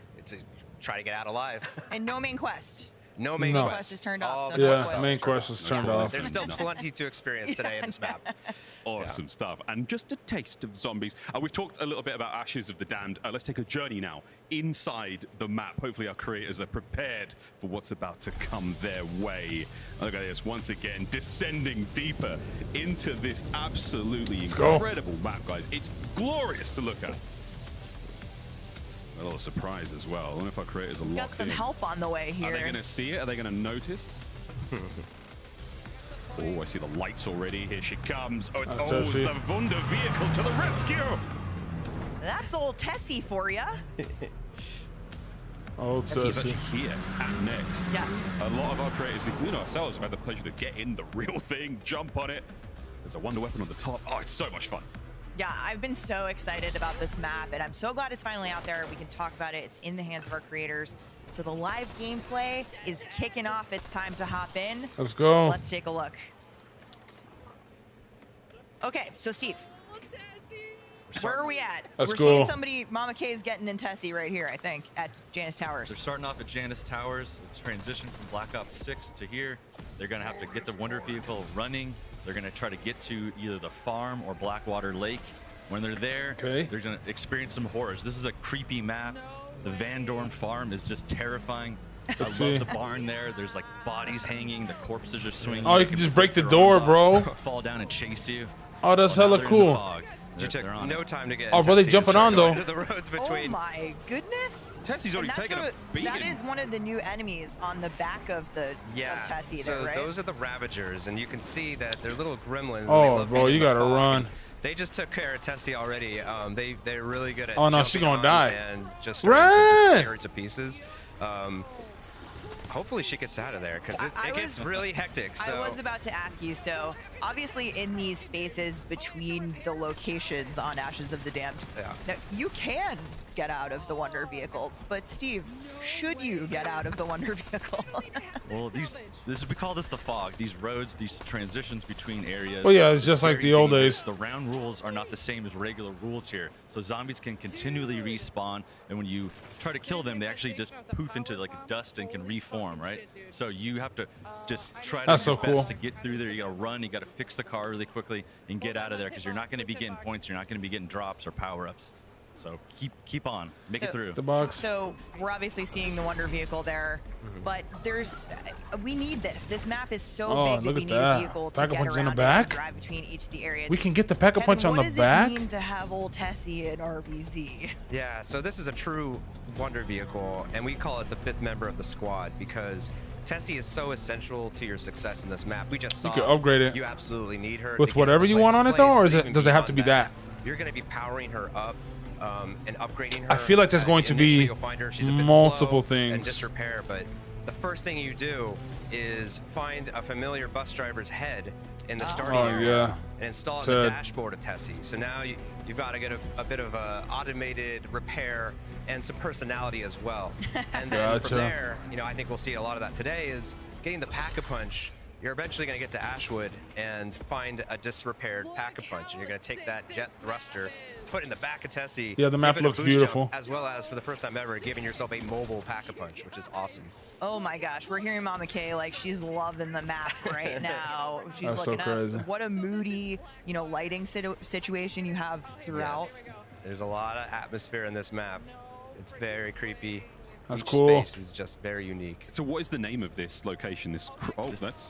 try to get out alive. And no main quest. No main No. quest. Quest is turned off. All So the no Yeah, spoilers. main quest is turned off. There's still plenty to experience today in this map. Awesome stuff. And just a taste of zombies. We've talked a little bit about Ashes of the Damned. Let's take a journey now inside the map. Hopefully our creators are prepared for what's about to come their way. Look at this, once again, descending deeper into this absolutely go. incredible map, guys. It's glorious to look at. A little surprise as well. I don't know if our creators are Got locked some in. help on the way Are here. they going to see it? Are they going to notice? Oh, I see the lights already. Here she comes. Oh, it's That's the Tessie. Wunder vehicle to the rescue. That's old Tessie for ya. Oh, He's actually Tessie. here at next. Yes. A lot of our creators, including ourselves, have had the pleasure to get in the real thing, jump on it. There's a wonder weapon on the top. Oh, it's so much fun. Yeah, I've been so excited about this map, and I'm so glad it's finally out there. We can talk about it. It's in the hands of our creators. So the live gameplay is kicking off. It's time to hop in. Let's go. Let's take a look. Okay, so Steve, where are we at? That's We're cool. seeing somebody, Mama K is getting in Tessie right here, I think, at Janus Towers. They're starting off at Janus Towers. It's transition from Black Ops 6 to here. They're going to have to get the Wonder Vehicle running. They're going to try to get to either the farm or Blackwater Lake. When they're there, they're going to experience some horrors. This is a creepy map. The Van Dorn farm is just terrifying. I love see. the barn there. There's like bodies hanging. The corpses are swinging. Oh, you They can just break put the their arms door, off, bro. Fall down and chase you. Oh, that's Now hella they're in the cool. fog. You took They're on no it. time to get. Oh, bro, they Tessie to jumping start on, going though. to the roads Oh between. my goodness. Tessie's already And that's taken a beating. That is one of the new enemies on the back of the of Tessie so there, right? those are the Ravagers, and you can see that they're little gremlins. and they Oh, love bro, being you in the gotta fog, run. and They just took care of Tessie already. They're really good at. Oh, no, she jumping gonna on die. And just starting to just Run! tear her to pieces. Hopefully she gets out of there because I it gets was- really hectic. So. I was about to ask you, so obviously in these spaces between the locations on Ashes of the Damned, now you can get out of the Wonder Vehicle, but Steve, should you get out of the Wonder Vehicle? Well, we call this the fog. These roads, these transitions between areas. Well, yeah, it's just like very the old dangerous. days. The round rules are not the same as regular rules here. So zombies can continually respawn, and when you try to kill them, they actually just poof into like dust and can reform, right? So you have to just try That's your so cool. best to get through there. You gotta run, you gotta fix the car really quickly and get out of there because you're not gonna be getting points, you're not gonna be getting drops or power-ups. So keep on, make it through. The box. So we're obviously seeing the Wonder Vehicle there, but we need this. This map is so Oh, big that look we at need a that. vehicle to Pack-a-punch get in the around back? and drive between each of the areas. We can get the Pack-a-Punch on the back? What does it mean to have old Tessie in RBZ? Yeah, so this is a true Wonder Vehicle, and we call it the fifth member of the squad because Tessie is so essential to your success in this map. We just saw You can upgrade it. You absolutely need her With to get whatever from you place want to on it, place, though, or but is it, even does it have to be beyond that? You're going to be powering her up and upgrading her. I feel like there's going to Initially, be you'll find her, she's a bit multiple slow and things. disrepair, but the first thing you do is find a familiar bus driver's head in the starting Oh, area yeah. and install it in the Ted. dashboard of Tessie. So now you've got to get a bit of a automated repair and some personality as well. And then Gotcha. from there, I think we'll see a lot of that today is getting the Pack-a-Punch. You're eventually going to get to Ashwood and find a disrepaired Pack-a-Punch, and you're going to take that jet thruster, put it in the back of Tessie. Yeah, the map give it a looks boost jump, beautiful. as well as, for the first time ever, giving yourself a mobile Pack-a-Punch, which is awesome. Oh my gosh, we're hearing Mama K like she's loving the map right now. She's That's so looking crazy. up what a moody, lighting situation you have throughout. Yes. There's a lot of atmosphere in this map. It's very creepy. That's Each cool. space is just very unique. So what is the name of this location? This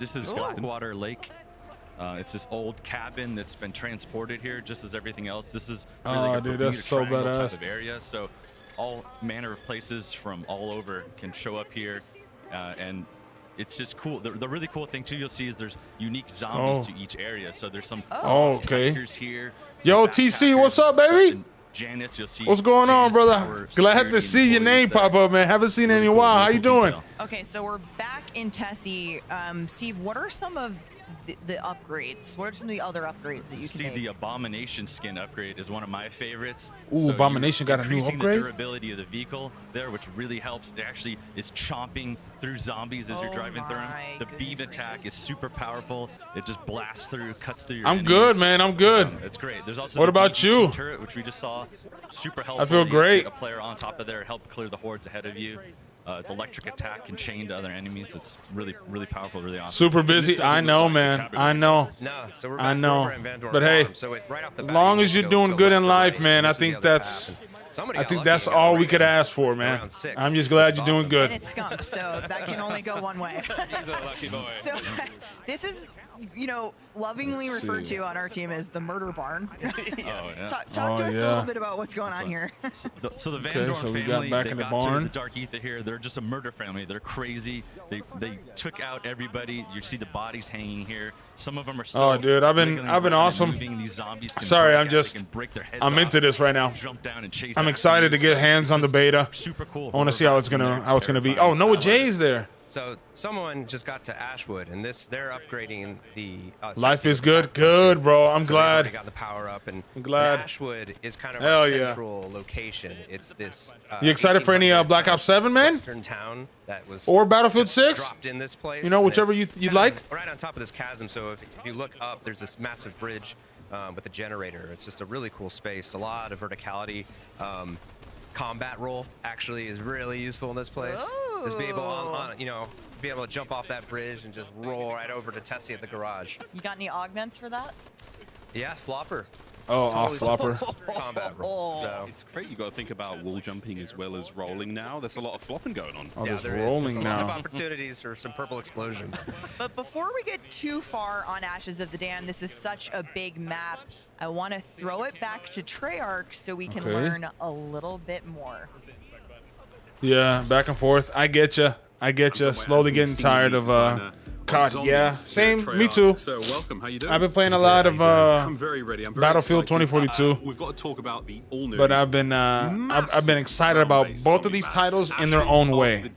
is Blackwater Lake. It's this old cabin that's been transported here, just as everything else. This is really Oh, like a dude, Bermuda that's so Triangle type badass. of area. So all manner of places from all over can show up here, and it's just cool. The really cool thing too, you'll see is there's unique zombies to each area. So there's some okay. tigers here. Yo, TC, what's up, baby? Janice, you'll see. What's going on, Janus brother? Tower Glad to security see your name pop up, man. Haven't seen it in a while. How you doing? Okay, so we're back in Tessie. Steve, what are some of the upgrades? What are some of the other upgrades that you can See, make? the Abomination skin upgrade is one of my favorites. Ooh, Abomination got a new increasing upgrade? the durability of the vehicle there, which really helps. It actually is chomping through zombies as you're driving through them. The beam attack is super powerful. It just blasts through, cuts through your I'm enemies. good, man. I'm good. It's great. There's also What the about GG you? turret, which we just saw. Super helpful. I feel You great. Get a player on top of there, help clear the hordes ahead of you. It's electric attack and chain to other enemies. It's really, really powerful, really awesome. Super busy. I know, man. I know. No, so we're I back know. over in Van Dorn But hey, Farm, so right off the as bat, long you as can you're go doing good left in or life, right, man, and I this is the think other that's path. Somebody I got think lucky that's and got all we right could in ask for, man. around 6. I'm just glad you're doing good. And it's skunk, so that can only go one way. So this is you know, lovingly Let's referred see. to on our team as the murder barn. yeah. Talk Oh, to us a yeah. little bit about what's going on here. So the Van Okay, Dorn so we family, got back they in the got barn. to the Dark Ether here. They're just a murder family. They're crazy. They took out everybody. You see the bodies hanging here. Some of them are still. Oh, dude, I've been wiggling around awesome. and moving. These zombies can Sorry, break I'm out. just They can break their heads I'm off, into this right now. jump down and chase I'm after excited you. to get hands on the beta. Super cool. I want to see how it's gonna be. Oh, Noah Jay's there. So someone just got to Ashwood, and they're upgrading the Life is good. Good, bro. I'm So they've already glad. got the power up, and I'm glad. Ashwood is kind of Hell our yeah. central location. It's this. You excited for any Black Ops 7, man? Western town that was Or Battlefield 6? dropped in this place. You know, and whichever it's you'd kind like. of right on top of this chasm. So if you look up, there's this massive bridge with a generator. It's just a really cool space. A lot of verticality. Combat roll actually is really useful in this place. Just be able be able to jump off that bridge and just roll right over to Tessie at the garage. You got any augments for that? Yeah, flopper. Oh, It's always flopper. combat roll. So It's great. You got to think about wall jumping as well as rolling now. There's a lot of flopping going on. Oh, yeah, there's there is. rolling There's a lot of now. opportunities for some purple explosions. But before we get too far on Ashes of the Dam, this is such a big map. I want to throw it back to Treyarch so we can Okay. learn a little bit more. Yeah, back and forth. I get you. I get you. Slowly getting tired of COD. Yeah, same. Me too. So welcome. How you doing? I've been playing a lot of I'm very ready. I'm very Battlefield excited. 2042. We've got to talk about the all-new. But I've been excited about both of these titles in their own way.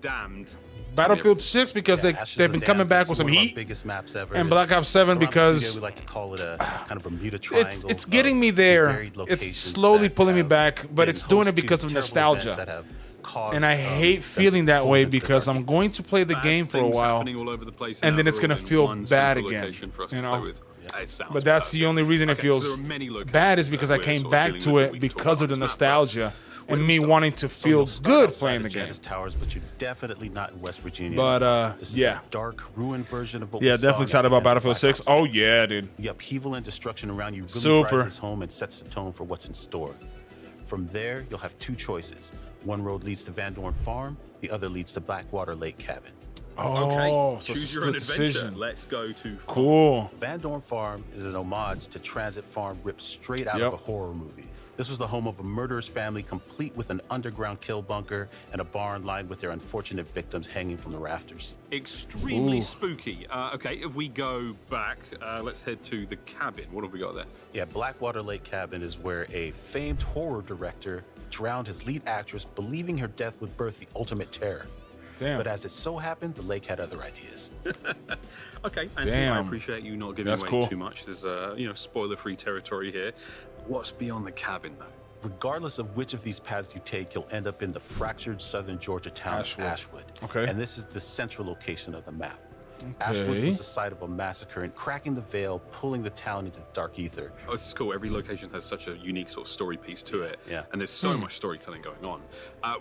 Battlefield 6 because they've been coming back with some heat, biggest maps ever. and Black Ops 7 because we like to call it a kind of Bermuda Triangle. it's getting me there. varied It's locations slowly that pulling me have back, but been it's doing it host to because of terrible nostalgia. events that have caused, And I hate feeling that way because I'm going to play the game for a while, all over the place and now. then it's They're going to all in feel one bad central again. location for us You to play know. with. It sounds But that's the only reason it Okay, so feels there are many locations bad is because that I we're came sort of back dealing to with it that we can talk because of about the on this map. nostalgia Where do and we me start? wanting to So feel you'll start good outside playing of the game. Janus Towers, but you're definitely not in West Virginia. But, this is yeah. a dark, ruined version of what Yeah, we saw definitely in excited about the end of Battlefield 6. Black Oh Ops yeah, dude. The upheaval and destruction around you really Super. drives us home and sets the tone for what's in store. From there, you'll have two choices. One road leads to Van Dorn Farm, the other leads to Blackwater Lake Cabin. Oh, Okay, so choose it's a your own split adventure. decision. Let's go to Cool. Van Dorn Farm is an homage to Transit Farm ripped straight out Yep. of a horror movie. This was the home of a murderous family complete with an underground kill bunker and a barn lined with their unfortunate victims hanging from the rafters. Extremely Ooh. spooky. Okay, if we go back, let's head to the cabin. What have we got there? Yeah, Blackwater Lake Cabin is where a famed horror director drowned his lead actress, believing her death would birth the ultimate terror. Damn. But as it so happened, the lake had other ideas. Okay, Anthony, I Damn. appreciate you not giving That's away cool. too much. There's spoiler-free territory here. What's beyond the cabin, though? Regardless of which of these paths you take, you'll end up in the fractured southern Georgia town Ashwood. of Ashwood. Okay. And this is the central location of the map. Okay. Ashwood was the site of a massacre and cracking the veil, pulling the town into the dark ether. Oh, this is cool. Every location has such a unique sort of story piece to it. Yeah. And there's so much storytelling going on.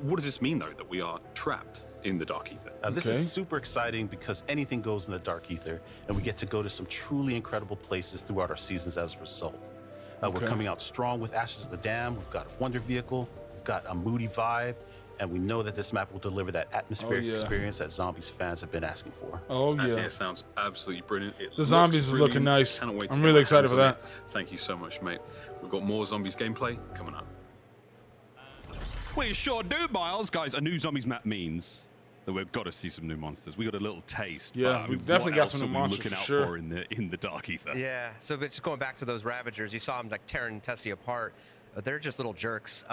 What does this mean, though, that we are trapped in the dark ether? This is super exciting because anything goes in the dark ether, and we get to go to some truly incredible places throughout our seasons as a result. We're Okay. coming out strong with Ashes of the Dam. We've got a Wonder Vehicle. We've got a moody vibe. And we know that this map will deliver that atmospheric yeah. experience that Zombies fans have been asking for. Oh That yeah. sounds absolutely brilliant. It The zombies looks is looking brilliant. nice. Cannot wait to I'm get really my excited hands for on that. it. Thank you so much, mate. We've got more Zombies gameplay coming up. We sure do, Miles. Guys, a new Zombies map means that we've got to see some new monsters. We got a little taste. Yeah, but, I we mean, definitely what got else some are new we monsters looking for out sure. for in the dark ether? Yeah, so but just going back to those Ravagers, you saw them like tearing Tessie apart. They're just little jerks.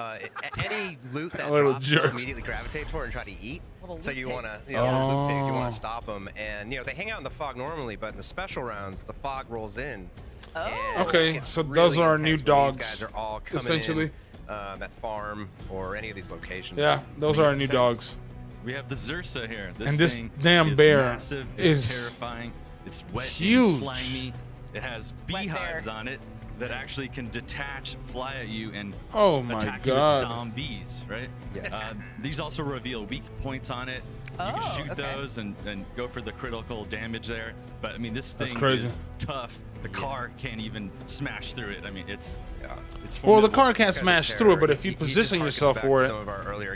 Any loot that Little drops, you'll jerks. immediately gravitate toward and try to eat. Little So loot you want pigs. to, loot pigs, you Oh. want to stop them, and they hang out in the fog normally, but in the special rounds, the fog rolls in. and Okay, it gets so those really are our new intense when dogs, These guys are all coming essentially. in, at farm or any of these locations. Yeah, those are our new dogs. We have the Zursa here. And this thing damn is bear massive, it's is terrifying. It's wet huge. and slimy. It has beehives on it that actually can detach, fly at you, and Oh my attack God. you with zombies, right? Yes. These also reveal weak points on it. You can shoot okay. those and go for the critical damage there. But I mean, this That's thing crazy. is tough. The car can't even smash through it. I mean, it's Well, the formidable. car can't smash through it, but if you position yourself for it,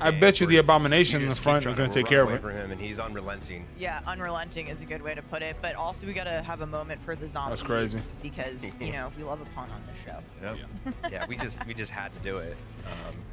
I bet you the abomination in the front is going to take care of it. For him, and he's unrelenting. Yeah, unrelenting is a good way to put it. But also, we gotta have a moment for the zombies. That's crazy. Because we love a pun on the show. Yep. Yeah, we just had to do it.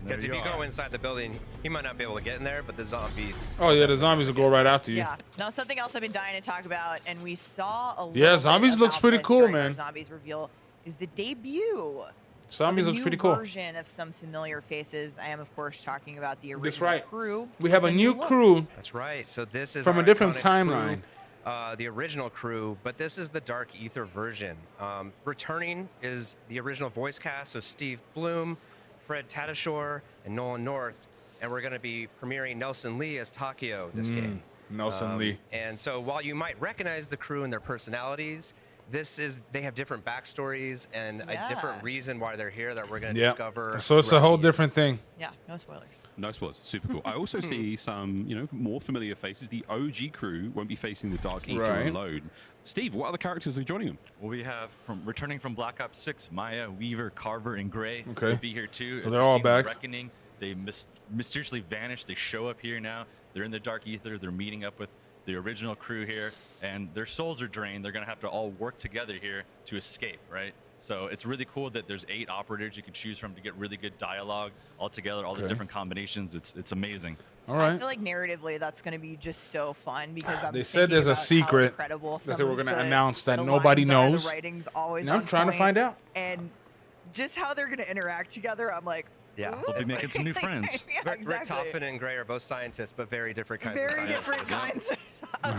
Because if you go inside the building, he might not be able to get in there, but the zombies. Oh yeah, the zombies will go right after you. Yeah. Now, something else I've been dying to talk about, and we saw a Yeah, little zombies bit looks about pretty this cool, during our man. Zombies reveal is the debut. Zombies of a looks new pretty cool. Version of some familiar faces. I am, of course, talking about the original That's right. crew. We have a and new look. crew. That's right. So this is from a our different iconic timeline. Crew, the original crew, but this is the Dark Ether version. Returning is the original voice cast, so Steve Bloom, Fred Tatasciore, and Nolan North, and we're going to be premiering Nelson Lee as Takio this game. Nelson Lee. And so while you might recognize the crew and their personalities, they have different backstories and a different reason why they're here that we're going to discover. So it's a whole different thing. Yeah, no spoilers. No spoilers. Super cool. I also see some, more familiar faces. The OG crew won't be facing the Dark Ether Right. alone. Steve, what other characters are joining them? Well, we have returning from Black Ops 6, Maya, Weaver, Carver, and Gray Okay. will be here too. So As they're we've all seen the back. Reckoning. They mysteriously vanished. They show up here now. They're in the Dark Ether. They're meeting up with the original crew here, and their souls are drained. They're going to have to all work together here to escape, right? So it's really cool that there's 8 operators you can choose from to get really good dialogue all together, all the Okay. different combinations. It's amazing. All I right. feel like narratively that's going to be just so fun because I'm They said there's a secret that they were going to announce that nobody knows. The writing's always And I'm on trying to point, find out. and just how they're going to interact together. I'm like, Yeah, ooh. we'll be making some new friends. Yeah, Rick exactly. Toffin and Gray are both scientists, but very different kinds of Very scientists. different kinds of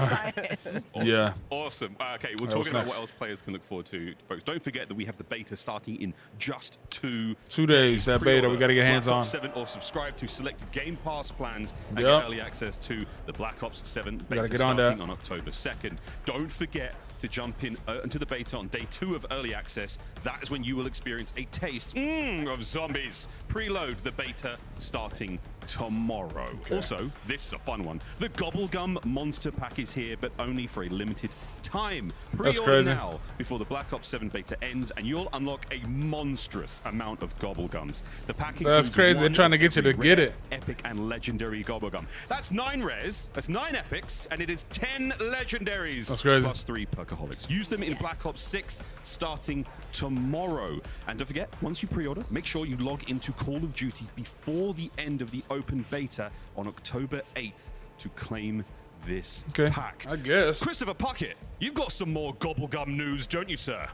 science. Awesome. Yeah. Awesome. Okay, we're That was talking about next. what else players can look forward to, folks. Don't forget that we have the beta starting in just 2 days. That beta, we got to get hands Black on. Ops 7 or subscribe to selected Game Pass plans and Yep. get early access to the Black Ops 7 We gotta beta get on starting that. on October 2nd. Don't forget to jump into the beta on day 2 of early access. That is when you will experience a taste of zombies. Preload the beta starting tomorrow. Also, this is a fun one. The Gobblegum Monster Pack is here, but only for a limited time. That's Pre-order crazy. now before the Black Ops 7 beta ends, and you'll unlock a monstrous amount of Gobblegums. The pack That's includes crazy. They're one trying to of get you to every get rare, it. Epic and legendary Gobblegum. That's 9 rares, that's 9 epics, and it is 10 legendaries. That's crazy. Plus 3 perkaholics. Use them in Black Ops 6 starting tomorrow. And don't forget, once you pre-order, make sure you log into Call of Duty before the end of the open beta on October 8th to claim this pack. I guess. Christopher Puckett, you've got some more Gobblegum news, don't you, sir?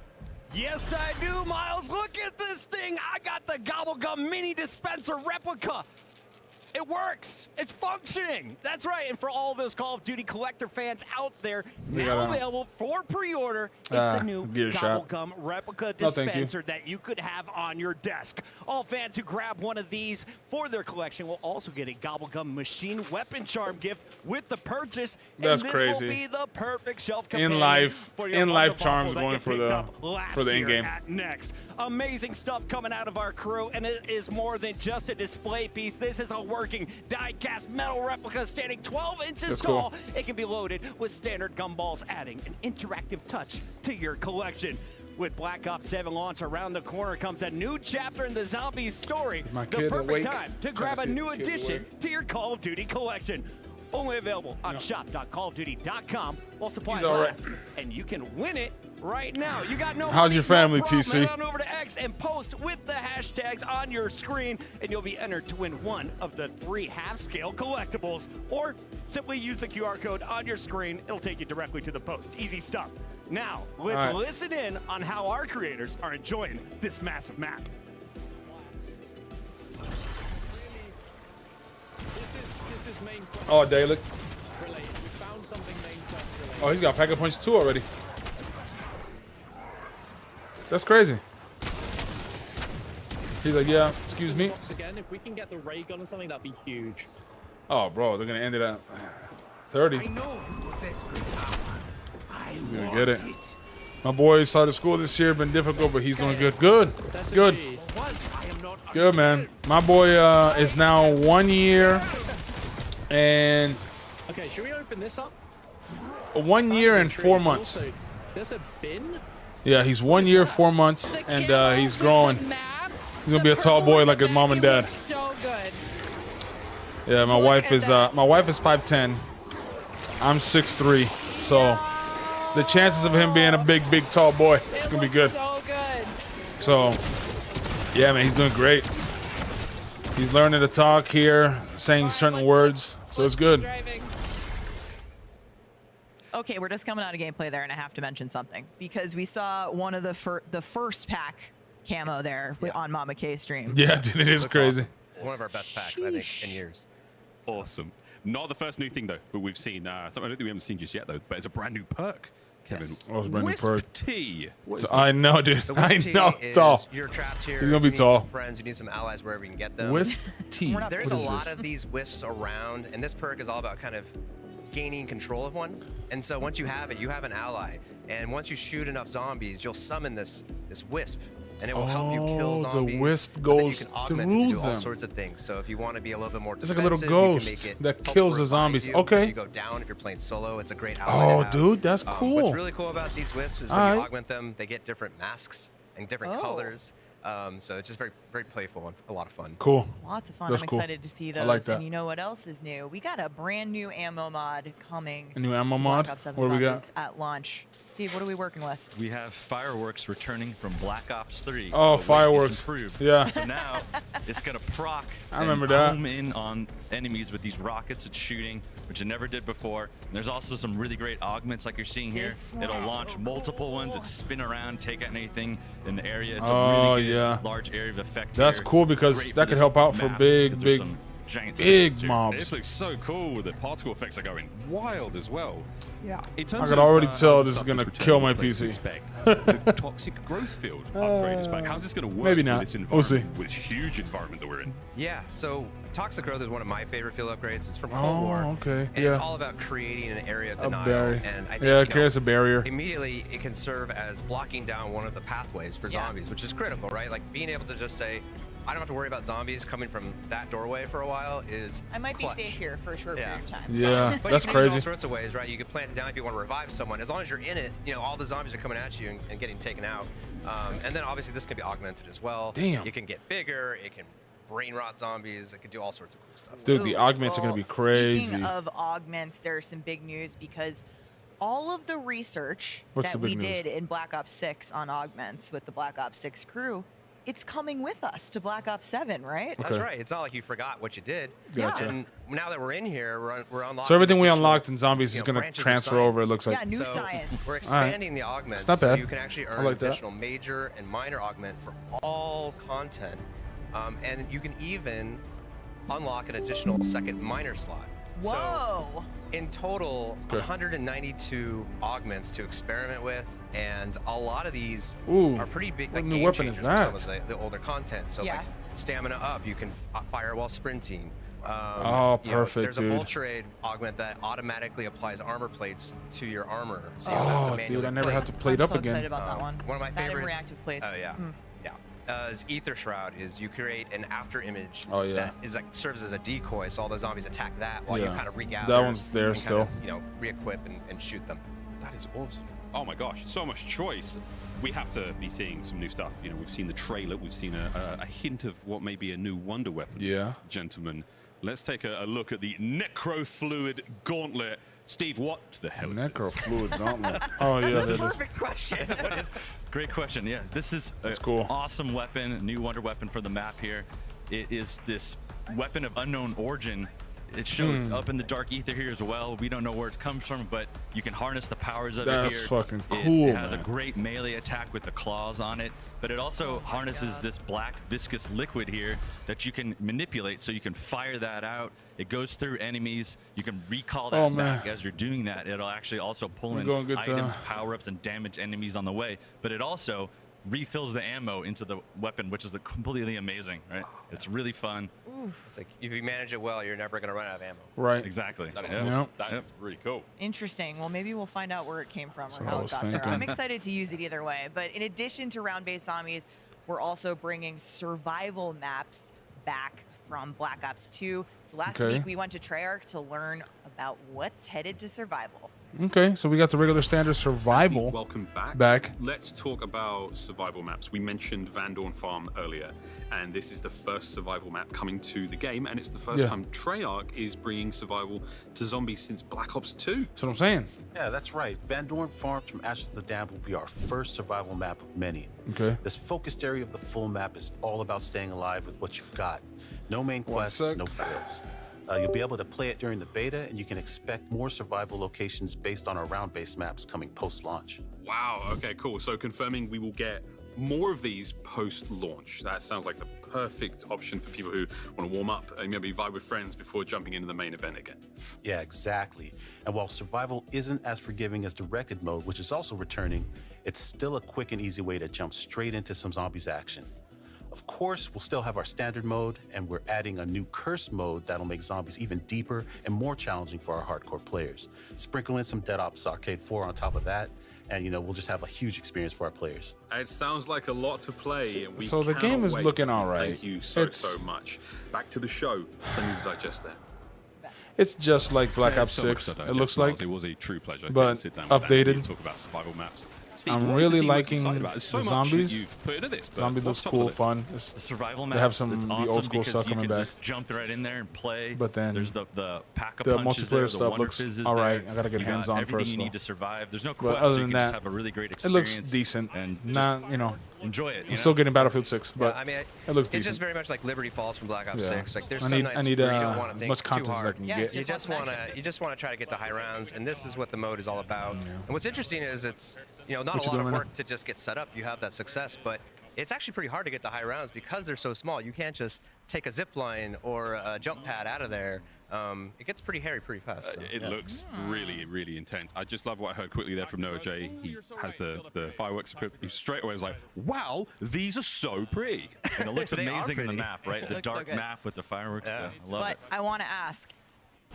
Yes, I do, Miles. Look at this thing. I got the Gobblegum mini dispenser replica. It works. It's functioning. That's right. And for all those Call of Duty collector fans out there, We now got, available for pre-order, it's the new Gear Shop. Gobblegum replica No, thank you. dispenser that you could have on your desk. All fans who grab one of these for their collection will also get a Gobblegum machine weapon charm gift with the purchase. That's and this crazy. will be the perfect shelf In companion life, for your in-life Wonderful charms that going you for picked the up last for the year in-game. at Next. Amazing stuff coming out of our crew, and it is more than just a display piece. This is a working die-cast metal replica standing 12 inches That's tall. cool. It can be loaded with standard gumballs, adding an interactive touch to your collection. With Black Ops 7 launch around the corner comes a new chapter in the zombies story. my The kid perfect awake? time to Trying grab to a see new if the kid's addition awake. to your Call of Duty collection. Only available on shop.callofduty.com while supplies He's all right. last. And you can win it right now. You got no How's money, your family, no problem. TC? Head on over to X and post with the hashtags on your screen, and you'll be entered to win one of the 3 half-scale collectibles. Or simply use the QR code on your screen. It'll take you directly to the post. Easy stuff. Now, let's All right. listen in on how our creators are enjoying this massive map. This is main quest Oh, Dalek. related. We found something main quest related. Oh, he's got Pack a Punch 2 already. That's crazy. He's like, yeah, excuse me. Box again. If we can get the ray gun or something, that'd be huge. Oh, bro, they're gonna end it at 30. I know you possess great power. I He's gonna want get it. My boy started school this year, been difficult, but he's doing good. Good. Good. Good, man. My boy is now 1 year and Okay, should we open this up? 1 year and 4 months. Also, there's a bin. Yeah, he's 1 year, 4 months, and he's growing. He's gonna be a tall boy like his mom and dad. So good. Yeah, my wife is 5'10". I'm 6'3", so the chances of him being a big, tall boy is gonna be good. So good. So, yeah, man, he's doing great. He's learning to talk here, saying certain words, so it's good. Okay, we're just coming out of gameplay there, and I have to mention something because we saw one of the first pack camo there on Mama K's stream. Yeah, dude, it is crazy. Awesome. One of our best packs, I think, in years. Awesome. Not the first new thing, though, but we've seen. Something I don't think we haven't seen just yet, though, but it's a brand new perk, Kevin. Yes. Oh, it's a brand new Wisp perk. T. What is I know, dude. The I Wisp T know. is Tall. You're trapped here. He's gonna be you need tall. Some friends, you need some allies wherever you can get them. Wisp T. There's What a is lot this? of these wisps around, and this perk is all about kind of gaining control of one. And so once you have it, you have an ally. And once you shoot enough zombies, you'll summon this wisp. And it will help you kill Oh, zombies. the wisp but then you goes can augment it through to do all them. sorts of things. So if you want to be a little bit more It's defensive, like a little you can ghost make it that help kills the revive zombies. you. Okay. If you go down, if you're playing solo, it's a great ally Oh, to have. dude, that's What's cool. really cool about these wisps is when Alright. you augment them, they get different masks and different Oh. colors. So it's just very, very playful and a lot of fun. Cool. Lots of fun. That's I'm cool. excited to see I those. like that. And you know what else is new? We got a brand new ammo mod coming. A new ammo to mod? Black Ops 7 What do we got? Zombies at launch. Steve, what are we working with? We have fireworks returning from Black Ops 3. Oh, but wait, fireworks. It's improved. Yeah. So now it's gonna proc. I remember and that. home in on enemies with these rockets it's shooting, which it never did before. And there's also some really great augments like you're seeing here. This one It'll is launch so multiple ones. It spin around, take out anything in the area. It's Oh, a really good yeah. large area of effect. That's here. cool because Great that for could this help out for map big, because there's big, some giant big spaces here. mobs. This looks so cool. The particle effects are going wild as well. Yeah. In I terms could of, already how tell the this is stuff gonna returning kill in my place to PC. expect, the toxic growth field upgrade is back. How's this going to work Maybe with not. this We'll environment, see. with this huge environment that we're in? Yeah, so Toxic Growth is one of my favorite field upgrades. It's from Cold Oh, War. okay. And Yeah. it's all about creating an area of A denial. barrier. And I think, Yeah, it you know, creates a barrier. Immediately, it can serve as blocking down one of the pathways for zombies, which is critical, right? Like being able to just say, I don't have to worry about zombies coming from that doorway for a while is I might clutch. be safe here for a short period of time. Yeah, But that's you can use it crazy. all sorts of ways, right? You can plant it down if you want to revive someone. As long as you're in it, you know, all the zombies are coming at you and getting taken out. And then obviously this can be augmented as well. Damn. It can get bigger. It can brain rot zombies. It can do all sorts of cool stuff. Dude, the augments are gonna be crazy. Speaking of augments, there's some big news because all of the research What's that the we big news? did in Black Ops 6 on augments with the Black Ops 6 crew, it's coming with us to Black Ops 7, right? That's right. It's not like you forgot what you did. Gotcha. And now that we're in here, we're unlocking. So everything we additional, unlocked in zombies you is know, gonna branches of transfer over, it science. looks like. Yeah, new So science. We're Alright. expanding the augments, It's not so bad. you can actually I earn like that. additional major and minor augment for all content, and you can even unlock an additional second minor slot. So Whoa. in total, 192 augments to experiment with, and a lot of these Ooh, are pretty big. what Like new game weapon is changers for some that? of the older content. So Yeah. like stamina up, you can fire while sprinting. Oh, you know, perfect, there's dude. a Vulture Aid augment that automatically applies armor plates to your armor. So you don't have to Oh, manually dude, I never plate. have to plate I'm up so again. excited about that one. One of my That and favorites. reactive plates. Oh yeah, Mm. yeah. Is Ether Shroud is you create an after image Oh, yeah. that is like serves as a decoy, so all the zombies attack that while you Yeah. kind of regather. That one's there and still. Kind of, you know, re-equip and shoot them. That is awesome. Oh my gosh, so much choice. We have to be seeing some new stuff. You know, we've seen the trailer, we've seen a hint of what may be a new wonder weapon. Yeah. Gentlemen, let's take a look at the Necrofluid Gauntlet. Steve, what the hell is this? Necrofluid Gauntlet. Oh, yeah, That's that a is. perfect question. What is this? Great question. Yeah, this is That's an cool. awesome weapon, a new wonder weapon for the map here. It is this weapon of unknown origin. It's shown up in the dark ether here as well. We don't know where it comes from, but you can harness the powers of it here. That's fucking It cool, has man. a great melee attack with the claws on it, but it also harnesses this black viscous liquid here that you can manipulate, so you can fire that out. It goes through enemies. You can recall that Oh, man. back as you're doing that. It'll actually also pull We're in gonna get the- items, power-ups, and damage enemies on the way, but it also refills the ammo into the weapon, which is completely amazing, right? It's really fun. It's like if you manage it well, you're never going to run out of ammo. Right. Exactly. That is Yep. awesome. Yep. That is really cool. Interesting. Well, maybe we'll find out where it came from That's or what I how it was got there. thinking. I'm excited to use it either way. But in addition to round-based zombies, we're also bringing survival maps back from Black Ops 2. So last Okay. week we went to Treyarch to learn about what's headed to survival. Okay, so we got the regular standard survival. Welcome back. Back. Let's talk about survival maps. We mentioned Van Dorn Farm earlier, and this is the first survival map coming to the game, and it's the first Yeah. time Treyarch is bringing survival to zombies since Black Ops 2. That's what I'm saying. Yeah, that's right. Van Dorn Farms from Ashes to the Dam will be our first survival map of many. Okay. This focused area of the full map is all about staying alive with what you've got. No main quest, sec. no fails. You'll be able to play it during the beta, and you can expect more survival locations based on our round-based maps coming post-launch. Wow, okay, cool. So confirming we will get more of these post-launch. That sounds like the perfect option for people who want to warm up and maybe vibe with friends before jumping into the main event again. Yeah, exactly. And while survival isn't as forgiving as directed mode, which is also returning, it's still a quick and easy way to jump straight into some zombies action. Of course, we'll still have our standard mode, and we're adding a new curse mode that'll make zombies even deeper and more challenging for our hardcore players. Sprinkle in some Dead Ops Arcade 4 on top of that, and we'll just have a huge experience for our players. It sounds like a lot to play. And we So the cannot game is wait. looking all right. Thank you so It's- much. Back to the show. Plenty to digest there. It's just like Black Yeah, Ops so much 6. to It digest, looks Miles. like. It was a true pleasure to But sit down with Andy updated. and talk about survival maps. Steve, I'm what is really the team most liking excited about? There's so the much that zombies. you've put into this, but Zombie what's looks top cool, of the fun. list? The survival They maps. have some it's the awesome old school because stuff you coming can back. just jump right in there and play. But then there's the pack of the punches multiplayer there, the stuff wonder looks fizzes all right. there. I gotta get You got hands on everything first. you though. need to survive. There's no But quest, other so you than can just that, have a really great it experience. looks decent. And Not enjoy it. I'm still getting Battlefield 6, but I mean, it looks it's decent. just very much like Liberty Falls from Black Ops Yeah. 6. Like there's I some need- nights I need, where you don't want to as think much too content as I hard. can get. You just want to try to get to high rounds, and this is what the mode is all about. And what's interesting is it's not What a you lot doing of right now? work to just get set up. You have that success, but it's actually pretty hard to get to high rounds because they're so small. You can't just take a zip line or a jump pad out of there. It gets pretty hairy pretty fast. So, It looks really, really intense. I just love what I heard quickly there from Noah J. He has the fireworks equipped. He straight away was like, wow, these are so pretty. And it looks They are amazing in the pretty. map, right? It The looks so dark good. map with the fireworks. Yeah. I love But it. I want to ask,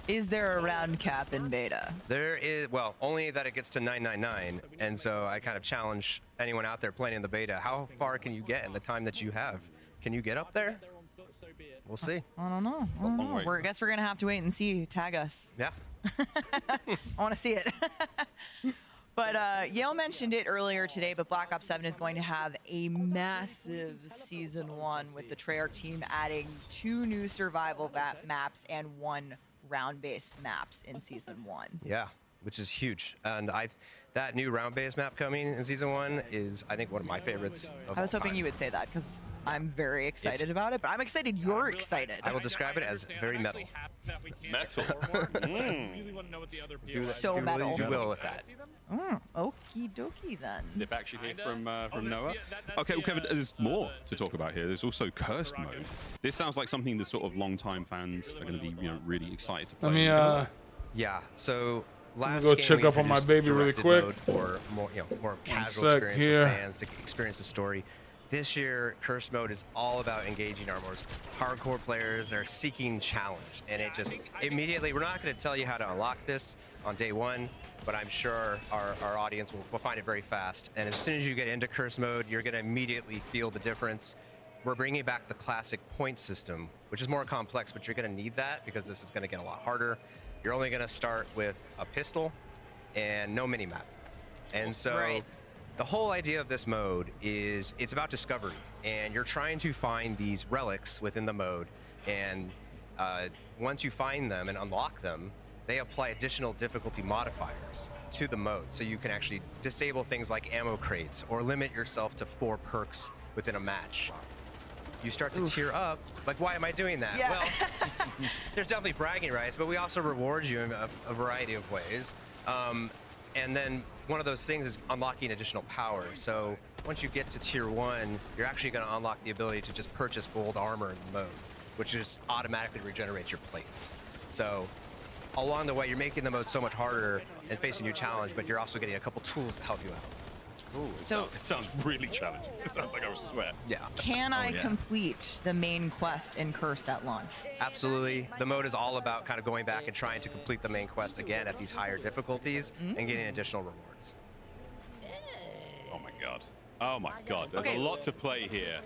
is there a round cap in beta? There is, well, only that it gets to 999, and so I kind of challenge anyone out there playing in the beta. How far can you get in the time that you have? Can you get up there? We'll see. I don't know. I don't know. I guess we're going to have to wait and see. Tag us. Yeah. I want to see it. But Yale mentioned it earlier today, but Black Ops 7 is going to have a massive Season 1 with the Treyarch team adding 2 new survival maps and 1 round-based maps in Season 1. Yeah, which is huge. And that new round-based map coming in Season 1 is, I think, one of my favorites of I was all hoping time. you would say that because I'm very excited about it, but I'm excited you're excited. I will describe it as very metal. Metal. So metal. You will with that. Okie dokie then. Zip action here from Noah. Okay, well, Kevin, there's more to talk about here. There's also cursed mode. This sounds like something the sort of long-time fans are going to be, really excited to play. Let me Yeah. So last go game check we up on my introduced baby really directed quick. mode for more, more casual sec experience here. for fans to experience the story. This year, Curse Mode is all about engaging our most hardcore players. They're seeking challenge, and it just immediately. We're not going to tell you how to unlock this on day one, but I'm sure our audience will find it very fast. And as soon as you get into Curse Mode, you're going to immediately feel the difference. We're bringing back the classic point system, which is more complex, but you're going to need that because this is going to get a lot harder. You're only going to start with a pistol and no mini-map. And so the whole idea of this mode is it's about discovery, and you're trying to find these relics within the mode, and once you find them and unlock them, they apply additional difficulty modifiers to the mode, so you can actually disable things like ammo crates or limit yourself to 4 perks within a match. You start to tier up. Like, why am I doing that? Yeah. Well, there's definitely bragging rights, but we also reward you in a variety of ways. And then one of those things is unlocking additional power. So once you get to tier 1, you're actually going to unlock the ability to just purchase gold armor in the mode, which just automatically regenerates your plates. So along the way, you're making the mode so much harder and facing new challenge, but you're also getting a couple tools to help you out. Ooh, it sounds really challenging. It sounds like I was sweat. Yeah. Can I complete the main quest in Cursed at launch? Absolutely. The mode is all about kind of going back and trying to complete the main quest again at these higher difficulties and getting additional rewards. Oh my god. Oh my god. There's a lot to play here.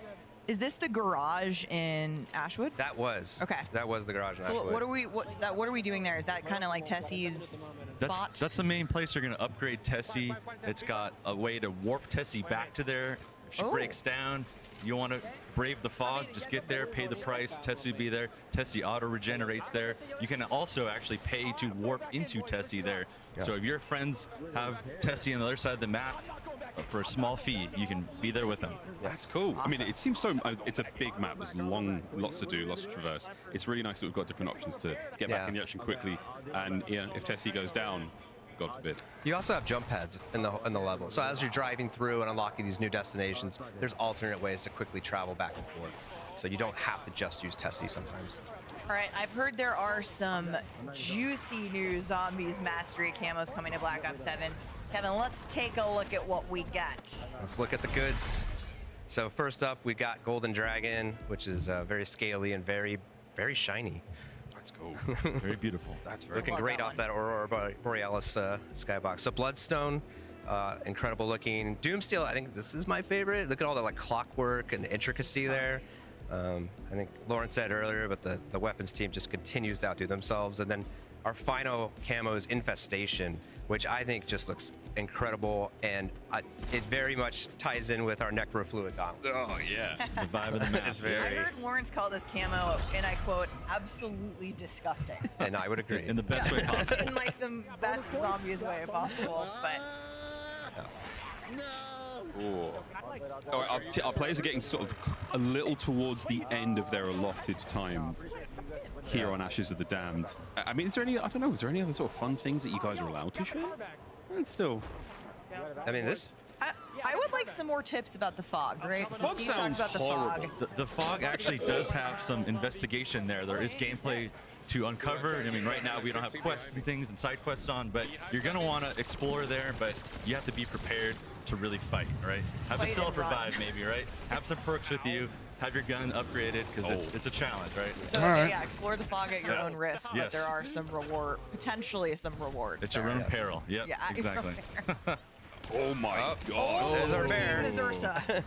Is this the garage in Ashwood? That was. Okay. That was the garage in So Ashwood. what are we doing there? Is that kind of like Tessie's spot? That's the main place you're going to upgrade Tessie. It's got a way to warp Tessie back to there. If she breaks down, you want to brave the fog, just get there, pay the price, Tessie will be there. Tessie auto regenerates there. You can also actually pay to warp into Tessie there. Yeah. So if your friends have Tessie on the other side of the map, for a small fee, you can be there with them. That's cool. I mean, it seems so. It's a big map. There's lots to do, lots to traverse. It's really nice that we've got different options to get back in the action quickly. And yeah, if Tessie goes down, God forbid. You also have jump pads in the level. So as you're driving through and unlocking these new destinations, there's alternate ways to quickly travel back and forth. So you don't have to just use Tessie sometimes. All right, I've heard there are some juicy new Zombies Mastery camos coming to Black Ops 7. Kevin, let's take a look at what we got. Let's look at the goods. So first up, we got Golden Dragon, which is very scaly and very, very shiny. That's cool. Very beautiful. That's very looking cool. great off that Aurora Borealis skybox. So Bloodstone, incredible looking. Doomsteel, I think this is my favorite. Look at all the like clockwork and intricacy there. I think Lauren said earlier, but the weapons team just continues to outdo themselves. And then our final camo is Infestation, which I think just looks incredible, and it very much ties in with our Necrofluid gauntlet. Oh yeah, the vibe of the map. It's I very, heard Lawrence call this camo, and I quote, absolutely disgusting. and I would agree. In the best way possible. In like the best Zombies way possible, but Ooh. All right, our players are getting sort of a little towards the end of their allotted time here on Ashes of the Damned. I mean, is there any, I don't know, is there any other sort of fun things that you guys are allowed to share? And still. I mean, this. I would like some more tips about the fog, right? The So fog Steve talked sounds about the horrible. fog. The fog actually does have some investigation there. There is gameplay to uncover. I mean, right now we don't have quests and things and side quests on, but you're going to want to explore there, but you have to be prepared to really fight, right? Have Fight a and self-revive run. maybe, right? Have some perks with you. Have your gun upgraded, because it's a challenge, right? So yeah, explore the fog at your own risk, but Yes. there are some potentially some rewards. It's your there. own peril. Yep, Yeah, exactly. Oh my god. There's our We're bear. seeing the Zursa.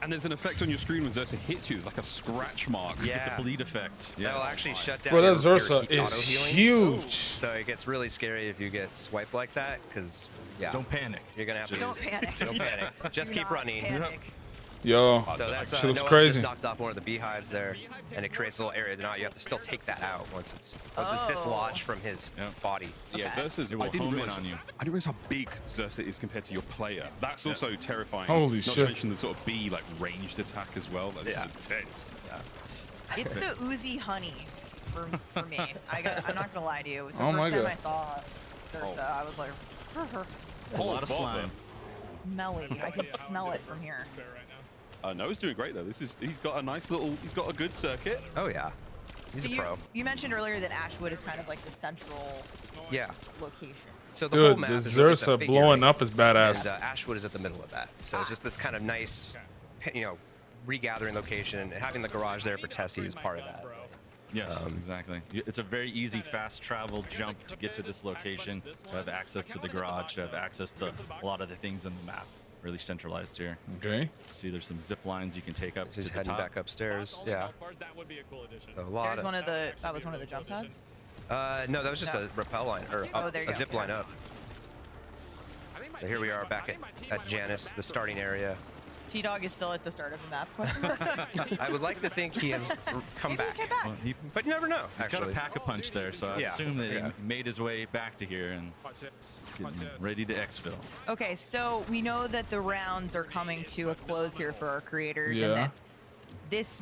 And there's an effect on your screen when Zursa hits you. There's like a scratch mark. Yeah. The bleed effect. That'll actually shut down Bro, that your Zursa heat is auto-healing. huge. So it gets really scary if you get swiped like that, because Don't panic. You're gonna have to Don't panic. Don't panic. Just Do keep not running. panic. Yo, So that's she looks Noah crazy. just knocked off one of the beehives there, and it creates a little area. Now you have to still take that out once it's dislodged from his body. Yeah, Zursa's. It will I didn't home in realize. on you. I didn't realize how big Zursa is compared to your player. That's also terrifying. Holy Not shit. to mention the sort of bee like ranged attack as well. That's intense. It's the Uzi honey for me. I'm not gonna lie to you. The Oh my first time God. I saw Zursa, I was like, It's a lot of slime. smelly. I could smell it from here. Noah's doing great though. He's got a good circuit. Oh yeah, he's So a pro. you mentioned earlier that Ashwood is kind of like the central location. So the whole Dude, map the is really just a Zursa figure blowing eight, up is badass. And Ashwood is at the middle of that. So it's just this kind of nice, regathering location, and having the garage there for Tessie is part of that. Yes, exactly. It's a very easy, fast travel jump to get to this location, to have access to the garage, to have access to a lot of the things in the map. Really centralized here. Okay. See, there's some zip lines you can take up Just to the heading top. back upstairs. Yeah. A lot That was one of the jump pads. No, that was just a rappel line, or there you a go. zip line up. So here we are back at Janus, the starting area. T-Dog is still at the start of the map. I would like to think he has come back. Well, But you never know, He's got actually. a pack-a-punch there, so I Yeah. assume that Yeah. he made his way back to here and is getting ready to exfil. Okay, so we know that the rounds are coming to a close here for our creators, and Yeah. that this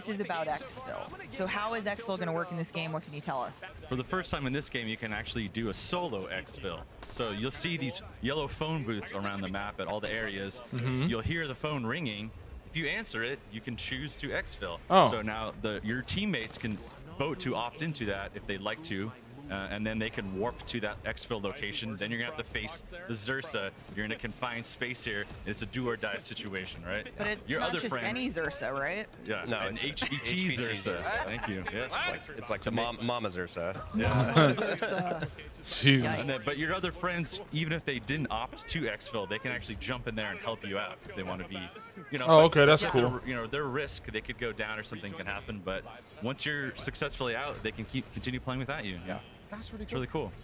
is about exfil. So how is exfil going to work in this game? What can you tell us? For the first time in this game, you can actually do a solo exfil. So you'll see these yellow phone booths around the map at all the areas. Mhm. You'll hear the phone ringing. If you answer it, you can choose to exfil. Oh. So now your teammates can vote to opt into that if they'd like to. and then they can warp to that exfil location. Then you're gonna have to face the Zersa. You're in a confined space here. It's a do or die situation, right? But it's Your not other just friends, any Zersa, right? yeah, No, an it's HBT Zersa. Thank you. Yes. It's like the Mama Zersa. Zersa. Jesus. And then, but your other friends, even if they didn't opt to exfil, they can actually jump in there and help you out if they want to be, you know. Oh, but okay, that's at cool. their, you know, their risk, they could go down or something can happen. But once you're successfully out, they can continue playing without you. Yeah, that's really cool.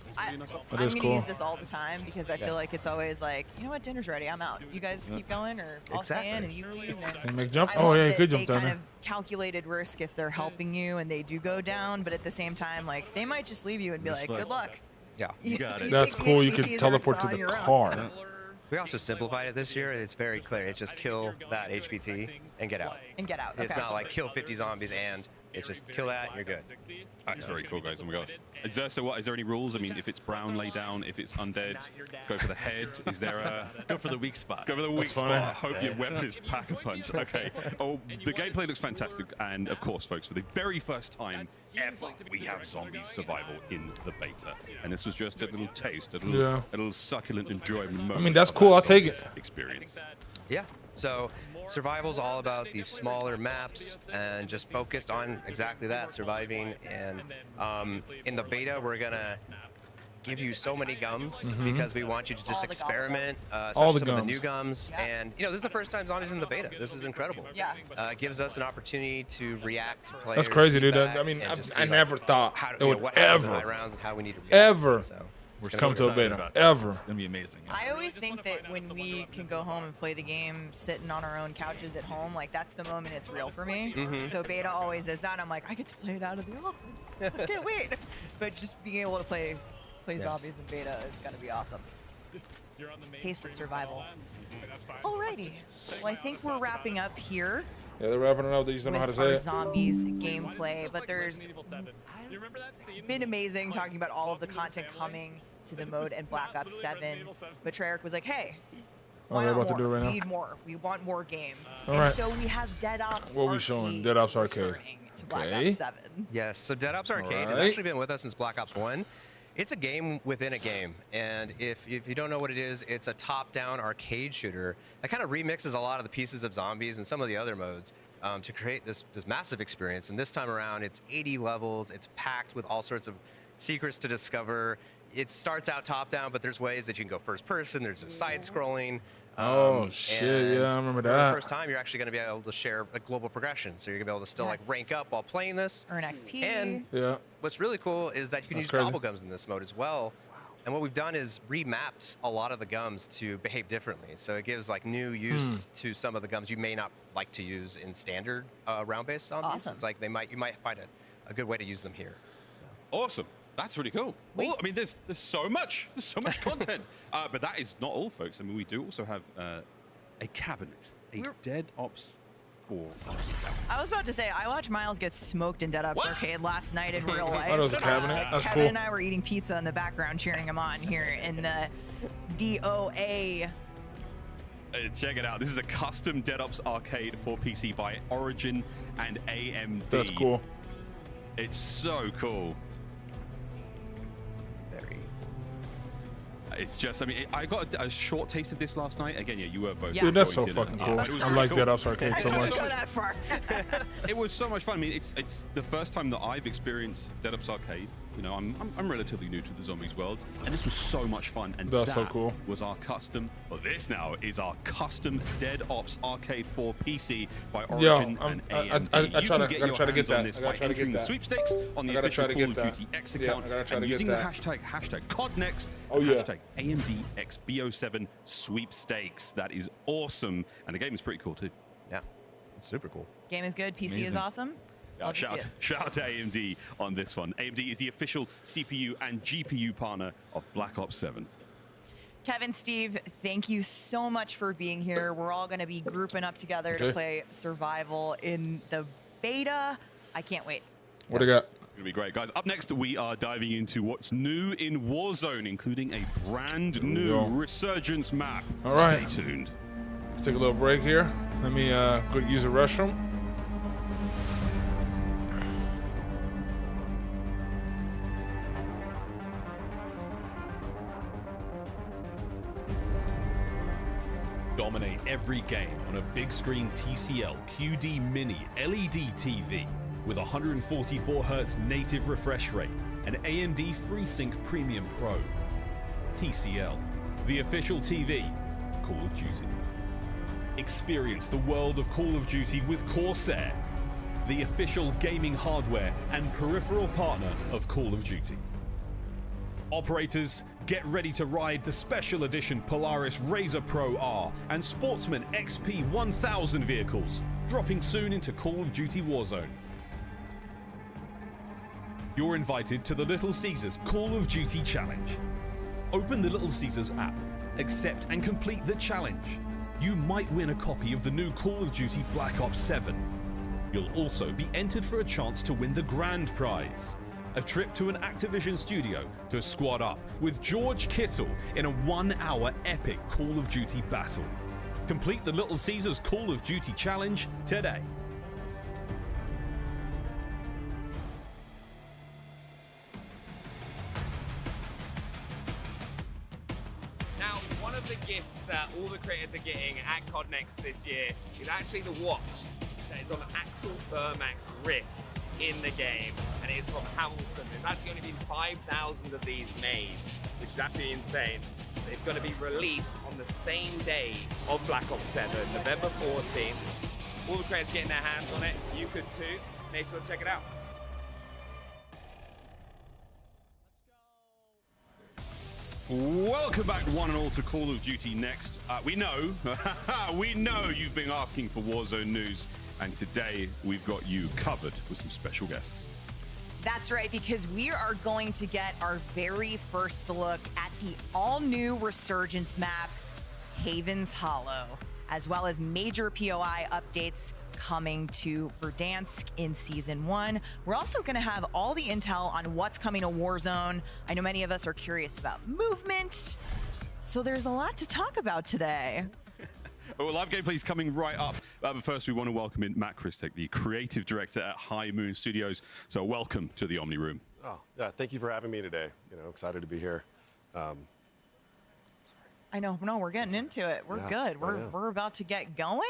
It's really cool. I'm is gonna cool. use this all the time because I feel like it's always like, you know what, dinner's ready, I'm out. You guys keep going, or I'll stay in and you leave. And make jump. I Oh love yeah, you that could they jump down kind there. of calculated risk if they're helping you and they do go down, but at the same time, like they might just leave you and be like, Respect. good luck. Yeah, you got it. That's take cool. You HVT can teleport Zersa to on the your own. car. We also simplified it this year. It's very clear. It's just kill that HVT and get out. And get out. It's okay. not like kill 50 zombies and it's just kill that and you're good. That's very cool, guys. Oh my gosh. Zersa, what? Is there any rules? I mean, if it's brown, lay down. If it's undead, go for the head. Is there a... Go for the weak spot. Go for the weak That's spot. funny. Hope your weapon is pack a punch. Okay. Oh, the gameplay looks fantastic. And of course, folks, for the very first time ever, we have zombie survival in the beta. And this was just a little taste, a little succulent enjoyment moment. I mean, that's of cool. that I'll take zombies it. Experience. Yeah. So survival's all about these smaller maps and just focused on exactly that, surviving. And in the beta, we're gonna give you so many gums because we want you to just experiment, All especially the some of the gums. new gums. And you know, this is the first time zombies in the beta. This is incredible. Yeah. It gives us an opportunity to react to players. That's crazy, dude. feedback I mean, and just I see, never like, thought how, it you know, would what happens in ever, high rounds and how we need to react. ever So, come to a beta. about that. Ever. It's gonna be amazing. Yeah. I always think that when we can go home and play the game sitting on our own couches at home, like that's the moment it's real for me. So beta always is that. I'm like, I get to play it out of the office. I can't wait. But just being able to play zombies in beta is gonna be awesome. Taste of survival. Alrighty. Well, I think we're wrapping up here Yeah, they're wrapping it up. They just don't know how to with say our it. zombies gameplay, but there's been amazing talking about all of the content coming to the mode and Black Ops 7. But Treyarch was like, hey, why they're not about to more? do it right We now. need more. We want more game. All and right. so we have Dead Ops What are we showing? Arcade Dead Ops Arcade. returning to Black Okay. Ops 7. Yes, so Dead Ops Arcade has Alright. actually been with us since Black Ops 1. It's a game within a game, and if you don't know what it is, it's a top-down arcade shooter that kind of remixes a lot of the pieces of zombies and some of the other modes to create this massive experience. And this time around, it's 80 levels. It's packed with all sorts of secrets to discover. It starts out top-down, but there's ways that you can go first-person. There's a side-scrolling. Oh, shit, yeah, I remember For that. the first time, you're actually going to be able to share a global progression. So you're going to be able to still like rank up while playing this. Earn XP. And Yeah. what's really cool is that you can That's use crazy. gobble gums in this mode as well. And what we've done is remapped a lot of the gums to behave differently. So it gives like new use to some of the gums you may not like to use in standard round-based zombies. Awesome. It's like you might find a good way to use them here. Awesome. That's really cool. Well, I mean, there's so much. There's so much content. But that is not all, folks. I mean, we do also have a cabinet, a Dead Ops 4 cabinet. I was about to say, I watched Miles get smoked in Dead Ops Arcade last night in real life. Thought it was a cabinet. That's Kevin cool. and I were eating pizza in the background, cheering him on here in the DOA. Check it out. This is a custom Dead Ops Arcade for PC by Origin and AMD. That's cool. It's so cool. It's just, I mean, I got a short taste of this last night. Again, yeah, you were both. Dude, that's so enjoying dinner. fucking cool. But it was I really like cool. Dead Ops Arcade so much. Go that far. It was so much fun. I mean, it's the first time that I've experienced Dead Ops Arcade. You know, I'm relatively new to the zombies world, and this was so much fun. And That's so that cool. was our custom. Well, this now is our custom Dead Ops Arcade for PC by Origin and AMD. I You gotta can get your try to get hands on that. this I by gotta try to get entering the that. sweepstakes on the I gotta official try to Call get of that. Duty X Yeah, account I gotta try and to get using the that. hashtag CODNEXT. Oh, yeah. Hashtag AMDX BO7 sweepstakes. That is awesome, and the game is pretty cool too. Yeah, it's super cool. Game is good. PC is Amazing. awesome. Love to see it. Shout out to AMD on this one. AMD is the official CPU and GPU partner of Black Ops 7. Kevin, Steve, thank you so much for being here. We're all going to be grouping up together to Okay. play Survival in the beta. I can't wait. What do you got? It'll be great, guys. Up next, we are diving into what's new in Warzone, including a brand we new go. Resurgence map. All right. Stay tuned. Let's take a little break here. Let me go use the restroom. Dominate every game on a big screen TCL QD Mini LED TV with 144Hz native refresh rate and AMD FreeSync Premium Pro. TCL, the official TV of Call of Duty. Experience the world of Call of Duty with Corsair, the official gaming hardware and peripheral partner of Call of Duty. Operators, get ready to ride the special edition Polaris Razor Pro R and Sportsman XP 1000 vehicles, dropping soon into Call of Duty Warzone. You're invited to the Little Caesars Call of Duty Challenge. Open the Little Caesars app, accept and complete the challenge. You might win a copy of the new Call of Duty Black Ops 7. You'll also be entered for a chance to win the grand prize, a trip to an Activision studio to squad up with George Kittle in a 1-hour epic Call of Duty battle. Complete the Little Caesars Call of Duty Challenge today. Now, one of the gifts that all the creators are getting at COD Next this year is actually the watch that is on Axel Burmak's wrist in the game, and it is from Hamilton. There's actually only been 5,000 of these made, which is absolutely insane. It's going to be released on the same day of Black Ops 7, November 14th. All the creators getting their hands on it. You could too. Make sure to check it out. Welcome back, one and all, to Call of Duty Next. We know you've been asking for Warzone news, and today we've got you covered with some special guests. That's right, because we are going to get our very first look at the all-new Resurgence map, Haven's Hollow, as well as major POI updates coming to Verdansk in Season 1. We're also going to have all the intel on what's coming to Warzone. I know many of us are curious about movement, so there's a lot to talk about today. Well, live gameplay is coming right up. But first, we want to welcome in Matt Christek, the creative director at High Moon Studios. So welcome to the Omni Room. Oh, yeah, thank you for having me today. Excited to be here. I know, no, we're getting into it. We're good. We're about to get going.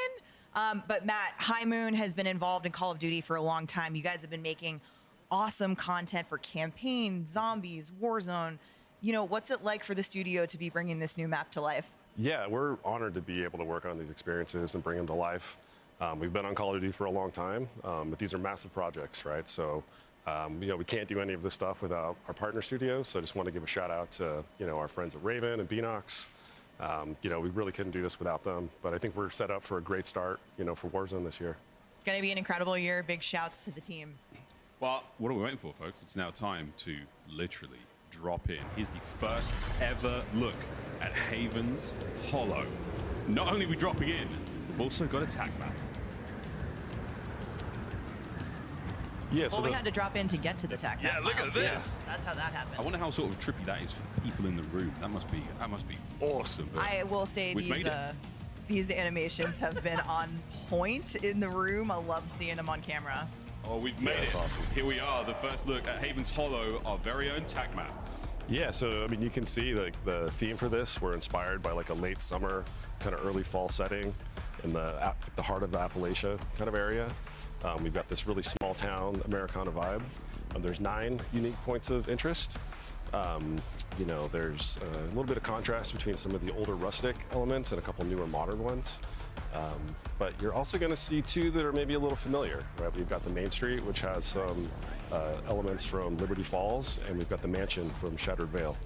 But Matt, High Moon has been involved in Call of Duty for a long time. You guys have been making awesome content for campaign, zombies, Warzone. What's it like for the studio to be bringing this new map to life? Yeah, we're honored to be able to work on these experiences and bring them to life. We've been on Call of Duty for a long time, but these are massive projects, right? So, we can't do any of this stuff without our partner studios. So I just want to give a shout out to, our friends at Raven and Beanox. We really couldn't do this without them, but I think we're set up for a great start, for Warzone this year. It's going to be an incredible year. Big shouts to the team. Well, what are we waiting for, folks? It's now time to literally drop in. Here's the first ever look at Haven's Hollow. Not only are we dropping in, we've also got a tag map. Yeah, well, we had to drop in to get to the tag map. Yeah, look at this. That's how that happened. I wonder how sort of trippy that is for the people in the room. That must be awesome. I will say these animations have been on point in the room. I love seeing them on camera. Oh, we've made it. Awesome. Here we are, the first look at Haven's Hollow, our very own tag map. Yeah, so you can see the theme for this. We're inspired by a late summer, kind of early fall setting in the heart of the Appalachia kind of area. We've got this really small town Americana vibe. There's 9 unique points of interest. There's a little bit of contrast between some of the older rustic elements and a couple newer modern ones. But you're also going to see 2 that are maybe a little familiar, right? We've got the Main Street, which has some elements from Liberty Falls, and we've got the mansion from Shattered Vale.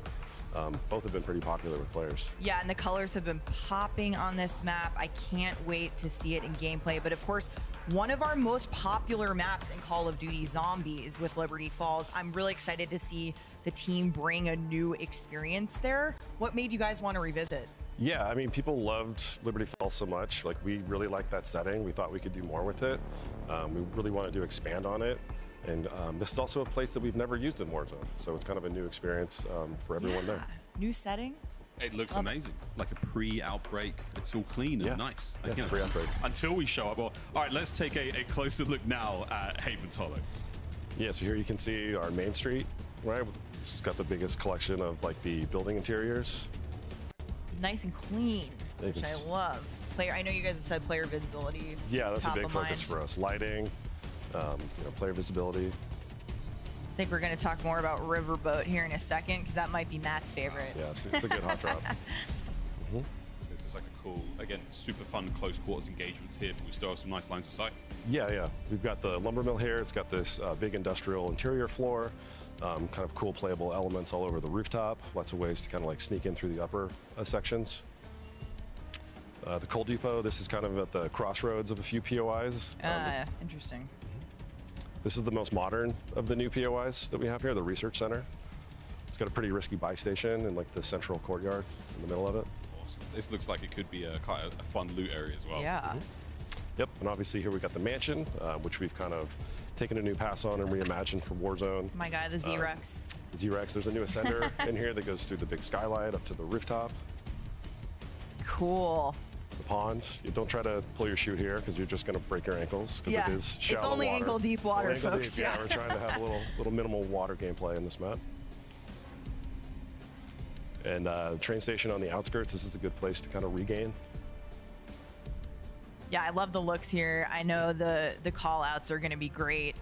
Both have been pretty popular with players. Yeah, and the colors have been popping on this map. I can't wait to see it in gameplay. But of course, one of our most popular maps in Call of Duty, Zombies with Liberty Falls. I'm really excited to see the team bring a new experience there. What made you guys want to revisit? Yeah, people loved Liberty Falls so much. We really liked that setting. We thought we could do more with it. We really wanted to expand on it. And this is also a place that we've never used in Warzone. So it's kind of a new experience for everyone there. New setting. It looks amazing. Like a pre-outbreak. It's all clean and nice. Yeah, it's pre-outbreak. Until we show up. Well, all right, let's take a closer look now at Haven's Hollow. Yeah, so here you can see our Main Street, right? It's got the biggest collection of the building interiors. Nice and clean. which I love. I know you guys have said player visibility. Yeah, that's a top big of focus mind. for us. Lighting, player visibility. I think we're going to talk more about Riverboat here in a second because that might be Matt's favorite. Yeah, it's a good hot drop. This is like a cool, again, super fun close quarters engagements here, but we still have some nice lines of sight. Yeah. We've got the lumber mill here. It's got this big industrial interior floor, kind of cool playable elements all over the rooftop. Lots of ways to kind of like sneak in through the upper sections. The coal depot, this is kind of at the crossroads of a few POIs. Interesting. This is the most modern of the new POIs that we have here, the research center. It's got a pretty risky buy station in like the central courtyard in the middle of it. Awesome. This looks like it could be quite a fun loot area as well. Yeah. Yep, and obviously here we got the mansion, which we've kind of taken a new pass on and reimagined for Warzone. My guy, the Z-Rex. The Z-Rex, there's a new ascender in here that goes through the big skylight up to the rooftop. Cool. The ponds, you don't try to pull your chute here because you're just going to break your ankles because Yeah, it is shallow it's only water. ankle deep water, Only ankle folks. deep, yeah, we're trying to have a little minimal water gameplay in this map. And train station on the outskirts, this is a good place to kind of regain. Yeah, I love the looks here. I know the call outs are going to be great.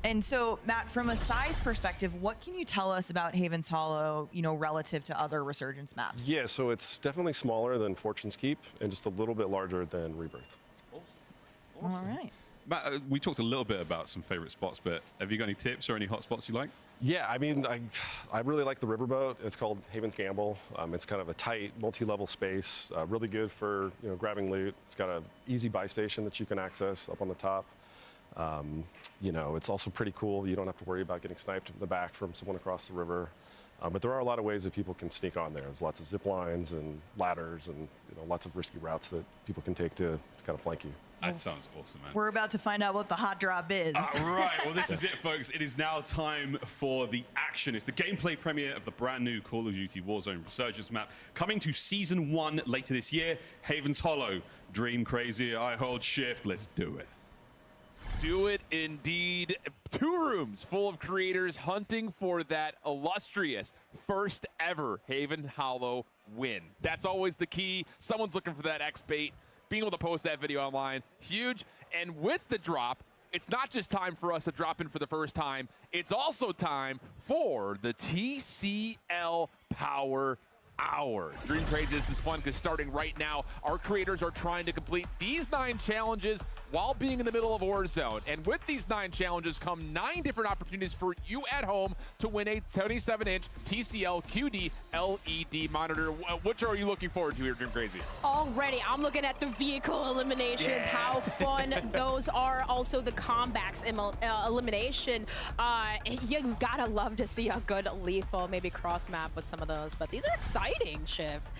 And so, Matt, from a size perspective, what can you tell us about Haven's Hollow, relative to other Resurgence maps? Yeah, so it's definitely smaller than Fortune's Keep and just a little bit larger than Rebirth. All right. Matt, we talked a little bit about some favorite spots, but have you got any tips or any hot spots you like? Yeah, I mean, I really like the riverboat. It's called Haven's Gamble. It's kind of a tight, multi-level space, really good for grabbing loot. It's got an easy buy station that you can access up on the top. It's also pretty cool. You don't have to worry about getting sniped in the back from someone across the river. But there are a lot of ways that people can sneak on there. There's lots of zip lines and ladders and lots of risky routes that people can take to kind of flank you. That sounds awesome, man. We're about to find out what the hot drop is. All right, well, this is it, folks. It is now time for the action. It's the gameplay premiere of the brand new Call of Duty Warzone Resurgence map, coming to Season 1 later this year. Haven's Hollow, Dream Crazy, I hold shift. Let's do it. Do it indeed. 2 rooms full of creators hunting for that illustrious first ever Haven Hollow win. That's always the key. Someone's looking for that X bait. Being able to post that video online, huge. And with the drop, it's not just time for us to drop in for the first time. It's also time for the TCL Power Hour. Dream Crazy, this is fun because starting right now, our creators are trying to complete these 9 challenges while being in the middle of Warzone. And with these 9 challenges come 9 different opportunities for you at home to win a 77-inch TCL QD LED monitor. Which are you looking forward to here, Dream Crazy? Already, I'm looking at the vehicle eliminations, Yeah. how fun those are. Also, the combats elimination. You gotta love to see a good lethal, maybe cross map with some of those. But these are exciting, Shift.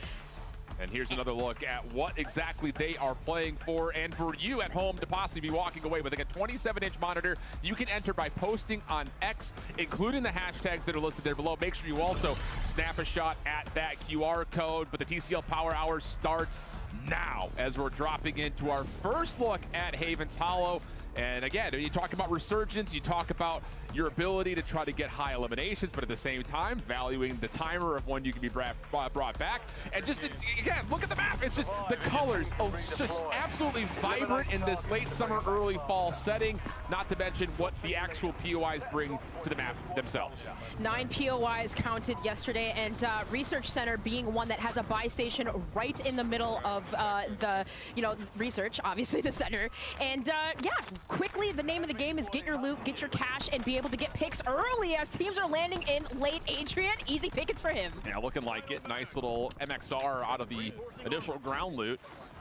And here's another look at what exactly they are playing for. And for you at home to possibly be walking away with like a 27-inch monitor, you can enter by posting on X, including the hashtags that are listed there below. Make sure you also snap a shot at that QR code. But the TCL Power Hour starts now as we're dropping into our first look at Haven's Hollow. And again, you talk about Resurgence, you talk about your ability to try to get high eliminations, but at the same time, valuing the timer of when you can be brought back. And just, again, look at the map. It's just the colors, just absolutely vibrant in this late summer, early fall setting, not to mention what the actual POIs bring to the map themselves. 9 POIs counted yesterday, and Research Center being one that has a buy station right in the middle of the, research, obviously the center. And yeah, quickly, the name of the game is get your loot, get your cash, and be able to get picks early as teams are landing in late. Adrian, easy pickets for him. Yeah, looking like it. Nice little MXR out of the initial ground loot.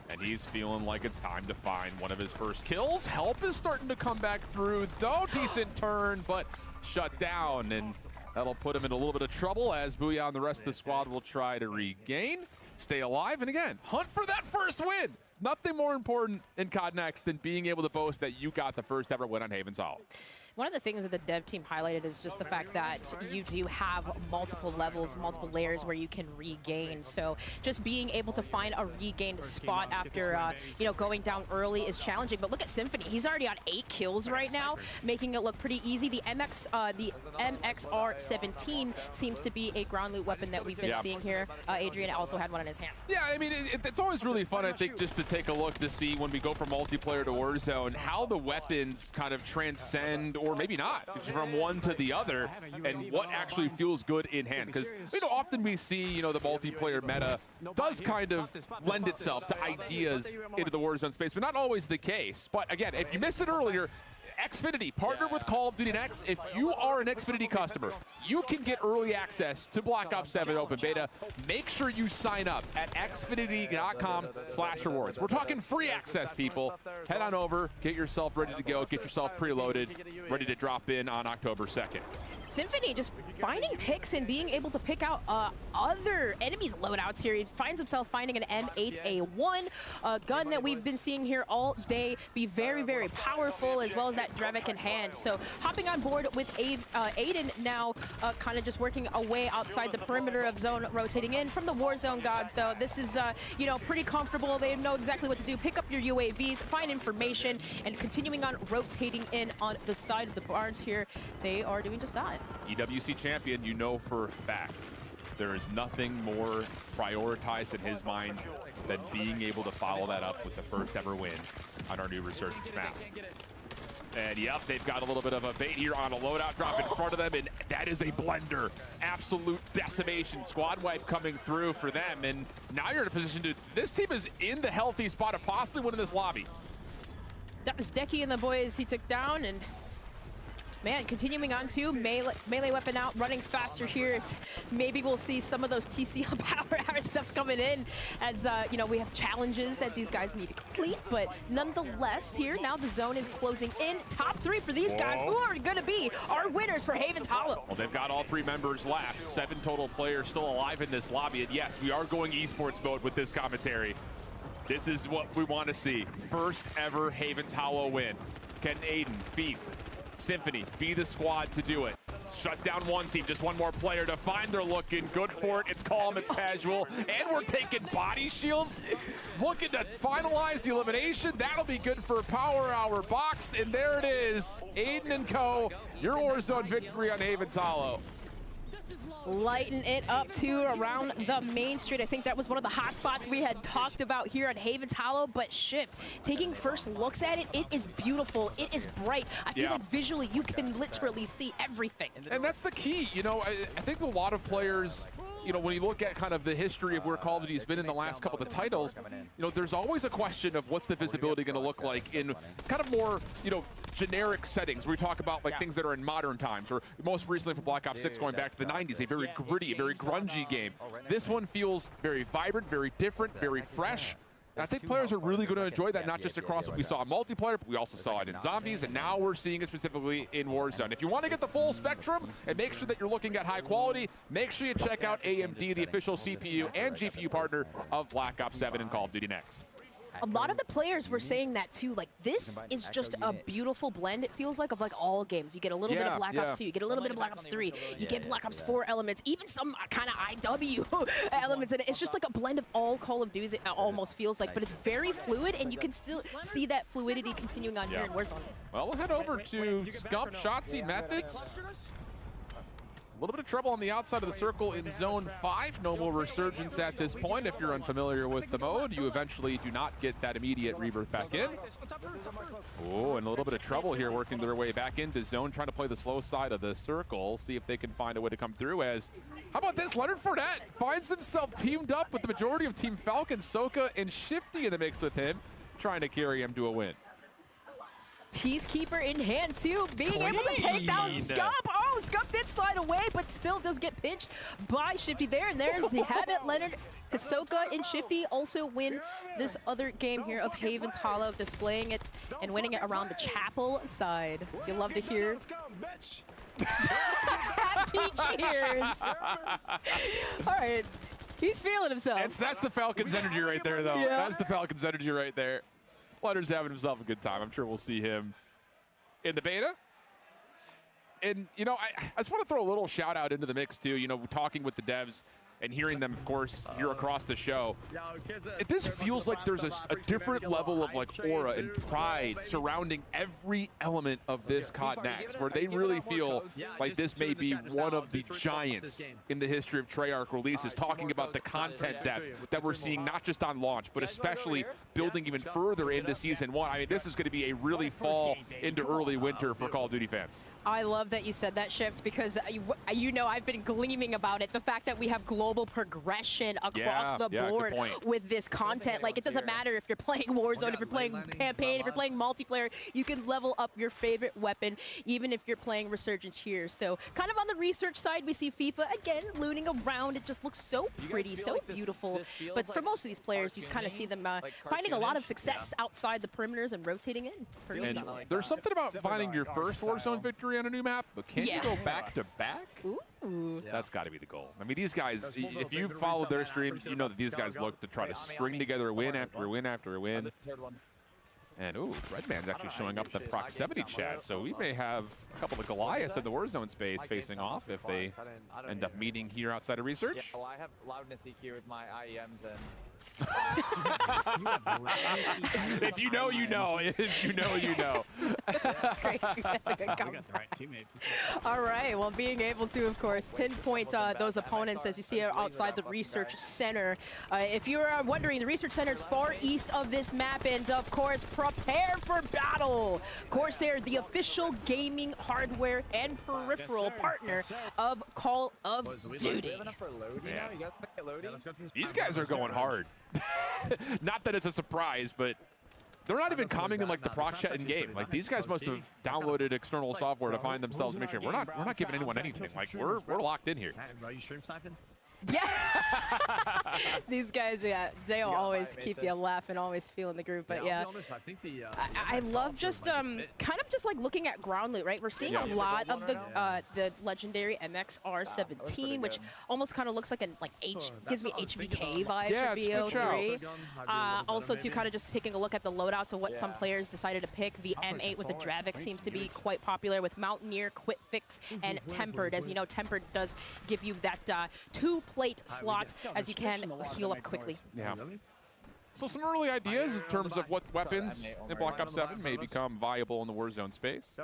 And he's feeling like it's time to find one of his first kills. Help is starting to come back through, though. Decent turn, but shut down. And that'll put him in a little bit of trouble as Booyah and the rest of the squad will try to regain, stay alive, and again, hunt for that first win. nothing more important in COD Next than being able to boast that you got the first ever win on Haven's Hollow. One of the things that the dev team highlighted is just the fact that you do have multiple levels, multiple layers where you can regain. So just being able to find a regained spot after, you know, going down early is challenging. But look at Symphony. He's already on 8 kills right now, making it look pretty easy. The MXR-17 seems to be a ground loot weapon that we've been seeing here. Adrian also had one in his hand. Yeah, I mean, it's always really fun, I think, just to take a look to see when we go from multiplayer to Warzone, how the weapons kind of transcend, or maybe not, from one to the other, and what actually feels good in hand. Because, you know, often we see, you know, the multiplayer meta does kind of lend itself to ideas into the Warzone space, but not always the case. But again, if you missed it earlier, Xfinity partnered with Call of Duty Next. If you are an Xfinity customer, you can get early access to Black Ops 7 Open Beta. Make sure you sign up at xfinity.com/rewards. We're talking free access, people. Head on over, get yourself ready to go, get yourself preloaded, ready to drop in on October 2nd. Symphony just finding picks and being able to pick out other enemies' loadouts here. He finds himself finding an M8A1, a gun that we've been seeing here all day, be very, very powerful, as well as that Drevik in hand. So hopping on board with Aiden now, kind of just working away outside the perimeter of zone, rotating in from the Warzone gods, though. This is, you know, pretty comfortable. They know exactly what to do. Pick up your UAVs, find information, and continuing on rotating in on the side of the barns here. They are doing just that. EWC champion, you know for a fact, there is nothing more prioritized in his mind than being able to follow that up with the first ever win on our new Resurgence map. And yep, they've got a little bit of a bait here on a loadout drop in front of them, and that is a blender. Absolute decimation. Squad wipe coming through for them, and now you're in a position to, this team is in the healthy spot of possibly winning this lobby. That was Decky and the boys he took down, and man, continuing on to melee weapon out, running faster here. Maybe we'll see some of those TCL power hour stuff coming in as, you know, we have challenges that these guys need to complete. But nonetheless, here now the zone is closing in. Top 3 for these guys, who are going to be our winners for Haven's Hollow. Well, they've got all 3 members left. 7 total players still alive in this lobby. And yes, we are going esports mode with this commentary. This is what we want to see. First ever Haven's Hollow win. Can Aiden, Thief, Symphony be the squad to do it? Shut down one team, just one more player to find. They're looking good for it. It's calm, it's casual, and we're taking body shields. Looking to finalize the elimination. That'll be good for Power Hour Box, and there it is. Aiden and co, your Warzone victory on Haven's Hollow. Lighten it up to around the main street. I think that was one of the hot spots we had talked about here at Haven's Hollow, but Shift, taking first looks at it, it is beautiful, it is bright. I feel like visually you can literally see everything. And that's the key, you know, I think a lot of players, you know, when you look at kind of the history of where Call of Duty has been in the last couple of the titles, you know, there's always a question of what's the visibility going to look like in kind of more, you know, generic settings where we talk about like things that are in modern times, or most recently for Black Ops 6 going back to the 90s, a very gritty, very grungy game. This one feels very vibrant, very different, very fresh. And I think players are really going to enjoy that, not just across what we saw in multiplayer, but we also saw it in Zombies, and now we're seeing it specifically in Warzone. If you want to get the full spectrum and make sure that you're looking at high quality, make sure you check out AMD, the official CPU and GPU partner of Black Ops 7 and Call of Duty Next. A lot of the players were saying that too, like this is just a beautiful blend, it feels like, of like all games. You get a little bit of Black Ops 2, you get a little bit of Black Ops 3, you get Black Ops 4 elements, even some kind of IW elements in it. It's just like a blend of all Call of Duty, it almost feels like, but it's very fluid, and you can still see that fluidity continuing on here in Warzone. Well, we'll head over to Scump, Shotzi, Methods. A little bit of trouble on the outside of the circle in Zone 5. No more Resurgence at this point. If you're unfamiliar with the mode, you eventually do not get that immediate rebirth back in. Oh, and a little bit of trouble here working their way back into Zone, trying to play the slow side of the circle, see if they can find a way to come through as, how about this? Leonard Fournette finds himself teamed up with the majority of Team Falcon, Soka, and Shifty in the mix with him, trying to carry him to a win. Peacekeeper in hand too, being able to take down Scump. Oh, Scump did slide away, but still does get pinched by Shifty there. And there's the habit. Leonard, Hisoka, and Shifty also win this other game here of Haven's Hollow, displaying it and winning it around the chapel side. You'll love to hear. Happy cheers. All right. He's feeling himself. That's the Falcons energy right there, though. Yeah. That's the Falcons energy right there. Flutter's having himself a good time. I'm sure we'll see him in the beta. And, you know, I just want to throw a little shout out into the mix, too. You know, talking with the devs and hearing them, of course, here across the show. This feels like there's a different level of, like, aura and pride surrounding every element of this COD Next, where they really feel like this may be one of the giants in the history of Treyarch releases, talking about the content depth that we're seeing not just on launch, but especially building even further into Season 1. I mean, this is going to be a really fall into early winter for Call of Duty fans. I love that you said that, Shift, because you know I've been gleaming about it. The fact that we have global progression across the board with this content. Like, it doesn't matter if you're playing Warzone, if you're playing campaign, if you're playing multiplayer, you can level up your favorite weapon, even if you're playing Resurgence here. So kind of on the research side, we see FIFA, again, looning around. It just looks so pretty, so beautiful. But for most of these players, you kind of see them finding a lot of success outside the perimeters and rotating in. And there's something about finding your first Warzone victory on a new map, but can you go back to back? Ooh. That's got to be the goal. I mean, these guys, if you've followed their streams, you know that these guys look to try to string together win after win after win. And, ooh, Redman's actually showing up in the proximity chat, so we may have a couple of Goliaths in the Warzone space facing off if they end up meeting here outside of research. Yeah, well, I have loudness EQ with my IEMs and... If you know, you know. If you know, you know. Great. That's a good comment. All right. Well, being able to, of course, pinpoint those opponents as you see outside the Research Center. If you're wondering, the Research Center is far east of this map, and of course, prepare for battle. Corsair, the official gaming hardware and peripheral partner of Call of Duty. Yeah. These guys are going hard. Not that it's a surprise, but they're not even commenting like the proc chat in game. Like, these guys must have downloaded external software to find themselves and make sure we're not giving anyone anything. Like, we're locked in here. Are you stream sniping? Yeah. These guys, yeah, they always keep you laughing, always feeling the group. But yeah, I'll be honest, I think I love just kind of just like looking at ground loot, right? We're seeing a lot of the legendary MXR17, which almost kind of looks like gives me HVK vibes for BO3. Also, to kind of just taking a look at the loadouts of what some players decided to pick. The M8 with the Dravik seems to be quite popular with Mountaineer, Quick Fix, and Tempered. As you know, Tempered does give you that 2-plate slot as you can heal up quickly. Yeah. So some early ideas in terms of what weapons in Black Ops 7 may become viable in the Warzone space.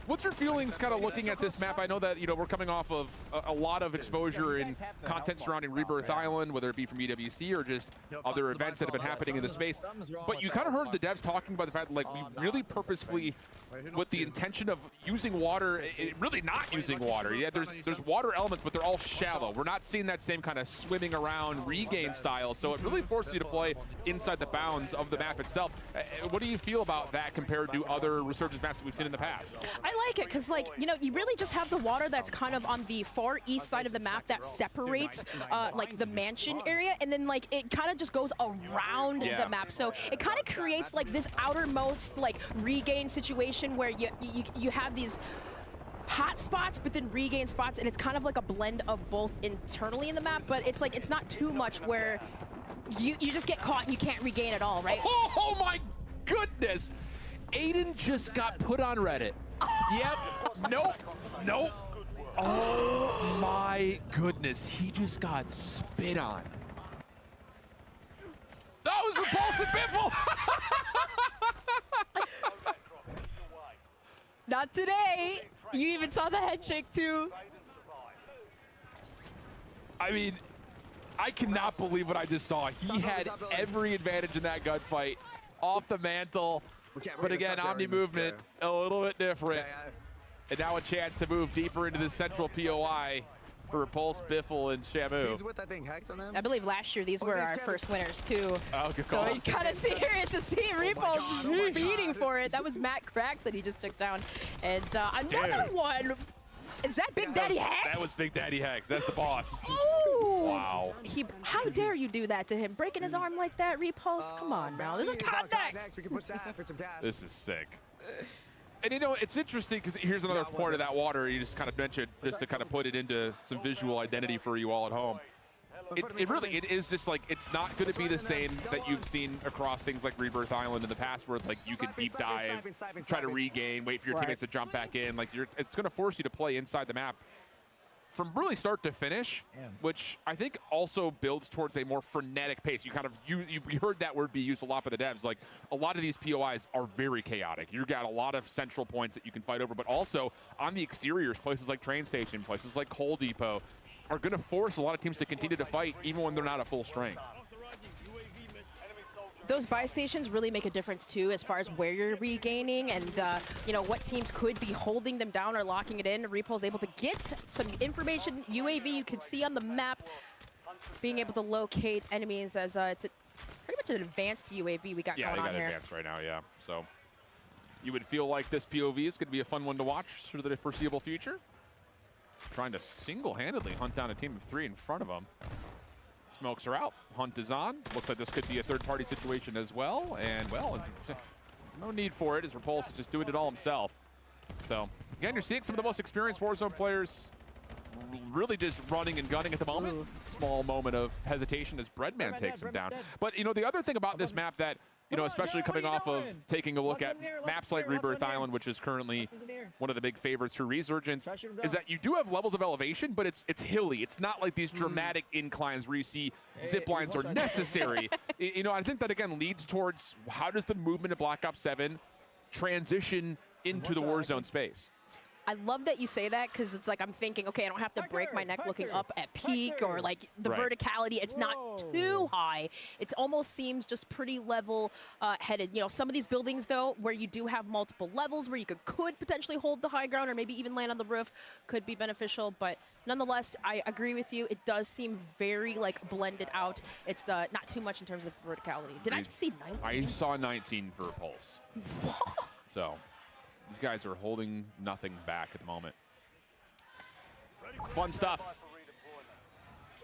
What's your feelings kind of looking at this map? I know that, you know, we're coming off of a lot of exposure in content surrounding Rebirth Island, whether it be from EWC or just other events that have been happening in the space. But you kind of heard the devs talking about the fact that, like, we really purposefully, with the intention of using water, really not using water. Yeah, there's water elements, but they're all shallow. We're not seeing that same kind of swimming around regain style, so it really forces you to play inside the bounds of the map itself. What do you feel about that compared to other Resurgence maps that we've seen in the past? I like it because, like, you know, you really just have the water that's kind of on the far east side of the map that separates like the mansion area, and then like it kind of just goes around the map. So it kind of creates like this outermost like regain situation where you have these hot spots, but then regain spots, and it's kind of like a blend of both internally in the map, but it's like, it's not too much where you just get caught and you can't regain at all, right? Oh my goodness! Aiden just got put on Reddit. Yep. Nope. Oh my goodness, he just got spit on. That was repulsive biffle! Not today. You even saw the head shake too. I mean, I cannot believe what I just saw. He had every advantage in that gunfight. Off the mantle. But again, Omni movement, a little bit different. And now a chance to move deeper into the central POI for Repulse, Biffle, and Shamu. I believe last year these were our first winners too. Oh, good so call. you kind of serious to see Repulse feeding for it. That was Matt Cracks that he just took down. And another one. Is that Big Daddy Hex? That was Big Daddy Hex. That's the boss. Ooh! Wow. How dare you do that to him? Breaking his arm like that, Repulse? Come on now. This is COD Next. This is sick. And, you know, it's interesting because here's another point of that water you just kind of mentioned, just to kind of put it into some visual identity for you all at home. It is just like, it's not going to be the same that you've seen across things like Rebirth Island in the past, where it's like you can deep dive, try to regain, wait for your teammates to jump back in. Like it's going to force you to play inside the map from really start to finish, which I think also builds towards a more frenetic pace. You kind of you heard that word be used a lot by the devs. Like a lot of these POIs are very chaotic. You've got a lot of central points that you can fight over, but also on the exteriors, places like train station, places like coal depot, are going to force a lot of teams to continue to fight even when they're not at full strength. Those buy stations really make a difference too, as far as where you're regaining and you know, what teams could be holding them down or locking it in. Repul's able to get some information. UAV you can see on the map, being able to locate enemies as it's pretty much an advanced UAV we got going on here. Yeah, they got advanced right now, yeah. So you would feel like this POV is going to be a fun one to watch for the foreseeable future. Trying to single-handedly hunt down a team of 3 in front of them. Smokes are out. Hunt is on. Looks like this could be a third-party situation as well. And, well, no need for it, as Repulse is just doing it all himself. So, again, you're seeing some of the most experienced Warzone players really just running and gunning at the moment. Ooh. Small moment of hesitation as Breadman takes him down. But, you know, the other thing about this map that, you know, especially coming off of taking a look at maps like Rebirth Island, which is currently one of the big favorites for Resurgence, is that you do have levels of elevation, but it's hilly. It's not like these dramatic inclines where you see zip lines are necessary. You know, I think that, again, leads towards how does the movement of Black Ops 7 transition into the Warzone space? I love that you say that, because it's like I'm thinking, okay, I don't have to break my neck looking up at peak, or like the verticality. It's not too high. It almost seems just pretty level headed. You know, some of these buildings, though, where you do have multiple levels, where you could potentially hold the high ground or maybe even land on the roof, could be beneficial. But nonetheless, I agree with you. It does seem very like blended out. It's not too much in terms of verticality. Did I just see 19? I saw 19 for Repulse. So these guys are holding nothing back at the moment. Fun stuff.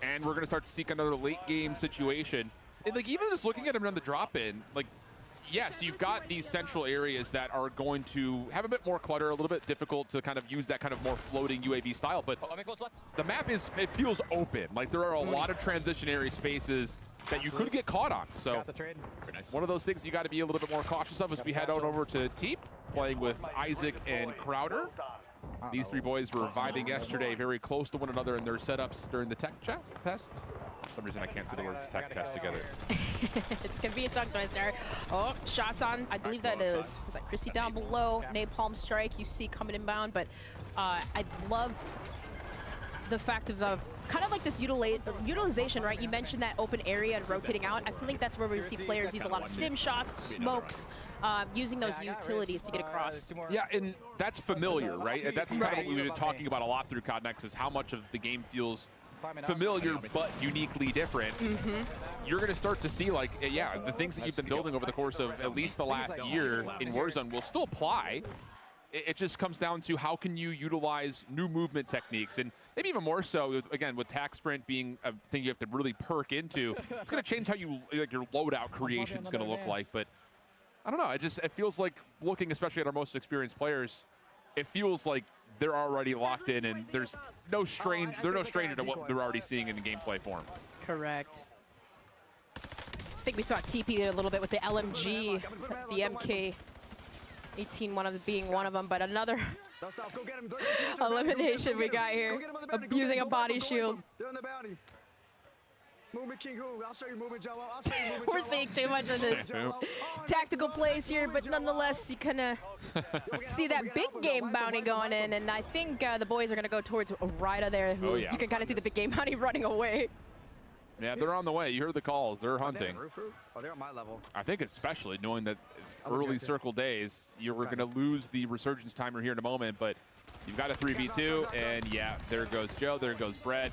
And we're going to start to seek another late game situation. And like, even just looking at him on the drop in, like, yes, you've got these central areas that are going to have a bit more clutter, a little bit difficult to kind of use that kind of more floating UAV style, but the map it feels open. Like, there are a lot of transitionary spaces that you could get caught on. So one of those things you got to be a little bit more cautious of as we head on over to Teep, playing with Isaac and Crowder. These 3 boys were vibing yesterday, very close to one another in their setups during the tech test. For some reason, I can't say the words tech test together. It's going to be a tongue twister. Oh, shots on. I believe that is that Chrissy down below. Napalm strike you see coming inbound. But I love the fact of kind of like this utilization, right? You mentioned that open area and rotating out. I feel like that's where we see players use a lot of stim shots, smokes, using those utilities to get across. Yeah, and that's familiar, right? And that's kind of what we've been talking about a lot through COD Next, is how much of the game feels familiar but uniquely different. You're going to start to see, like, yeah, the things that you've been building over the course of at least the last year in Warzone will still apply. It just comes down to how can you utilize new movement techniques, and maybe even more so, again, with tac sprint being a thing you have to really perk into. It's going to change how you, like, your loadout creation is going to look like. But I don't know. It feels like, looking especially at our most experienced players, it feels like they're already locked in, and there's no stranger to what they're already seeing in the gameplay form. Correct. I think we saw TP a little bit with the LMG, the MK. 18 being one of them, but another elimination we got here, using a body shield. We're seeing too much of this tactical plays here, but nonetheless, you kind of see that big game bounty going in, and I think the boys are going to go towards Ryda there, who you can kind of see the big game bounty running away. Yeah, they're on the way. You heard the calls. They're hunting. Oh, they're on my level. I think especially knowing that early circle days, you're going to lose the resurgence timer here in a moment, but you've got a 3v2, and yeah, there goes Joe, there goes Brett.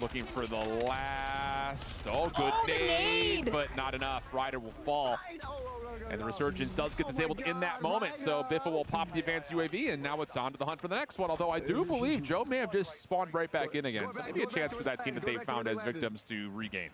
Looking for the last, good nade, but not enough. Ryder will fall. And the Resurgence does get disabled in that moment, so Biffa will pop the advanced UAV, and now it's on to the hunt for the next one, although I do believe Joe may have just spawned right back in again, so maybe a chance for that team that they found as victims to regain.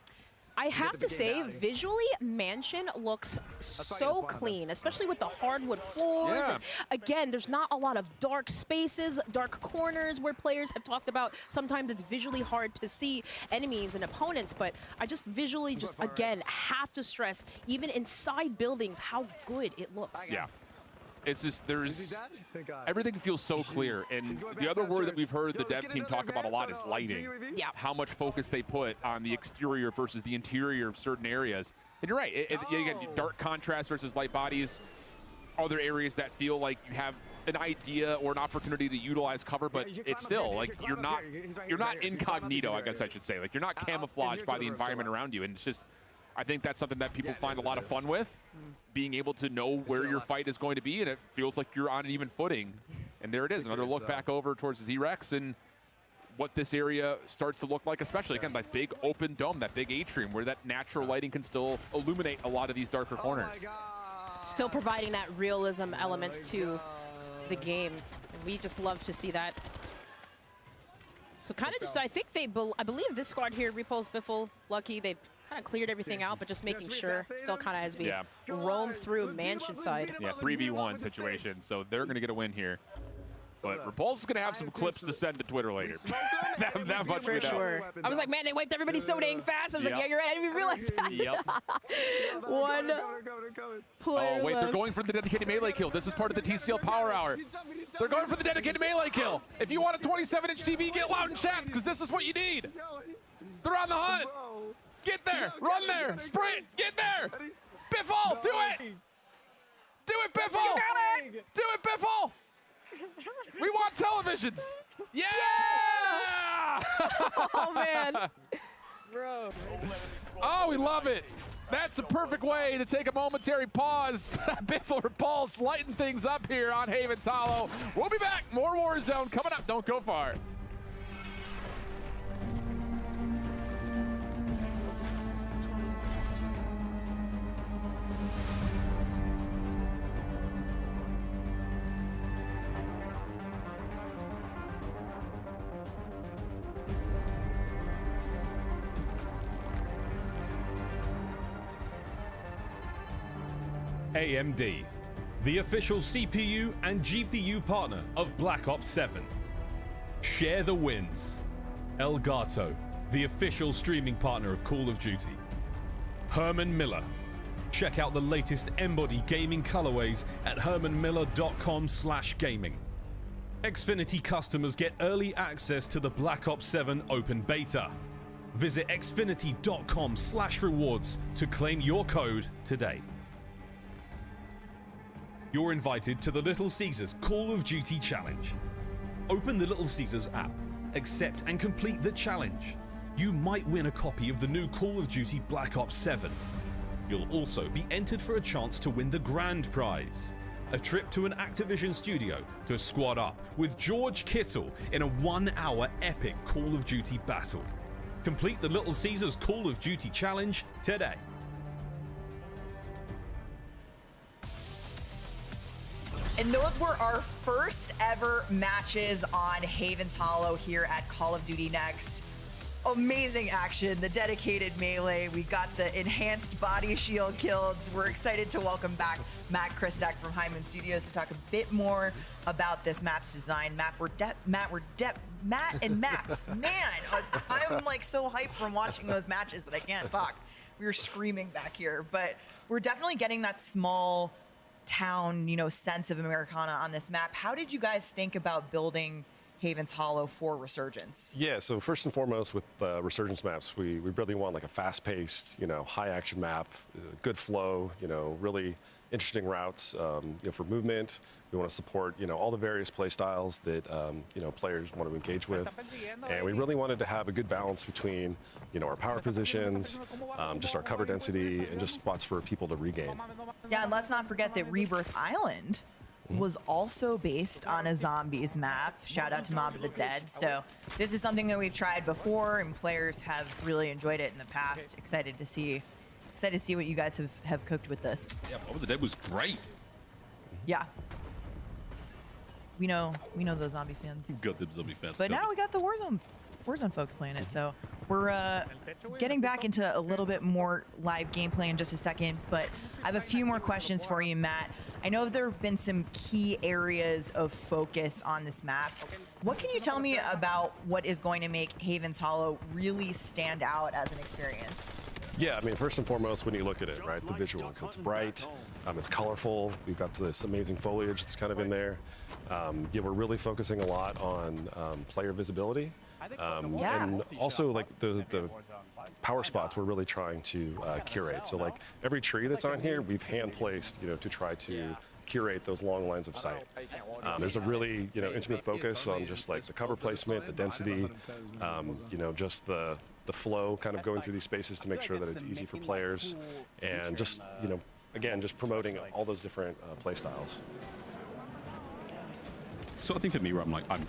I have to say, visually, Mansion looks so clean, especially with the hardwood floors. Yeah. And again, there's not a lot of dark spaces, dark corners where players have talked about. Sometimes it's visually hard to see enemies and opponents, but I just visually again, have to stress, even inside buildings, how good it looks. Yeah. It's just, everything feels so clear. And the other word that we've heard the dev team talk about a lot is lighting. Yeah. How much focus they put on the exterior versus the interior of certain areas. And you're right, again, dark contrast versus light bodies. Other areas that feel like you have an idea or an opportunity to utilize cover, but it's still like you're not incognito, I guess I should say. Like you're not camouflaged by the environment around you. And it's just, I think that's something that people find a lot of fun with, being able to know where your fight is going to be, and it feels like you're on an even footing. And there it is, another look back over towards the Z-Rex and what this area starts to look like, especially, again, that big open dome, that big atrium, where that natural lighting can still illuminate a lot of these darker corners. Still providing that realism element to the game. And we just love to see that. So kind of just, I think I believe this squad here, Repulse, Biffle, Lucky, they kind of cleared everything out, but just making sure, still kind of as we roam through Mansion side. Yeah, 3v1 situation, so they're going to get a win here. But Repulse is going to have some clips to send to Twitter later. that much For sure. I was like, man, they wiped everybody so dang fast. I was like, yeah, you're right. I didn't even realize that. Yep. One player Oh, wait, left. they're going for the dedicated melee kill. This is part of the TCL Power Hour. They're going for the dedicated melee kill. If you want a 27-inch TV, get loud in chat, because this is what you need. They're on the hunt. Get there, run there, sprint, get there. Biffle, do it. Do it, Biffle. Do it, Biffle. We want televisions. Yeah! Oh, man. Bro. Oh, we love it. That's a perfect way to take a momentary pause. Biffle Repulse lighting things up here on Havens Hollow. We'll be back. More Warzone coming up. Don't go far. AMD, the official CPU and GPU partner of Black Ops 7. Share the wins. Elgato, the official streaming partner of Call of Duty. Herman Miller. Check out the latest Embody gaming colorways at hermanmiller.com/gaming. Xfinity customers get early access to the Black Ops 7 open beta. Visit xfinity.com/rewards to claim your code today. You're invited to the Little Caesars Call of Duty Challenge. Open the Little Caesars app, accept and complete the challenge. You might win a copy of the new Call of Duty Black Ops 7. You'll also be entered for a chance to win the grand prize, a trip to an Activision studio to squad up with George Kittle in a 1-hour epic Call of Duty battle. Complete the Little Caesars Call of Duty Challenge today. And those were our first ever matches on Havens Hollow here at Call of Duty Next. Amazing action, the dedicated melee. We got the enhanced body shield kills. We're excited to welcome back Matt Christak from Hyman Studios to talk a bit more about this map's design. Matt and maps. Man, I'm like so hyped from watching those matches that I can't talk. We were screaming back here, but we're definitely getting that small town, sense of Americana on this map. How did you guys think about building Havens Hollow for Resurgence? Yeah, so first and foremost with Resurgence maps, we really want like a fast-paced, high-action map, good flow, really interesting routes, for movement. We want to support, all the various play styles that, players want to engage with. And we really wanted to have a good balance between, our power positions, just our cover density, and just spots for people to regain. Yeah, and let's not forget that Rebirth Island was also based on a zombies map. Shout out to Mob of the Dead. So this is something that we've tried before, and players have really enjoyed it in the past. Excited to see what you guys have cooked with this. Yeah, Mob of the Dead was great. Yeah. We know those zombie fans. Got them zombie fans. But now we got the Warzone folks playing it. So we're getting back into a little bit more live gameplay in just a second. But I have a few more questions for you, Matt. I know there have been some key areas of focus on this map. What can you tell me about what is going to make Haven's Hollow really stand out as an experience? Yeah, I mean, first and foremost, when you look at it, right, the visuals. It's bright, it's colorful. We've got this amazing foliage that's kind of in there. Yeah, we're really focusing a lot on player visibility. And also, like, the power spots we're really trying to curate. So, like, every tree that's on here, we've hand-placed, you know, to try to curate those long lines of sight. There's a really, you know, intimate focus on just, like, the cover placement, the density, you know, just the flow kind of going through these spaces to make sure that it's easy for players, and just, you know, again, just promoting all those different play styles. Sort of thing for me where I'm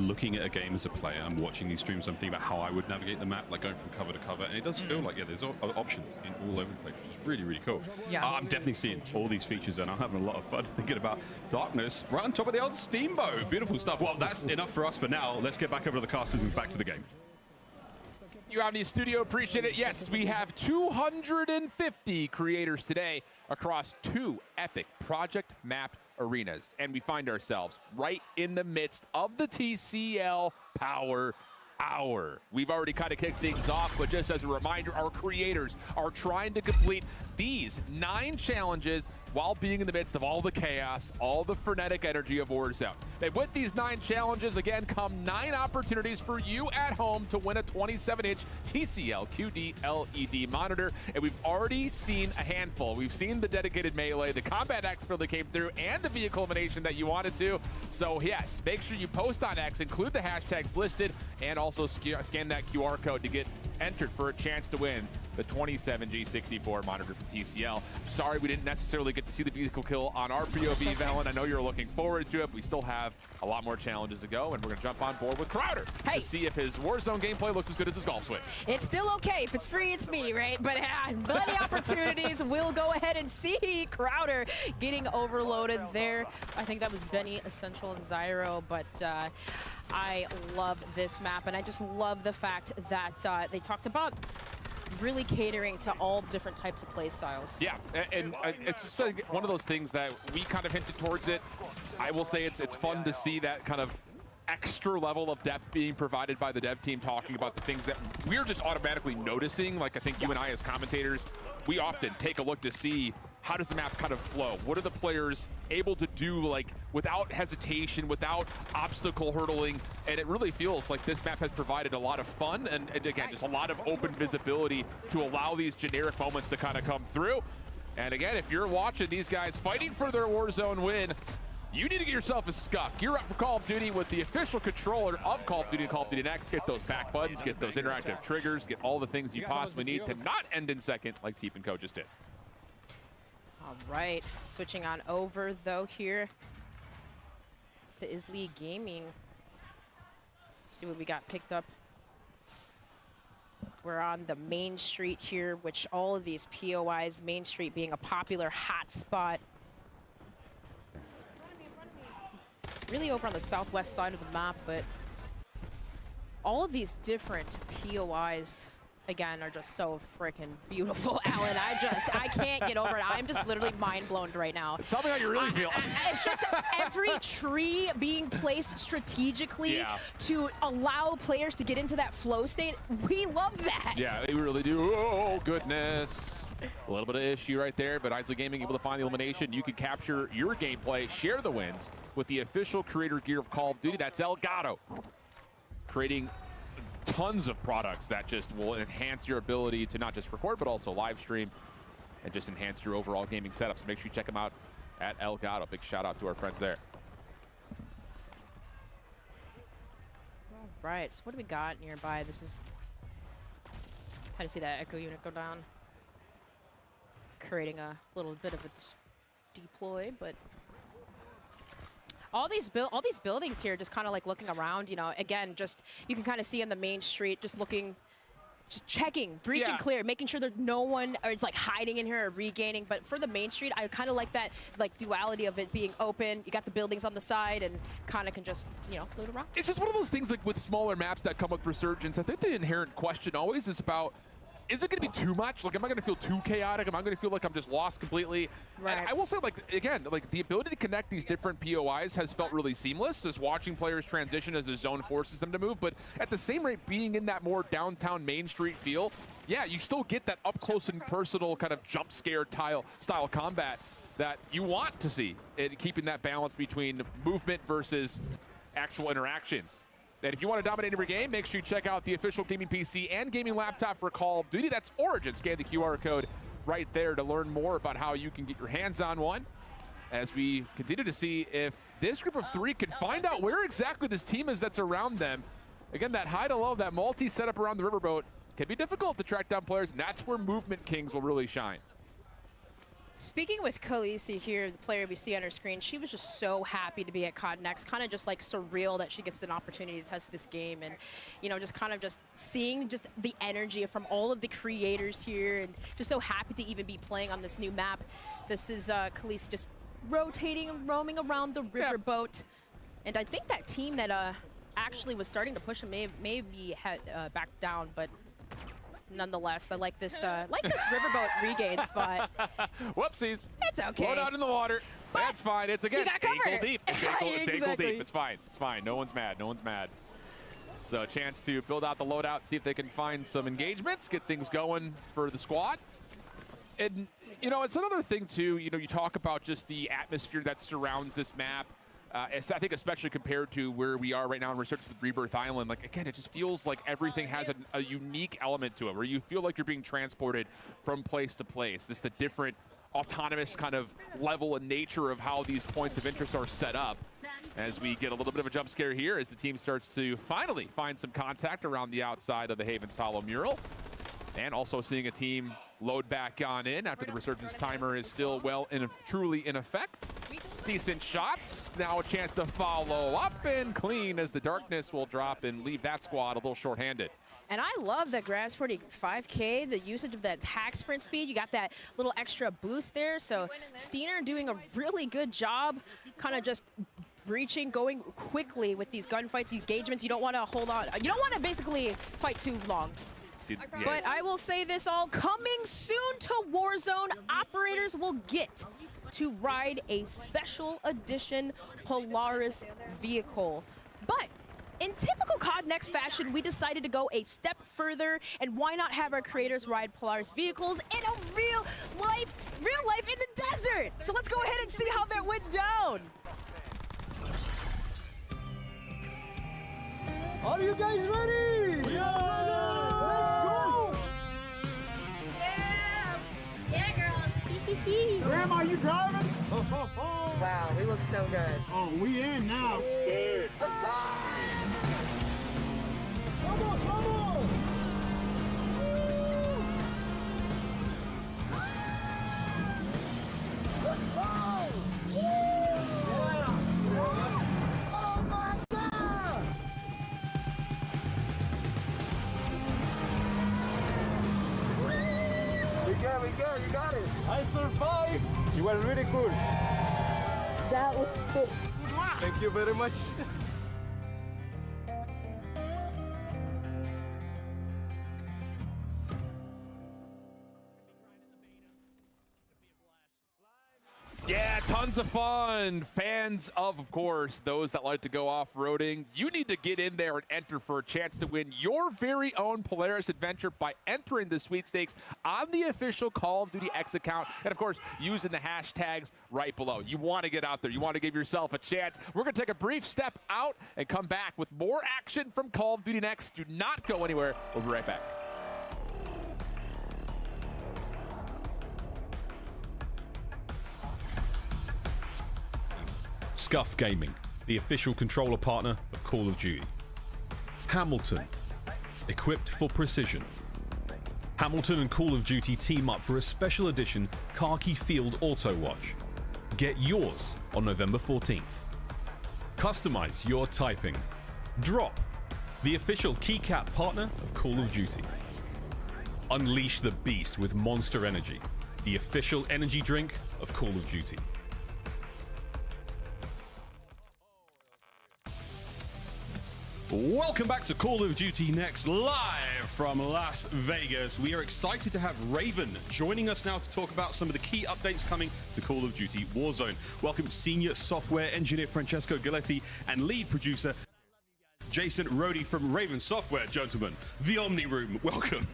looking at a game as a player, I'm watching these streams, I'm thinking about how I would navigate the map, like going from cover to cover, and it does feel like, yeah, there's options in all over the place, which is really, really cool. Yeah. I'm definitely seeing all these features, and I'm having a lot of fun thinking about Darkness right on top of the old Steamboat. Beautiful stuff. Well, that's enough for us for now. Let's get back over to the casters and back to the game. You out in the studio, appreciate it. Yes, we have 250 creators today across 2 epic project map arenas, and we find ourselves right in the midst of the TCL Power Hour. We've already kind of kicked things off, but just as a reminder, our creators are trying to complete these 9 challenges while being in the midst of all the chaos, all the frenetic energy of Warzone. And with these 9 challenges, again, come 9 opportunities for you at home to win a 27-inch TCL QD LED monitor. And we've already seen a handful. We've seen the dedicated melee, the combat expert that came through, and the vehicle elimination that you wanted to. So yes, make sure you post on X, include the hashtags listed, and also scan that QR code to get entered for a chance to win the 27G64 monitor from TCL. Sorry we didn't necessarily get to see the vehicle kill on our POV, Valen. I know you're looking forward to it. We still have a lot more challenges to go, and we're going to jump on board with Crowder to see if his Warzone gameplay looks as good as his golf swing. It's still okay. If it's free, it's me, right? But plenty opportunities. We'll go ahead and see Crowder getting overloaded there. I think that was Benny, Essential, and Zyro, but I love this map, and I just love the fact that they talked about really catering to all different types of play styles. Yeah, and it's just like one of those things that we kind of hinted towards it. I will say it's fun to see that kind of extra level of depth being provided by the dev team, talking about the things that we're just automatically noticing. Like, I think you and I as commentators, we often take a look to see how does the map kind of flow? What are the players able to do, like, without hesitation, without obstacle hurdling? And it really feels like this map has provided a lot of fun and again, just a lot of open visibility to allow these generic moments to kind of come through. And again, if you're watching these guys fighting for their Warzone win, you need to get yourself a scuff. Gear up for Call of Duty with the official controller of Call of Duty and Call of Duty Next. Get those back buttons, get those interactive triggers, get all the things you possibly need to not end in second like Teep and Co just did. All right, switching on over though here to Isli Gaming. Let's see what we got picked up. We're on the main street here, which all of these POIs, Main Street being a popular hot spot. Really over on the southwest side of the map, but all of these different POIs, again, are just so freaking beautiful, Alan. I can't get over it. I'm just literally mind blown right now. Tell me how you really feel. It's just every tree being placed strategically to allow players to get into that flow state. We love that. Yeah, they really do. Oh, goodness. A little bit of issue right there, but Isla Gaming able to find the elimination. You can capture your gameplay, share the wins with the official creator gear of Call of Duty. That's Elgato, creating tons of products that just will enhance your ability to not just record, but also live stream and just enhance your overall gaming setup. So make sure you check them out at Elgato. Big shout out to our friends there. All right, so what do we got nearby? This is how to see that echo unit go down. Creating a little bit of a deploy, but all these buildings here, just kind of like looking around, you know, again, just you can kind of see in the main street, just looking just checking, breach and clear, making sure that no one is like hiding in here or regaining. But for the main street, I kind of like that like duality of it being open. You got the buildings on the side and kind of can just, you know, loot around. It's just one of those things like with smaller maps that come with Resurgence. I think the inherent question always is about, is it going to be too much? Like, am I going to feel too chaotic? Am I going to feel like I'm just lost completely? Right. And I will say, like, again, like the ability to connect these different POIs has felt really seamless, just watching players transition as the zone forces them to move. But at the same rate, being in that more downtown Main Street feel, yeah, you still get that up close and personal kind of jump scare style combat that you want to see, and keeping that balance between movement versus actual interactions. And if you want to dominate every game, make sure you check out the official gaming PC and gaming laptop for Call of Duty. That's Origin. Scan the QR code right there to learn more about how you can get your hands on one, as we continue to see if this group of 3 can find out where exactly this team is that's around them. Again, that high to low, that multi setup around the riverboat can be difficult to track down players, and that's where Movement Kings will really shine. Speaking with Khaleesi here, the player we see on her screen, she was just so happy to be at COD Next, kind of just like surreal that she gets an opportunity to test this game, and you know, just kind of just seeing just the energy from all of the creators here, and just so happy to even be playing on this new map. This is Khaleesi just rotating and roaming around the riverboat, and I think that team that actually was starting to push him maybe had backed down, but nonetheless, I like this riverboat regain spot. Whoopsies. It's okay. Float out in the water. That's fine. It's again ankle deep. It's ankle deep. It's fine. It's fine. No one's mad. No one's mad. So a chance to build out the loadout, see if they can find some engagements, get things going for the squad. And you know, it's another thing too. You know, you talk about just the atmosphere that surrounds this map. I think especially compared to where we are right now in Resurgence with Rebirth Island, like again, it just feels like everything has a unique element to it, where you feel like you're being transported from place to place. This the different autonomous kind of level and nature of how these points of interest are set up. As we get a little bit of a jump scare here, as the team starts to finally find some contact around the outside of the Havens Hollow mural. And also seeing a team load back on in after the Resurgence timer is still well and truly in effect. Decent shots. Now a chance to follow up and clean, as the darkness will drop and leave that squad a little short-handed. And I love the Grass 45K, the usage of that hack sprint speed. You got that little extra boost there. So Steiner doing a really good job, kind of just breaching, going quickly with these gunfights, engagements. You don't want to hold on. You don't want to basically fight too long. But I will say this all, coming soon to Warzone, operators will get to ride a special edition Polaris vehicle. But in typical COD Next fashion, we decided to go a step further, and why not have our creators ride Polaris vehicles in a real life in the desert? So let's go ahead and see how that went down. Are you guys ready? We are ready! Grandma, are you driving? Wow, we look so good. Oh, we in now. I'm scared. Let's go! Vamos, vamos! Let's go! Yeah! Oh my God! We go, you got it. I survived. You were really cool. That was sick. Thank you very much. Yeah, tons of fun. Fans of course, those that like to go off-roading, you need to get in there and enter for a chance to win your very own Polaris adventure by entering the sweepstakes on the official Call of Duty X account, and of course, using the hashtags right below. You want to get out there. You want to give yourself a chance. We're going to take a brief step out and come back with more action from Call of Duty Next. Do not go anywhere. We'll be right back. Scuff Gaming, the official controller partner of Call of Duty. Hamilton, equipped for precision. Hamilton and Call of Duty team up for a special edition Khaki Field Auto Watch. Get yours on November 14th. Customize your typing. Drop, the official keycap partner of Call of Duty. Unleash the beast with Monster Energy, the official energy drink of Call of Duty. Welcome back to Call of Duty Next, live from Las Vegas. We are excited to have Raven joining us now to talk about some of the key updates coming to Call of Duty Warzone. Welcome Senior Software Engineer Francesco Galletti and Lead Producer Jason Rody from Raven Software. Gentlemen, the Omni Room, welcome.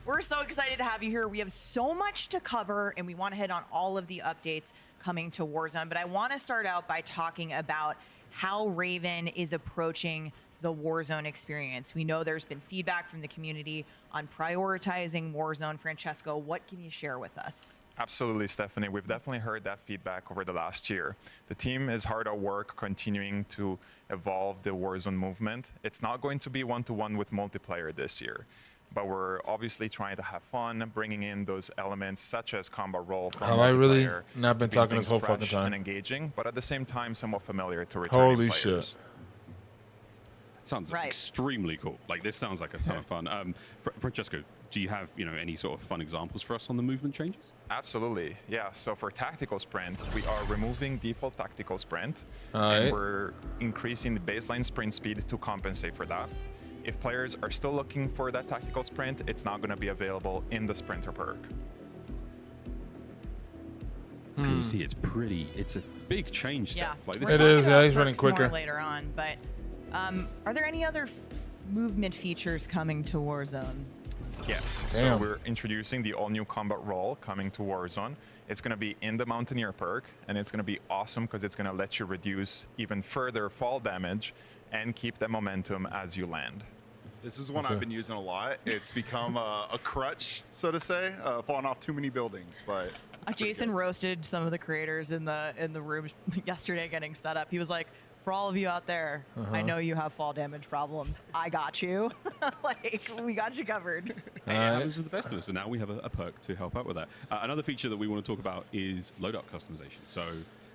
We're so excited to have you here. We have so much to cover, and we want to hit on all of the updates coming to Warzone. But I want to start out by talking about how Raven is approaching the Warzone experience. We know there's been feedback from the community on prioritizing Warzone. Francesco, what can you share with us? Absolutely, Stephanie. We've definitely heard that feedback over the last year. The team is hard at work continuing to evolve the Warzone movement. It's not going to be one-to-one with multiplayer this year, but we're obviously trying to have fun, bringing in those elements such as combat role. Have I really not been talking this whole fucking time? And engaging, but at the same time, somewhat familiar to returning Holy players. shit. That sounds extremely cool. Like, this sounds like a ton of fun. Francesco, do you have any sort of fun examples for us on the movement changes? Absolutely, yeah. So for tactical sprint, we are removing default tactical sprint, Alright. and we're increasing the baseline sprint speed to compensate for that. If players are still looking for that tactical sprint, it's not going to be available in the sprinter perk. You see, it's a big change, Steph. Like, this It is, yeah, he's running Perks more quicker. later on, but are there any other movement features coming to Warzone? Yes, so Damn. we're introducing the all-new combat role coming to Warzone. It's going to be in the Mountaineer perk, and it's going to be awesome because it's going to let you reduce even further fall damage and keep the momentum as you land. This is one I've been using a lot. It's become a crutch, so to say, falling off too many buildings. But Jason roasted some of the creators in the room yesterday getting set up. He was like, for all of you out there, I know you have fall damage problems. I got you. Like, we got you covered. Yeah, those are the best of us, and now we have a perk to help out with that. Another feature that we want to talk about is loadout customization. So,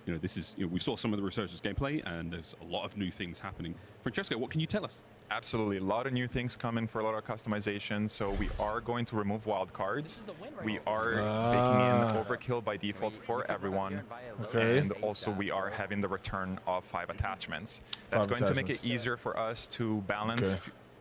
this is, we saw some of the researchers' gameplay, and there's a lot of new things happening. Francesco, what can you tell us? Absolutely, a lot of new things coming for a lot of customization. So we are going to remove wildcards. We are baking in overkill by default for everyone. Okay. And also we are having the return of 5 attachments. That's going to make it easier for us to balance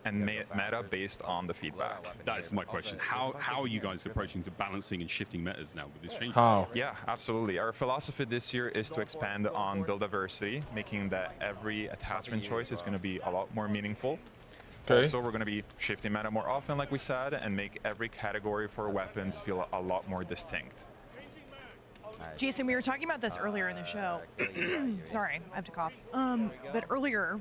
and meta based on the feedback. That's my question. How are you guys approaching to balancing and shifting metas now with this change? Yeah, absolutely. Our philosophy this year is to expand on build diversity, making that every attachment choice is going to be a lot more meaningful. Also, we're going to be shifting meta more often, like we said, and make every category for weapons feel a lot more distinct. Jason, we were talking about this earlier in the show. Sorry, I have to cough. But earlier,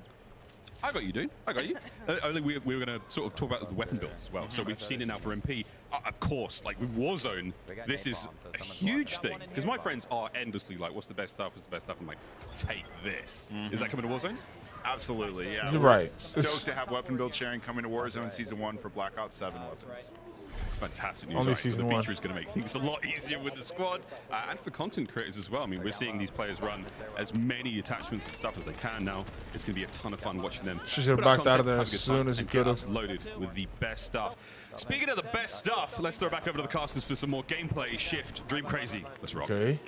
I got you, dude. I got you. I think we were going to sort of talk about the weapon builds as well. So we've seen it now for MP. Of course, like with Warzone, this is a huge thing. Because my friends are endlessly like, what's the best stuff? What's the best stuff? I'm like, take this. Is that coming to Warzone? absolutely, yeah. You're We're right. Stoked to have weapon build sharing coming to Warzone Season 1 for Black Ops 7 weapons. It's fantastic news. Only Right? So Season the 1. feature is going to make things a lot easier with the squad and for content creators as well. I mean, we're seeing these players run as many attachments and stuff as they can now. It's going to be a ton of fun watching them. Should have put out backed out of content, there have as a good soon time, as you and could get have. us loaded with the best stuff. Speaking of the best stuff, let's throw back over to the casters for some more gameplay. Shift, Dream Crazy. Let's rock. Okay.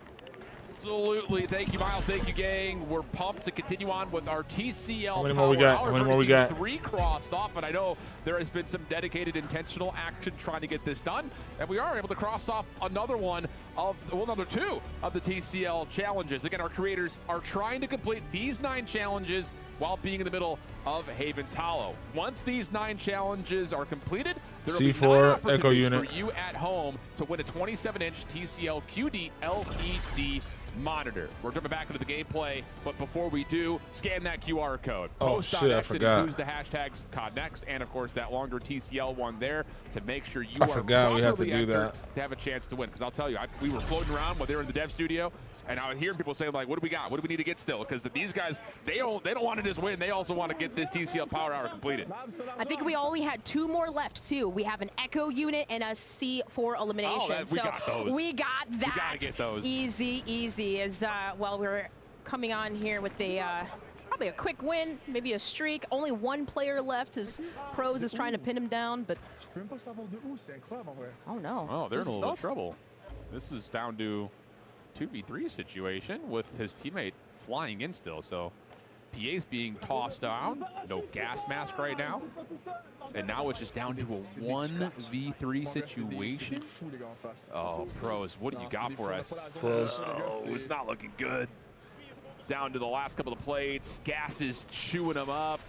Absolutely. Thank you, Miles. Thank you, gang. We're pumped to continue on with our TCL. How many more we got? How many more we got? 3 crossed off, and I know there has been some dedicated, intentional action trying to get this done, and we are able to cross off another one of, well, another 2 of the TCL challenges. Again, our creators are trying to complete these 9 challenges while being in the middle of Haven's Hollow. Once these 9 challenges are completed, there will be 9 C4 opportunities Echo unit for you at home to win a 27-inch TCL QD LED monitor. We're jumping back into the gameplay, but before we do, scan that QR code. Oh, Post shit, on I X and forgot. use the hashtags CODNEXT and, of course, that longer TCL one there to make sure you I are forgot we have to properly do entered that. to have a chance to win. Because I'll tell you, we were floating around when they were in the dev studio, and I was hearing people say, like, what do we got? What do we need to get still? Because these guys, they don't want to just win. They also want to get this TCL Power Hour completed. I think we only had 2 more left, too. We have an Echo unit and a C4 elimination. We got those. We got that. We got to get those. Easy, easy. As well, we're coming on here with the probably a quick win, maybe a streak. Only one player left. His Pros is trying to pin him down, but oh no. Oh, they're in a little both. trouble. This is down to 2v3 situation with his teammate flying in still. So PA's being tossed down. No gas mask right now. And now it's just down to a 1v3 situation. Oh, Pros, what do you got for us? Pros. Oh, it's not looking good. Down to the last couple of plates. Gas is chewing them up.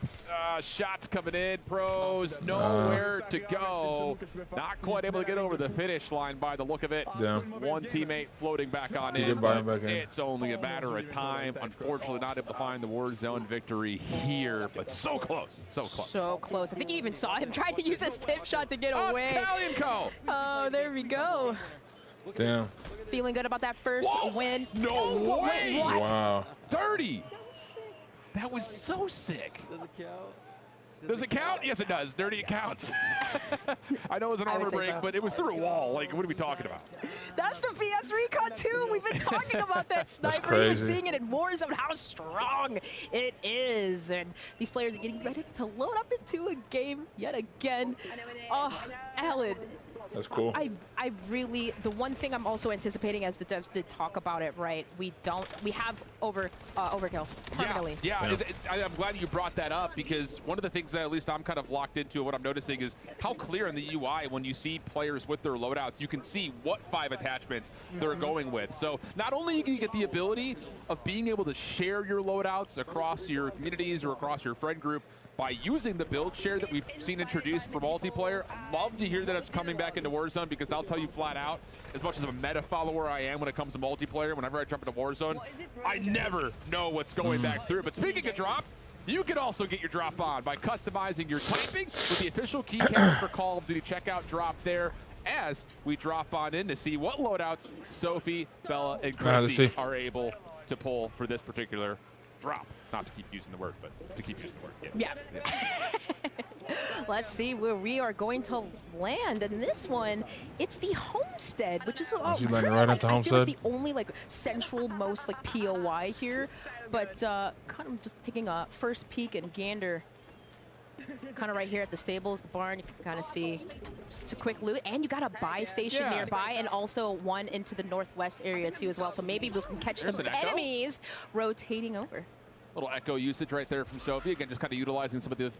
Shots coming in. Pros nowhere to go. Not quite able to get over the finish line by the look of it. Damn. One teammate floating back on You in. get by him back in. It's only a matter of time. Unfortunately, not able to find the Warzone victory here, but so close. So close. So close. I think you even saw him trying to use his tip shot to get away. Italian Co. Oh, there we go. Damn. Feeling good about that first win. No way! What? Wow. Dirty! That was so sick. Does it count? Yes, it does. Dirty, it counts. I know it was an I would armor say break, so. but it was through a wall. Like, what are we talking about? That's the VS Recon too. We've been talking about that sniper. crazy. Even seeing it in Warzone, how strong it is. And these players are getting ready to load up into a game yet again. Oh, Alan. That's cool. I really, the one thing I'm also anticipating, as the devs did talk about it, right? We have overkill permanently. Yeah. I'm glad you brought that up, because one of the things that at least I'm kind of locked into, what I'm noticing is how clear in the UI when you see players with their loadouts, you can see what 5 attachments they're going with. So not only can you get the ability of being able to share your loadouts across your communities or across your friend group by using the build share that we've seen introduced for multiplayer. Love to hear that it's coming back into Warzone, because I'll tell you flat out, as much as a meta follower I am when it comes to multiplayer, whenever I jump into Warzone, I never know what's going back through. But speaking of drop, you can also get your drop on by customizing your typing with the official keycap for Call of Duty. Checkout drop there as we drop on in to see what loadouts Sophie, Bella, and Chrissy are able to pull for this particular drop. Not to keep using the word, but to keep using the word. Yeah. Let's see where we are going to land. And this one, it's the Homestead, which is you landing right into I feel Homestead? like the only central most POI here. But kind of just taking a first peek and gander. Kind of right here at the stables, the barn, you can kind of see it's a quick loot, and you got a buy station nearby, and also one into the northwest area too as well. So maybe we can catch some enemies rotating over. Little echo usage right there from Sophie. Again, just kind of utilizing some of the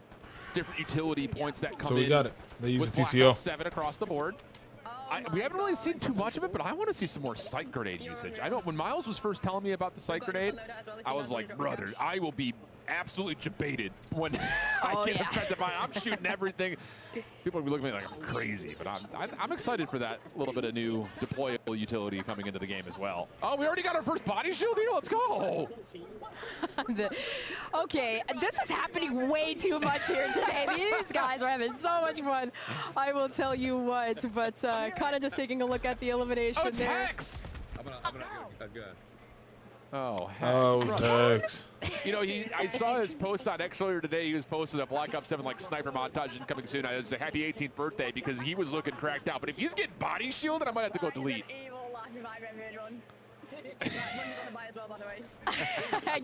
different utility points that come in. So we got it. They use with the Black TCO. Ops 7 across the board. We haven't really seen too much of it, but I want to see some more sight grenade usage. I know when Miles was first telling me about the sight grenade, I was like, brother, I will be absolutely debated when I get affected by it. I'm shooting everything. People will be looking at me like I'm crazy, but I'm excited for that little bit of new deployable utility coming into the game as well. Oh, we already got our first body shield here. Let's go. Okay, this is happening way too much here today. These guys are having so much fun. I will tell you what, but kind of just taking a look at the elimination Oh, it's there. Hex. Oh, Hex. Oh, it was Hex. You know, I saw his post on X earlier today. He was posting a Black Ops 7 sniper montage and coming soon. I was a happy 18th birthday because he was looking cracked out. But if he's getting body shielded, I might have to go delete.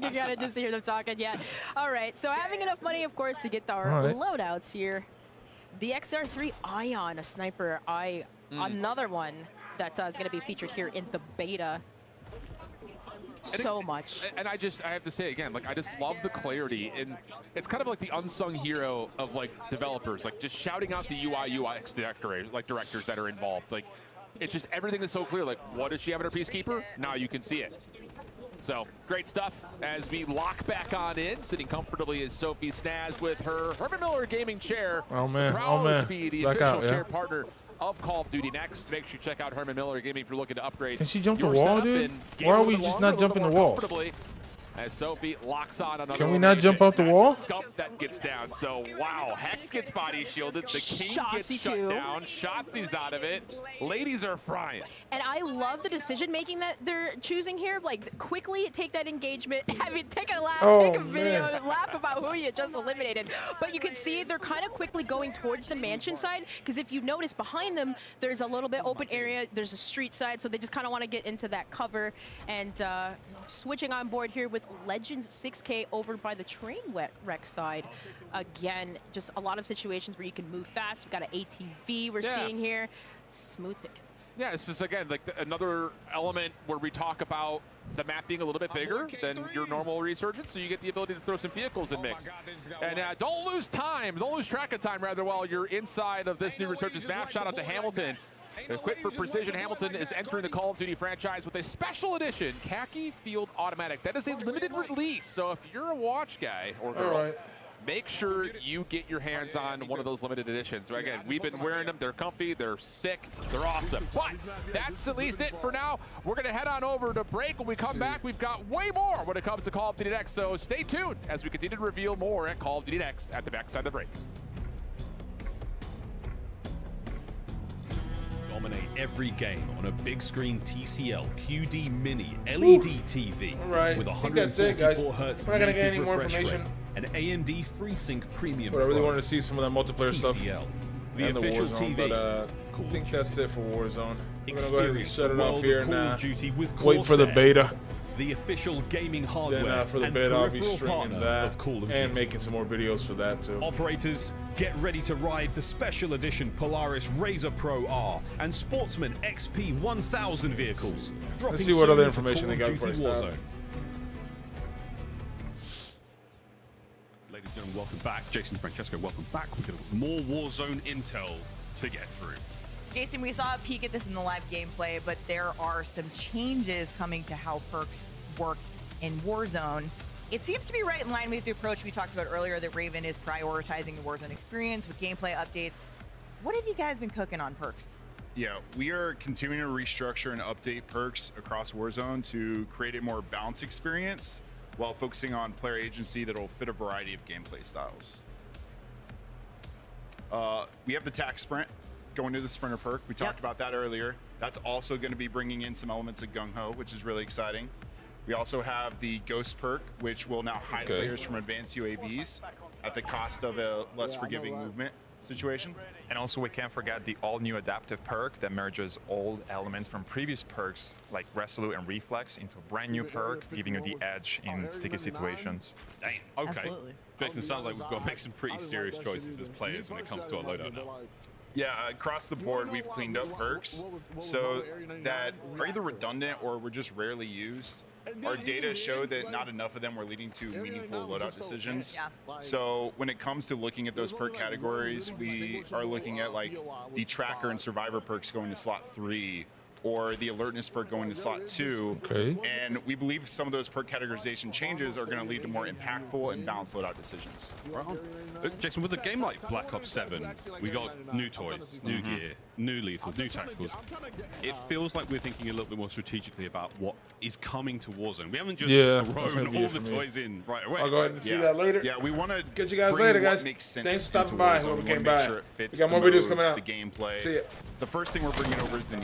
You gotta just hear them talking, yeah. All right, so having enough money, of course, to get our loadouts here. The XR3 Ion, a sniper, another one that is gonna be featured here in the beta. So much. And I have to say again, I just love the clarity, and it's kind of like the unsung hero of developers, just shouting out the UI UX directors that are involved. It's just everything is so clear. What does she have in her Peacekeeper? Now you can see it. So great stuff as we lock back on in, sitting comfortably is Sophie Snaz with her Herman Miller gaming chair. Oh man, Proud to be the back official out, yeah. chair partner of Call of Duty Next. Make sure you check out Herman Miller Gaming if you're looking to upgrade. Can she jump the your wall, setup dude? and game Why are a we little just longer, not a little jumping the more walls? comfortably. As Sophie locks on another Can we not jump up the location. wall? Scump that gets down. So, wow, Hex gets body shielded. The King gets Shotzi shut too. down. Shotzi's out of it. Ladies are frying. And I love the decision making that they're choosing here. Quickly take that engagement, take a laugh, take a video, and laugh about who you just eliminated. But you can see they're kind of quickly going towards the mansion side, because if you notice behind them, there's a little bit open area. There's a street side, so they just kind of want to get into that cover. And switching on board here with Legends 6K over by the train wreck side. Again, just a lot of situations where you can move fast. We've got an ATV we're seeing here. Smooth pickings. Yeah, it's just, again, like another element where we talk about the map being a little bit bigger than your normal Resurgence, so you get the ability to throw some vehicles in mix. And don't lose time, don't lose track of time, rather, while you're inside of this new Resurgence map. Shout out to Hamilton. Equipped for precision, Hamilton is entering the Call of Duty franchise with a special edition khaki field automatic. That is a limited release, so if you're a watch guy or girl, make sure you get your hands on one of those limited editions. Again, we've been wearing them. They're comfy, they're sick, they're awesome. But that's at least it for now. We're going to head on over to break. When we come back, we've got way more when it comes to Call of Duty Next. So stay tuned as we continue to reveal more at Call of Duty Next at the backside of the break. Dominate every game on a big screen TCL QD Mini LED TV with 144 Hz We're not gonna get any native more refresh rate information. and AMD FreeSync Premium. But I really Pro. wanted to see some of that multiplayer stuff. TCL, the and official Warzone, TV. But I think that's it for Warzone. We're gonna go ahead and Experience shut the it off world here of Call and of Duty with wait for the Corsair, beta. the official gaming hardware Then for the and beta, I'll be peripheral streaming partner that of Call of and Duty. making some more videos for that too. Operators, get ready to ride the special edition Polaris Razor Pro R and Sportsman XP 1000 vehicles. Let's see what other soon information into they got Call before of I Duty stop. Warzone. Ladies and gentlemen, welcome back. Jason Francesco, welcome back. We've got more Warzone intel to get through. Jason, we saw a peek at this in the live gameplay, but there are some changes coming to how perks work in Warzone. It seems to be right in line with the approach we talked about earlier that Raven is prioritizing the Warzone experience with gameplay updates. What have you guys been cooking on perks? Yeah, we are continuing to restructure and update perks across Warzone to create a more balanced experience while focusing on player agency that will fit a variety of gameplay styles. We have the tac sprint going to the sprinter perk. We talked about that earlier. That's also going to be bringing in some elements of gung ho, which is really exciting. We also have the ghost perk, which will now hide players from advanced UAVs at the cost of a less forgiving movement situation. And also we can't forget the all-new adaptive perk that merges old elements from previous perks like Resolute and Reflex into a brand new perk, giving you the edge in sticky situations. Dang, okay. Jason, sounds like we've got to make some pretty serious choices as players when it comes to our loadout now. Yeah, across the board, we've cleaned up perks so that are either redundant or were just rarely used. Our data show that not enough of them were leading to meaningful loadout decisions. So when it comes to looking at those perk categories, we are looking at like the tracker and survivor perks going to slot 3 or the alertness perk going to slot 2. And we believe some of those perk categorization changes are going to lead to more impactful and balanced loadout decisions. Jason, with a game like Black Ops 7, we got new toys, new gear, new lethals, new tacticals. It feels like we're thinking a little bit more strategically about what is coming to Warzone. We haven't just thrown all the toys in right away. I'll go ahead and see that later. Yeah, we want to get you guys later, guys. Thanks for stopping by. Whoever came by. We got more videos coming out. The gameplay. See ya. The first thing we're bringing over is the